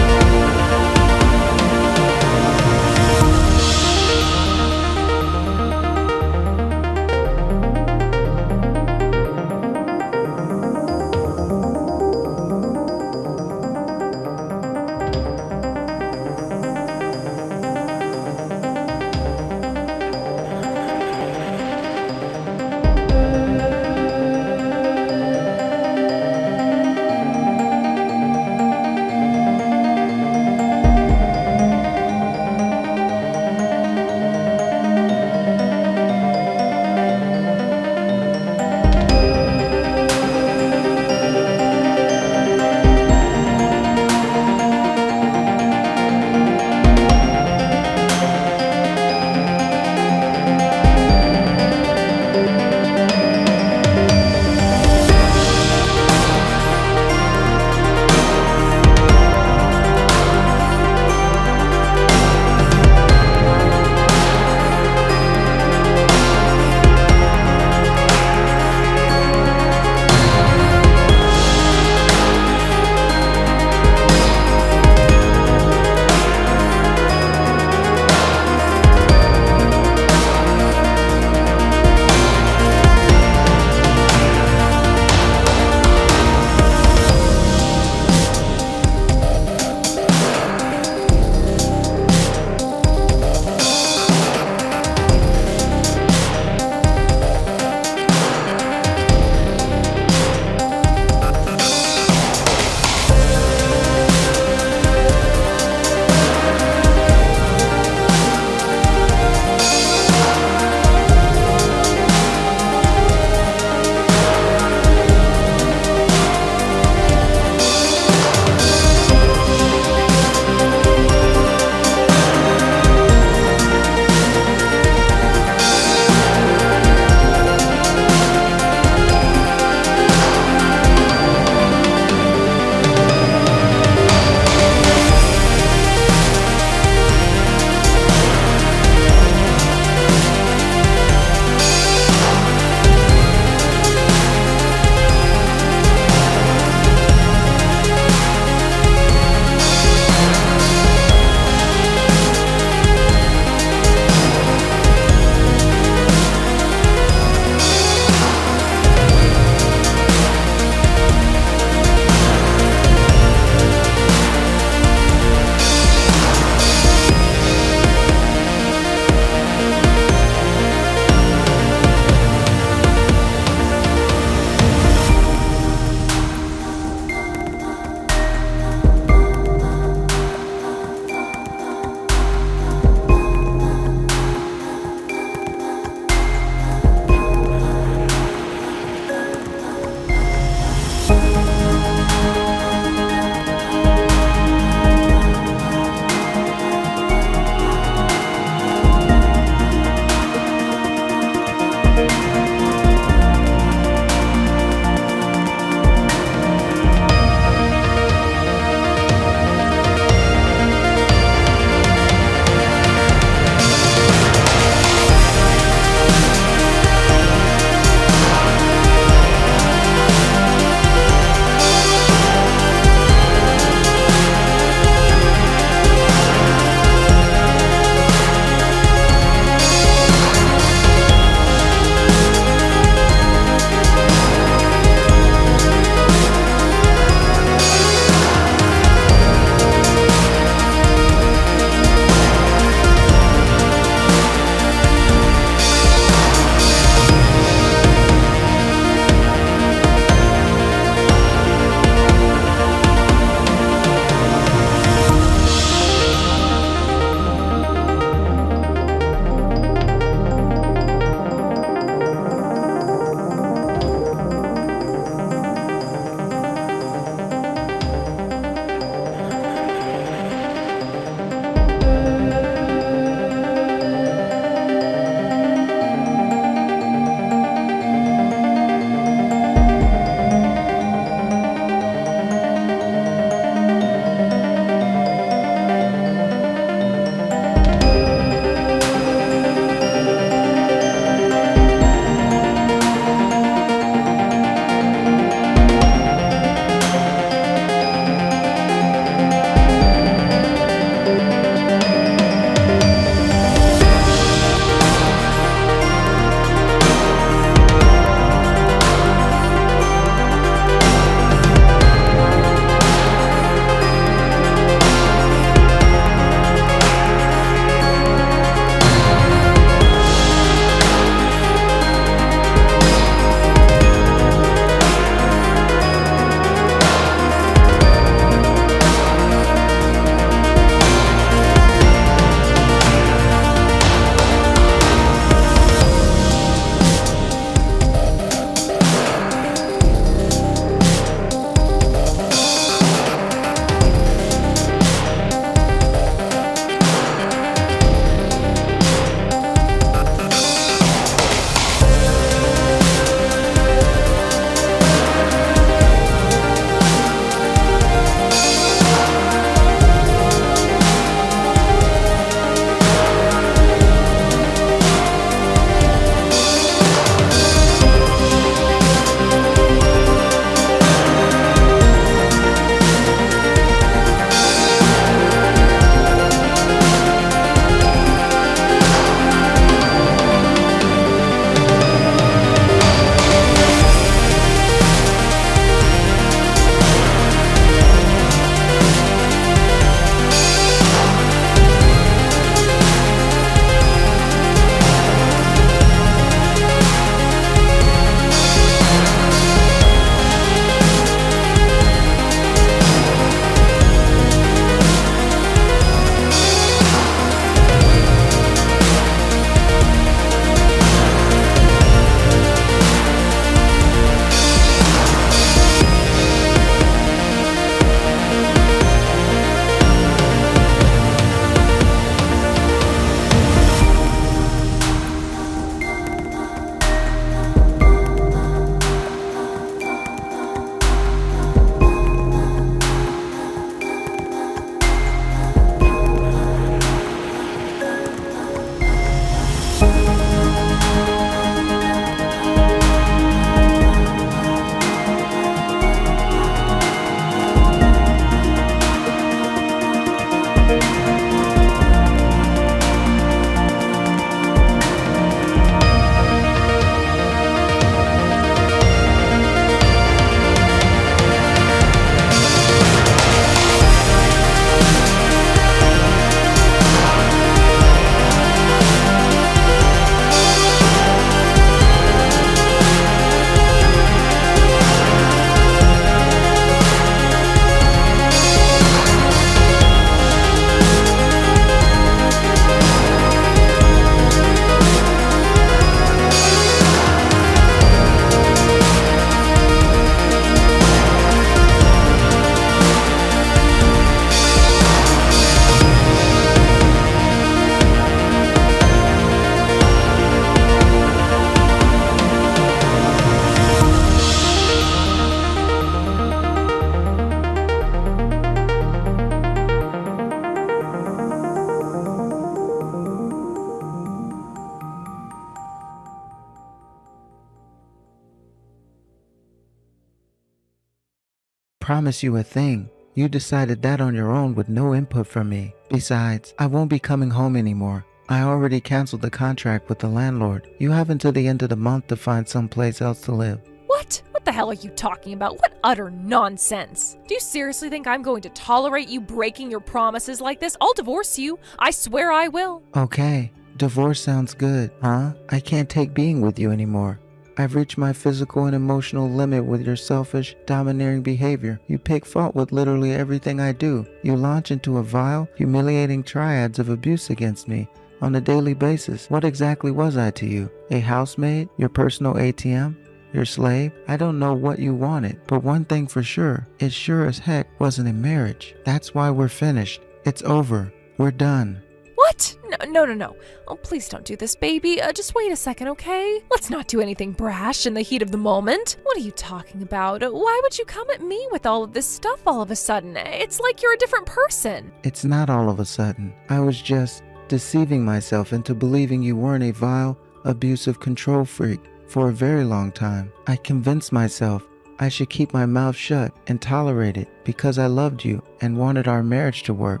promise you a thing. You decided that on your own with no input from me. Besides, I won't be coming home anymore. I already canceled the contract with the landlord. You have until the end of the month to find someplace else to live. What? What the hell are you talking about? What utter nonsense! Do you seriously think I'm going to tolerate you breaking your promises like this? I'll divorce you. I swear I will. Okay, divorce sounds good, huh? I can't take being with you anymore. I've reached my physical and emotional limit with your selfish, domineering behavior. You pick fault with literally everything I do. You launch into a vile, humiliating triads of abuse against me on a daily basis. What exactly was I to you? A housemaid? Your personal ATM? Your slave? I don't know what you wanted, but one thing for sure, it sure as heck wasn't a marriage. That's why we're finished. It's over. We're done. What? No. Oh, please don't do this, baby. Just wait a second, okay? Let's not do anything brash in the heat of the moment. What are you talking about? Why would you come at me with all of this stuff all of a sudden? It's like you're a different person. It's not all of a sudden. I was just deceiving myself into believing you weren't a vile, abusive control freak for a very long time. I convinced myself I should keep my mouth shut and tolerate it because I loved you and wanted our marriage to work.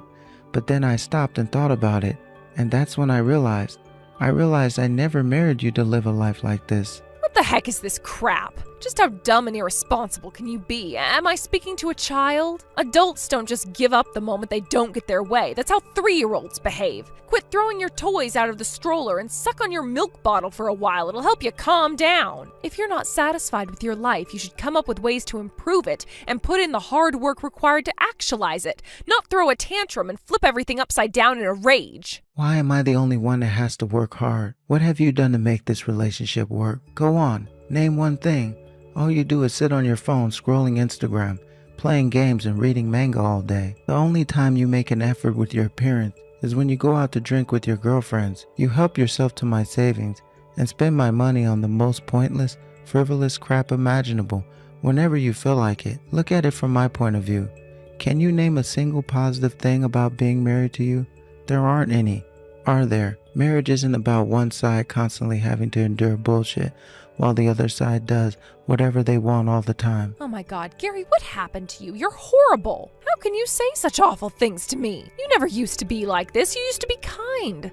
But then I stopped and thought about it, and that's when I realized I never married you to live a life like this. What the heck is this crap? Just how dumb and irresponsible can you be? Am I speaking to a child? Adults don't just give up the moment they don't get their way. That's how 3-year-olds behave. Quit throwing your toys out of the stroller and suck on your milk bottle for a while. It'll help you calm down. If you're not satisfied with your life, you should come up with ways to improve it and put in the hard work required to actualize it, not throw a tantrum and flip everything upside down in a rage. Why am I the only one that has to work hard? What have you done to make this relationship work? Go on, name one thing. All you do is sit on your phone scrolling Instagram, playing games and reading manga all day. The only time you make an effort with your appearance is when you go out to drink with your girlfriends. You help yourself to my savings and spend my money on the most pointless, frivolous crap imaginable whenever you feel like it. Look at it from my point of view. Can you name a single positive thing about being married to you? There aren't any, are there? Marriage isn't about one side constantly having to endure bullshit while the other side does whatever they want all the time. Oh my God, Gary, what happened to you? You're horrible. How can you say such awful things to me? You never used to be like this. You used to be kind.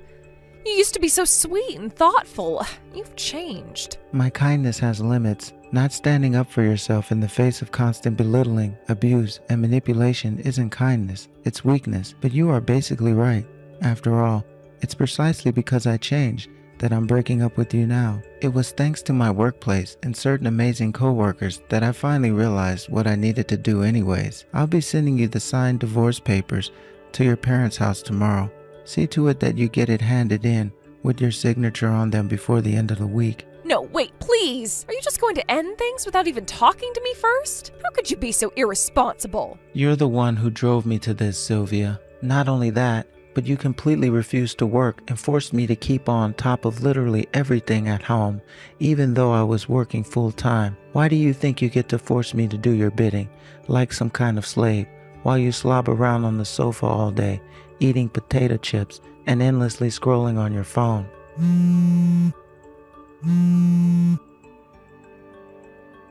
You used to be so sweet and thoughtful. You've changed. My kindness has limits. Not standing up for yourself in the face of constant belittling, abuse, and manipulation isn't kindness. It's weakness. But you are basically right. After all, it's precisely because I changed that I'm breaking up with you now. It was thanks to my workplace and certain amazing coworkers that I finally realized what I needed to do anyways. I'll be sending you the signed divorce papers to your parents' house tomorrow. See to it that you get it handed in with your signature on them before the end of the week. No, wait, please. Are you just going to end things without even talking to me first? How could you be so irresponsible? You're the one who drove me to this, Sylvia. Not only that, but you completely refused to work and forced me to keep on top of literally everything at home, even though I was working full-time. Why do you think you get to force me to do your bidding, like some kind of slave, while you slob around on the sofa all day, eating potato chips and endlessly scrolling on your phone?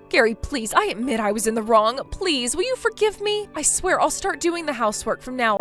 Gary, please, I admit I was in the wrong. Please, will you forgive me? I swear I'll start doing the housework from now